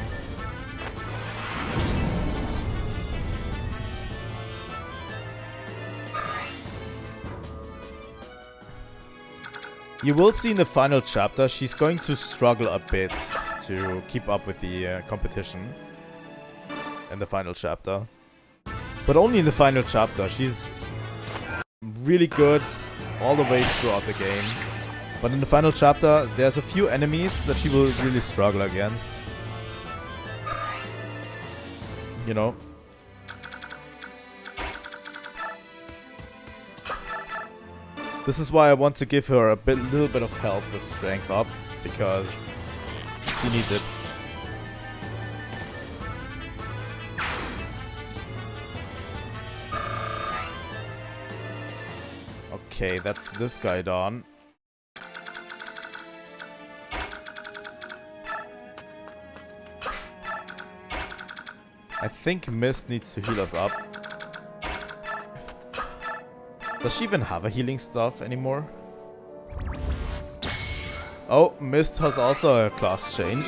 Speaker 1: You will see in the final chapter, she's going to struggle a bit to keep up with the competition in the final chapter. But only in the final chapter. She's really good all the way throughout the game. But in the final chapter, there's a few enemies that she will really struggle against. You know? This is why I want to give her a little bit of help with strength up, because she needs it. Okay, that's this guy done. I think Mist needs to heal us up. Does she even have a healing stuff anymore? Oh, Mist has also a class change.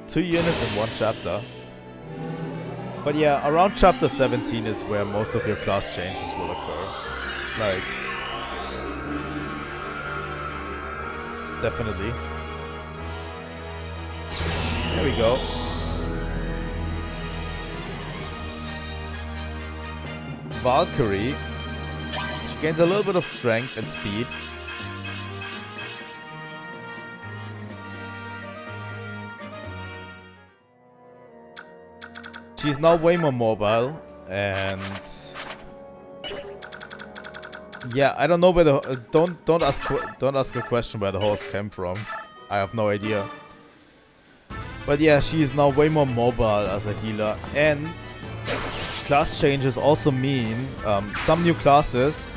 Speaker 1: 2 units in 1 chapter. But yeah, around chapter 17 is where most of your class changes will occur. Like, definitely. There we go. Valkyrie. She gains a little bit of strength and speed. She's now way more mobile, and yeah, I don't know where the don't ask a question where the horse came from. I have no idea. But yeah, she is now way more mobile as a healer, and class changes also mean some new classes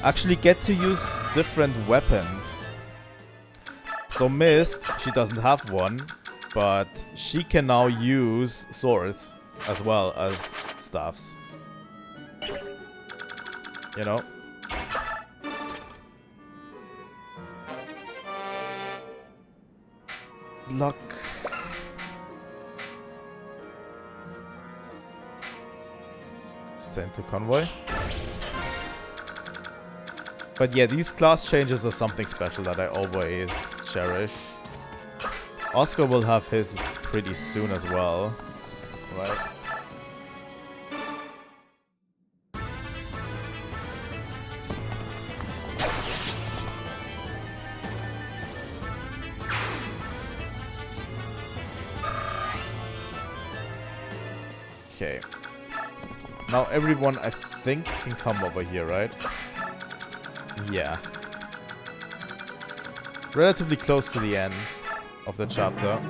Speaker 1: actually get to use different weapons. So Mist, she doesn't have one, but she can now use swords as well as staffs. You know? Luck. Send to convoy. But yeah, these class changes are something special that I always cherish. Oscar will have his pretty soon as well. Right. Okay. Now everyone, I think, can come over here, right? Yeah. Relatively close to the end of the chapter.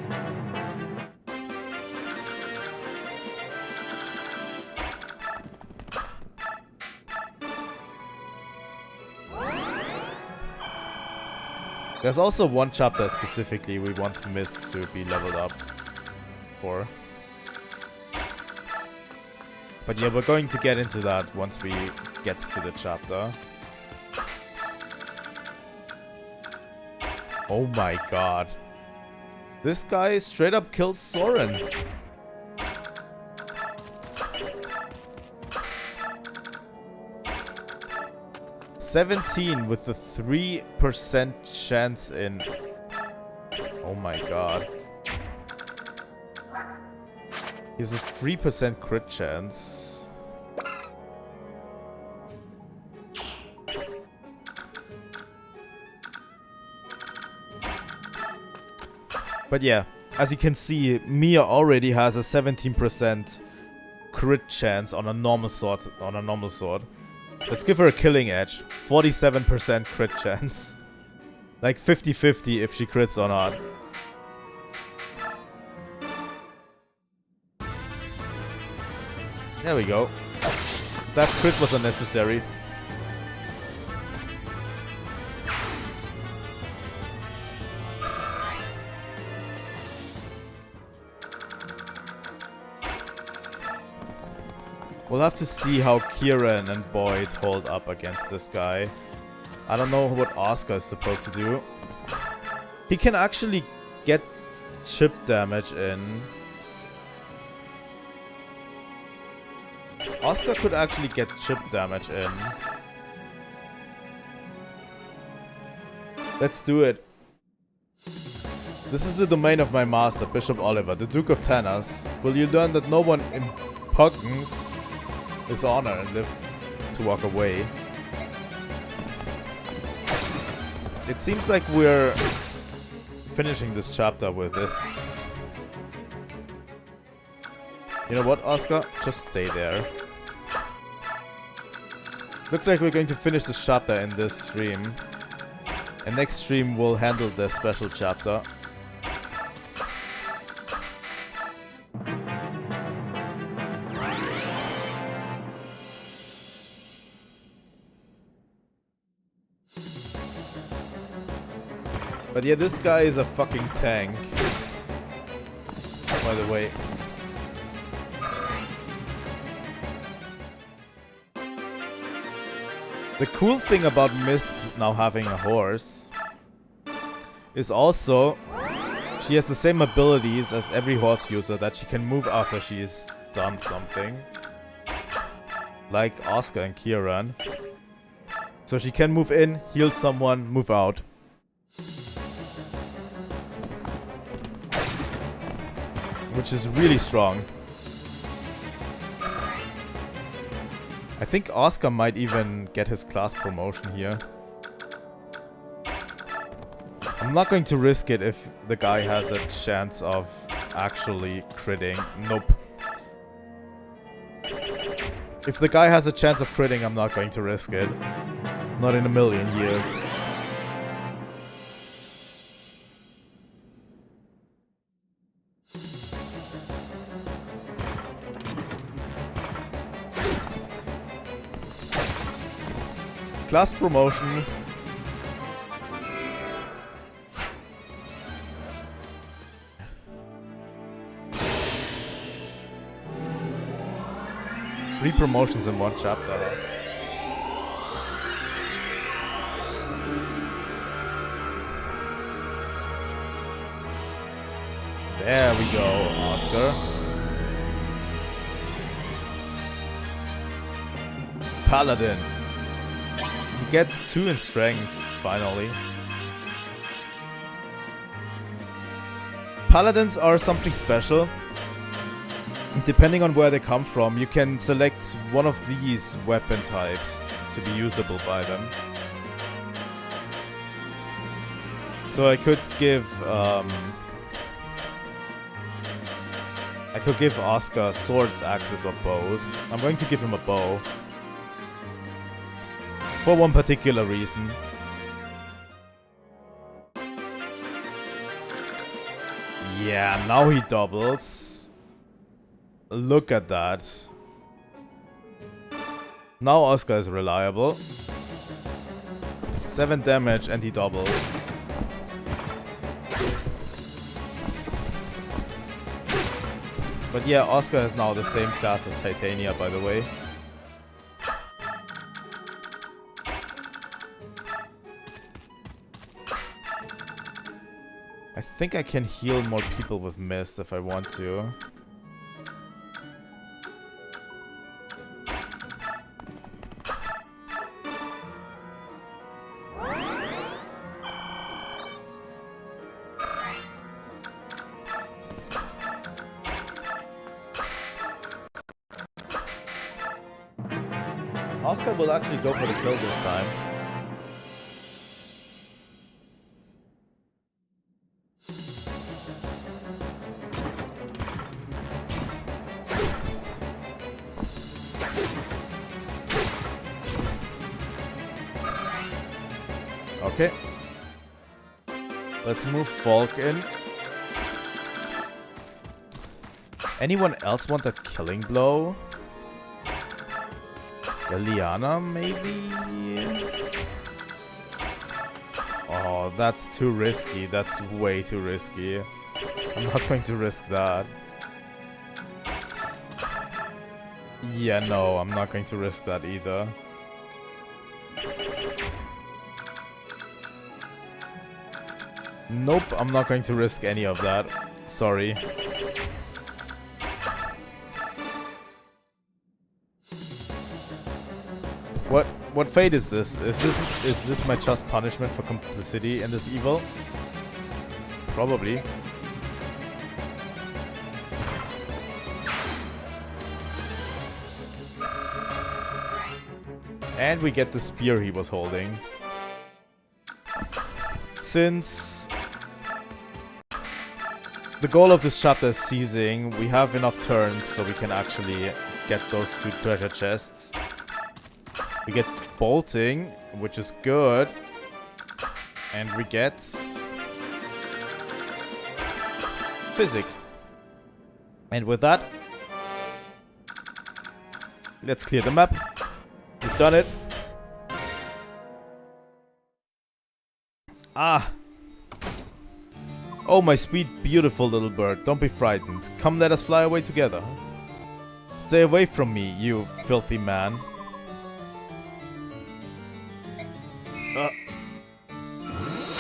Speaker 1: There's also one chapter specifically we want Mist to be leveled up for. But yeah, we're going to get into that once we get to the chapter. Oh my god. This guy straight up kills Soren. $17 with the 3% chance in... Oh my god. He has a 3% crit chance. But yeah, as you can see, Mia already has a 17% crit chance on a normal sword. Let's give her a killing edge. 47% crit chance. Like 50-50 if she crits or not. There we go. That crit was unnecessary. We'll have to see how Kieran and Boyd hold up against this guy. I don't know what Oscar is supposed to do. He can actually get chip damage in. Oscar could actually get chip damage in. Let's do it. This is the domain of my master, Bishop Oliver, the Duke of Tanas. Will you learn that no one impugns his honor and lives to walk away? It seems like we're finishing this chapter with this. You know what, Oscar? Just stay there. Looks like we're going to finish this chapter in this stream. And next stream we'll handle the special chapter. But yeah, this guy is a fucking tank. By the way. The cool thing about Mist now having a horse is also she has the same abilities as every horse user, that she can move after she's done something. Like Oscar and Kieran. So she can move in, heal someone, move out. Which is really strong. I think Oscar might even get his class promotion here. I'm not going to risk it if the guy has a chance of actually critting. Nope. If the guy has a chance of critting, I'm not going to risk it. Not in a million years. Class promotion. Three promotions in one chapter. There we go, Oscar. Paladin. He gets 2 in strength, finally. Paladins are something special. Depending on where they come from, you can select one of these weapon types to be usable by them. So I could give Oscar swords, axes, or bows. I'm going to give him a bow. For one particular reason. Yeah, now he doubles. Look at that. Now Oscar is reliable. 7 damage and he doubles. But yeah, Oscar is now the same class as Titania, by the way. I think I can heal more people with Mist if I want to. Oscar will actually go for the kill this time. Okay. Let's move Falk in. Anyone else want that killing blow? Liliana, maybe? Oh, that's too risky. That's way too risky. I'm not going to risk that. Yeah, no, I'm not going to risk that either. Nope, I'm not going to risk any of that. Sorry. What fate is this? Is this my just punishment for complicity in this evil? Probably. And we get the spear he was holding. Since the goal of this chapter is seizing, we have enough turns so we can actually get those 2 treasure chests. We get bolting, which is good. And we get physic. And with that, let's clear the map. We've done it. Ah. Oh, my sweet, beautiful little bird. Don't be frightened. Come, let us fly away together. Stay away from me, you filthy man.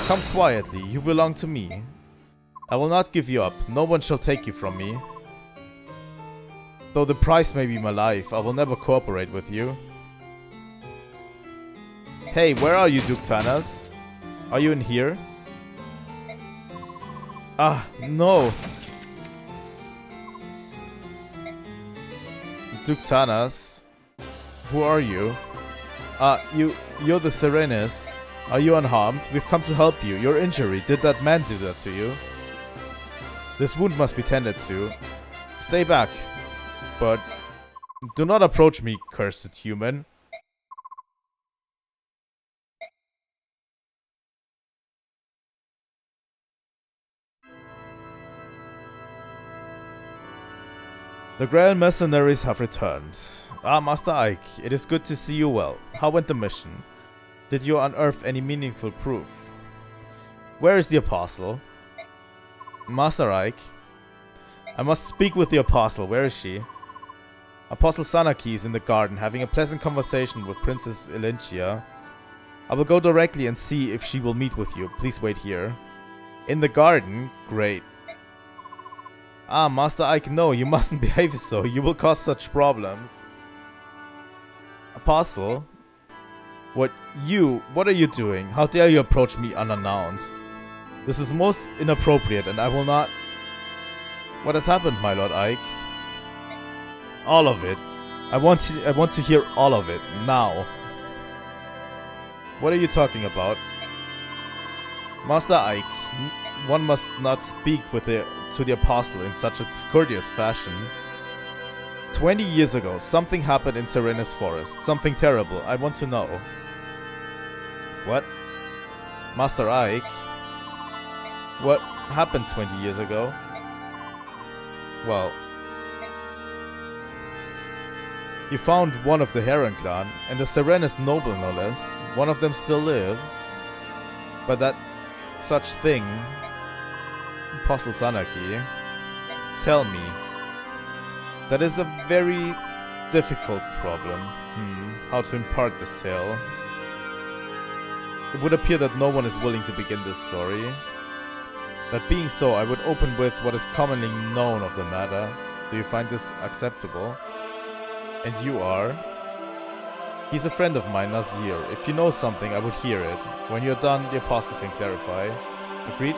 Speaker 1: Come quietly. You belong to me. I will not give you up. No one shall take you from me. Though the price may be my life, I will never cooperate with you. Hey, where are you, Duke Tanas? Are you in here? Ah, no. Duke Tanas? Who are you? You're the Serenis. Are you unharmed? We've come to help you. Your injury. Did that man do that to you? This wound must be tended to. Stay back. But do not approach me, cursed human. The Grail mercenaries have returned. Ah, Master Ike, it is good to see you well. How went the mission? Did you unearth any meaningful proof? Where is the Apostle? Master Ike? I must speak with the Apostle. Where is she? Apostle Sanaki is in the garden having a pleasant conversation with Princess Elentia. I will go directly and see if she will meet with you. Please wait here. In the garden? Great. Ah, Master Ike, no, you mustn't behave so. You will cause such problems. Apostle? What are you doing? How dare you approach me unannounced? This is most inappropriate and I will not... What has happened, my Lord Ike? All of it. I want to hear all of it, now. What are you talking about? Master Ike, one must not speak to the Apostle in such a discourteous fashion. 20 years ago, something happened in Serena's forest. Something terrible. I want to know. What? Master Ike? What happened 20 years ago? Well... You found one of the Heron clan, and the Serena's noble no less. One of them still lives. But that such thing... Apostle Sanaki... Tell me. That is a very difficult problem. How to impart this tale. It would appear that no one is willing to begin this story. That being so, I would open with what is commonly known of the matter. Do you find this acceptable? And you are? He's a friend of mine, Nazir. If you know something, I would hear it. When you're done, the Apostle can clarify. Agreed?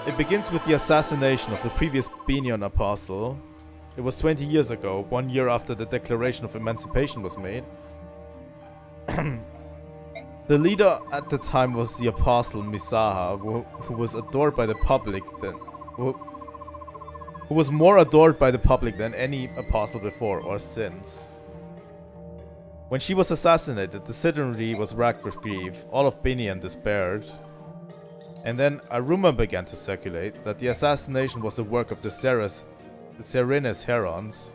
Speaker 1: It begins with the assassination of the previous Benion Apostle. It was 20 years ago, 1 year after the Declaration of Emancipation was made. The leader at the time was the Apostle Misaha, who was adored by the public who was more adored by the public than any apostle before or since. When she was assassinated, the citizenry was racked with grief. All of Benion despaired. And then a rumor began to circulate that the assassination was the work of the Serenes Herons.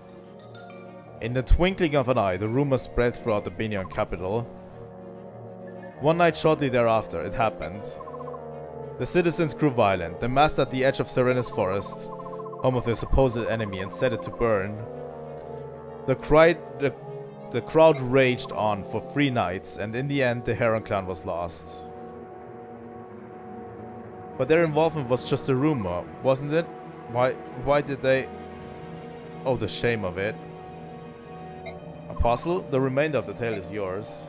Speaker 1: In the twinkling of an eye, the rumor spread throughout the Binion capital. One night shortly thereafter, it happened. The citizens grew violent. They massed at the edge of Serenus Forest, home of their supposed enemy, and set it to burn. The crowd raged on for 3 nights, and in the end, the Heron clan was lost. But their involvement was just a rumor, wasn't it? Why did they... Oh, the shame of it. Apostle, the remainder of the tale is yours.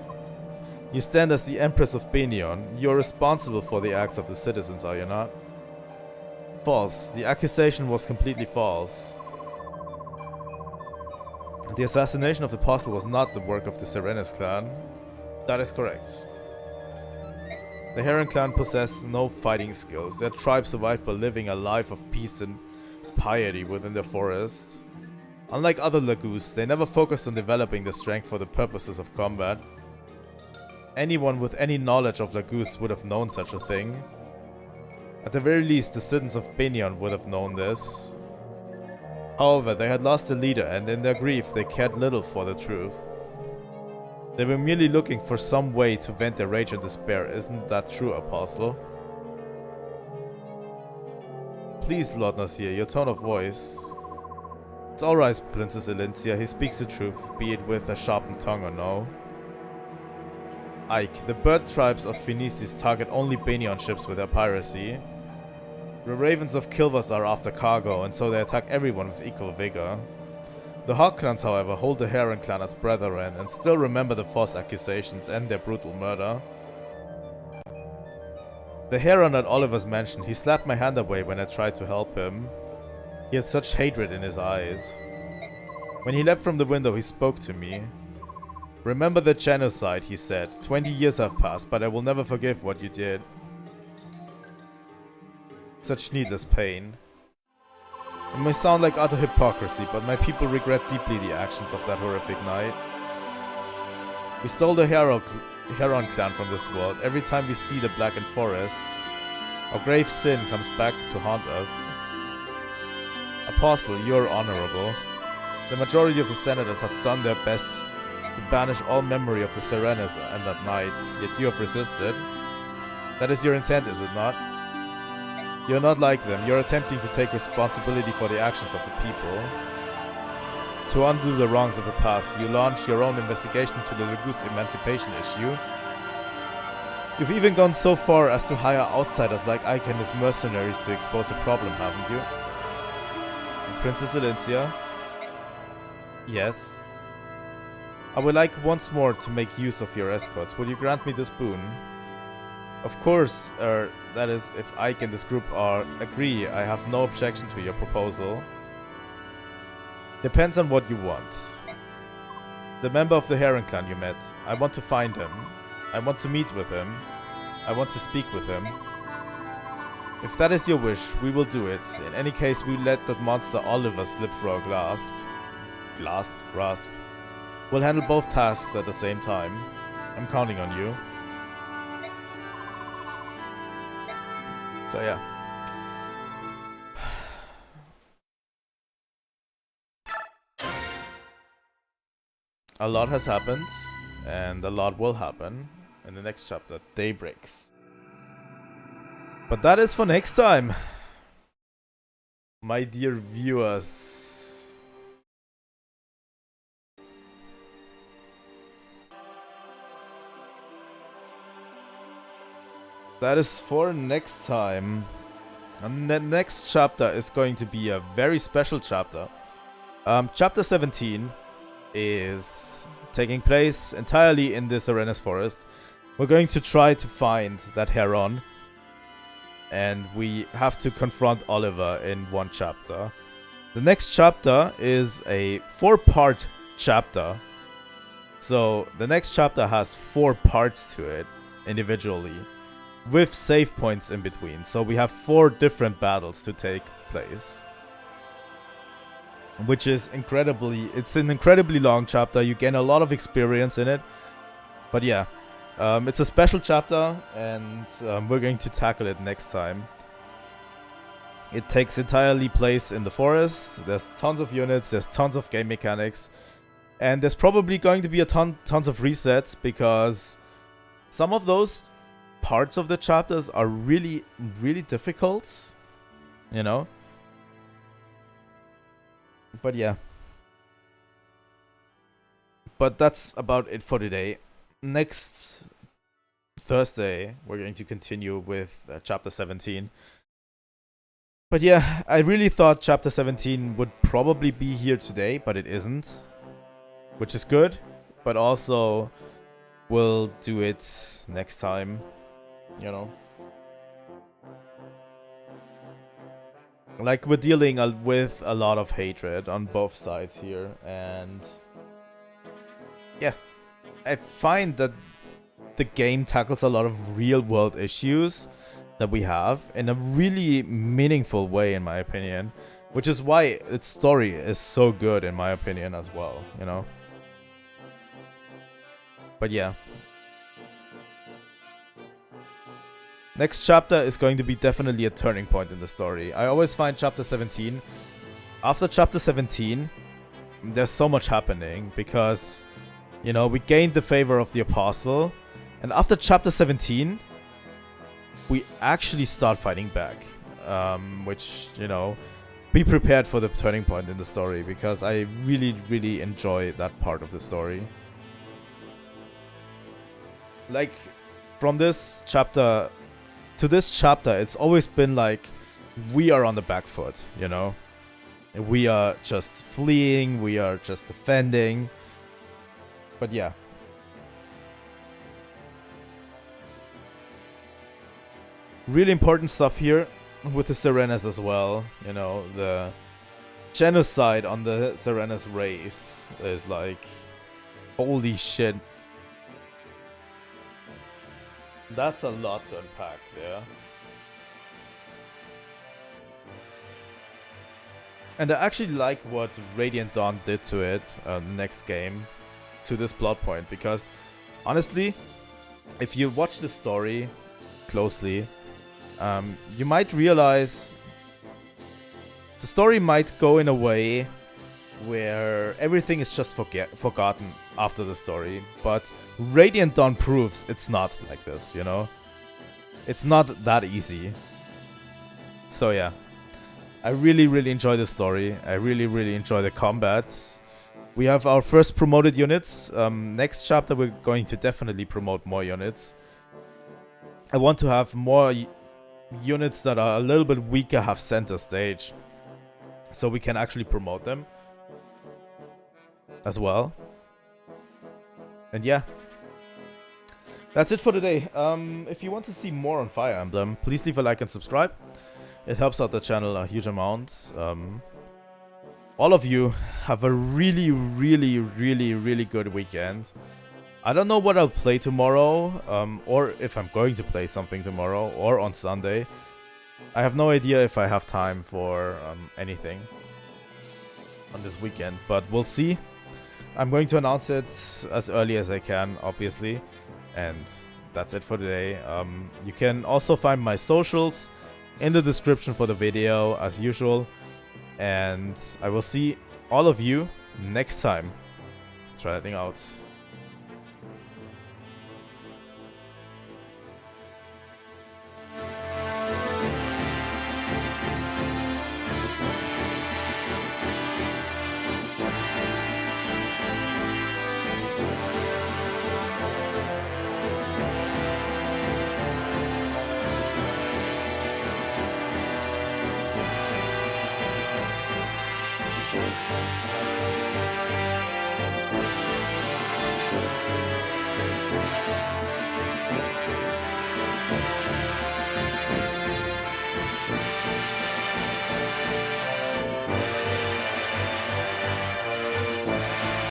Speaker 1: You stand as the Empress of Binion. You're responsible for the acts of the citizens, are you not? False. The accusation was completely false. The assassination of the Apostle was not the work of the Serenus clan. That is correct. The Heron clan possessed no fighting skills. Their tribe survived by living a life of peace and piety within the forest. Unlike other Lagoos, they never focused on developing their strength for the purposes of combat. Anyone with any knowledge of Lagoos would have known such a thing. At the very least, the citizens of Binion would have known this. However, they had lost a leader, and in their grief, they cared little for the truth. They were merely looking for some way to vent their rage and despair. Isn't that true, Apostle? Please, Lord Nasir, your tone of voice. It's alright, Princess Elincia. He speaks the truth, be it with a sharpened tongue or no. Ike, the bird tribes of Finistis target only Binion ships with their piracy. The ravens of Kilvas are after cargo, and so they attack everyone with equal vigor. The Hawk clans, however, hold the Heron clan as brethren, and still remember the false accusations and their brutal murder. The Heron at Oliver's mansion, he slapped my hand away when I tried to help him. He had such hatred in his eyes. When he leapt from the window, he spoke to me. Remember the genocide, he said. 20 years have passed, but I will never forgive what you did. Such needless pain. It may sound like utter hypocrisy, but my people regret deeply the actions of that horrific night. We stole the Heron clan from this world. Every time we see the blackened forest, our grave sin comes back to haunt us. Apostle, you're honorable. The majority of the senators have done their best to banish all memory of the Serenus and that night, yet you have resisted. That is your intent, is it not? You're not like them. You're attempting to take responsibility for the actions of the people. To undo the wrongs of the past, you launch your own investigation into the Lagoos emancipation issue. You've even gone so far as to hire outsiders like Ike and his mercenaries to expose the problem, haven't you? And Princess Elincia? Yes? I would like once more to make use of your escorts. Will you grant me this boon? Of course, that is, if Ike and this group agree, I have no objection to your proposal. Depends on what you want. The member of the Heron clan you met, I want to find him. I want to meet with him. I want to speak with him. If that is your wish, we will do it. In any case, we let that monster Oliver slip through our grasp. Grasp. We'll handle both tasks at the same time. I'm counting on you. So yeah. A lot has happened, and a lot will happen in the next chapter, Daybreaks. But that is for next time, my dear viewers. That is for next time. And the next chapter is going to be a very special chapter. Chapter 17 is taking place entirely in the Serenus Forest. We're going to try to find that Heron. And we have to confront Oliver in one chapter. The next chapter is a 4-part chapter. So the next chapter has 4 parts to it individually, with save points in between. So we have 4 different battles to take place, which is it's an incredibly long chapter. You gain a lot of experience in it. But yeah, it's a special chapter, and we're going to tackle it next time. It takes entirely place in the forest. There's tons of units, there's tons of game mechanics. And there's probably going to be a tons of resets because some of those parts of the chapters are really, really difficult, you know? But yeah. But that's about it for today. Next Thursday, we're going to continue with chapter 17. But yeah, I really thought chapter 17 would probably be here today, but it isn't. Which is good, but also we'll do it next time, you know. Like, we're dealing with a lot of hatred on both sides here, and yeah, I find that the game tackles a lot of real-world issues that we have in a really meaningful way, in my opinion, which is why its story is so good, in my opinion, as well, you know. But yeah. Next chapter is going to be definitely a turning point in the story. I always find chapter 17... After chapter 17, there's so much happening because, you know, we gained the favor of the Apostle. And after chapter 17, we actually start fighting back. Which, you know, be prepared for the turning point in the story because I really, really enjoy that part of the story. Like, from this chapter to this chapter, it's always been like, we are on the back foot, you know? We are just fleeing, we are just defending. But yeah. Really important stuff here with the Serenas as well. You know, the genocide on the Serenas race is like, holy shit. That's a lot to unpack there. And I actually like what Radiant Dawn did to it next game, to this plot point, because honestly, if you watch the story closely, you might realize the story might go in a way where everything is just forgotten after the story, but Radiant Dawn proves it's not like this, you know? It's not that easy. So yeah, I really, really enjoy the story. I really, really enjoy the combat. We have our first promoted units. Next chapter we're going to definitely promote more units. I want to have more units that are a little bit weaker have center stage, so we can actually promote them as well. And yeah, that's it for today. If you want to see more on Fire Emblem, please leave a like and subscribe. It helps out the channel a huge amount. All of you have a really, really, really, really good weekend. I don't know what I'll play tomorrow, or if I'm going to play something tomorrow, or on Sunday. I have no idea if I have time for anything on this weekend, but we'll see. I'm going to announce it as early as I can, obviously. And that's it for today. You can also find my socials in the description for the video, as usual. And I will see all of you next time. Trilightning out.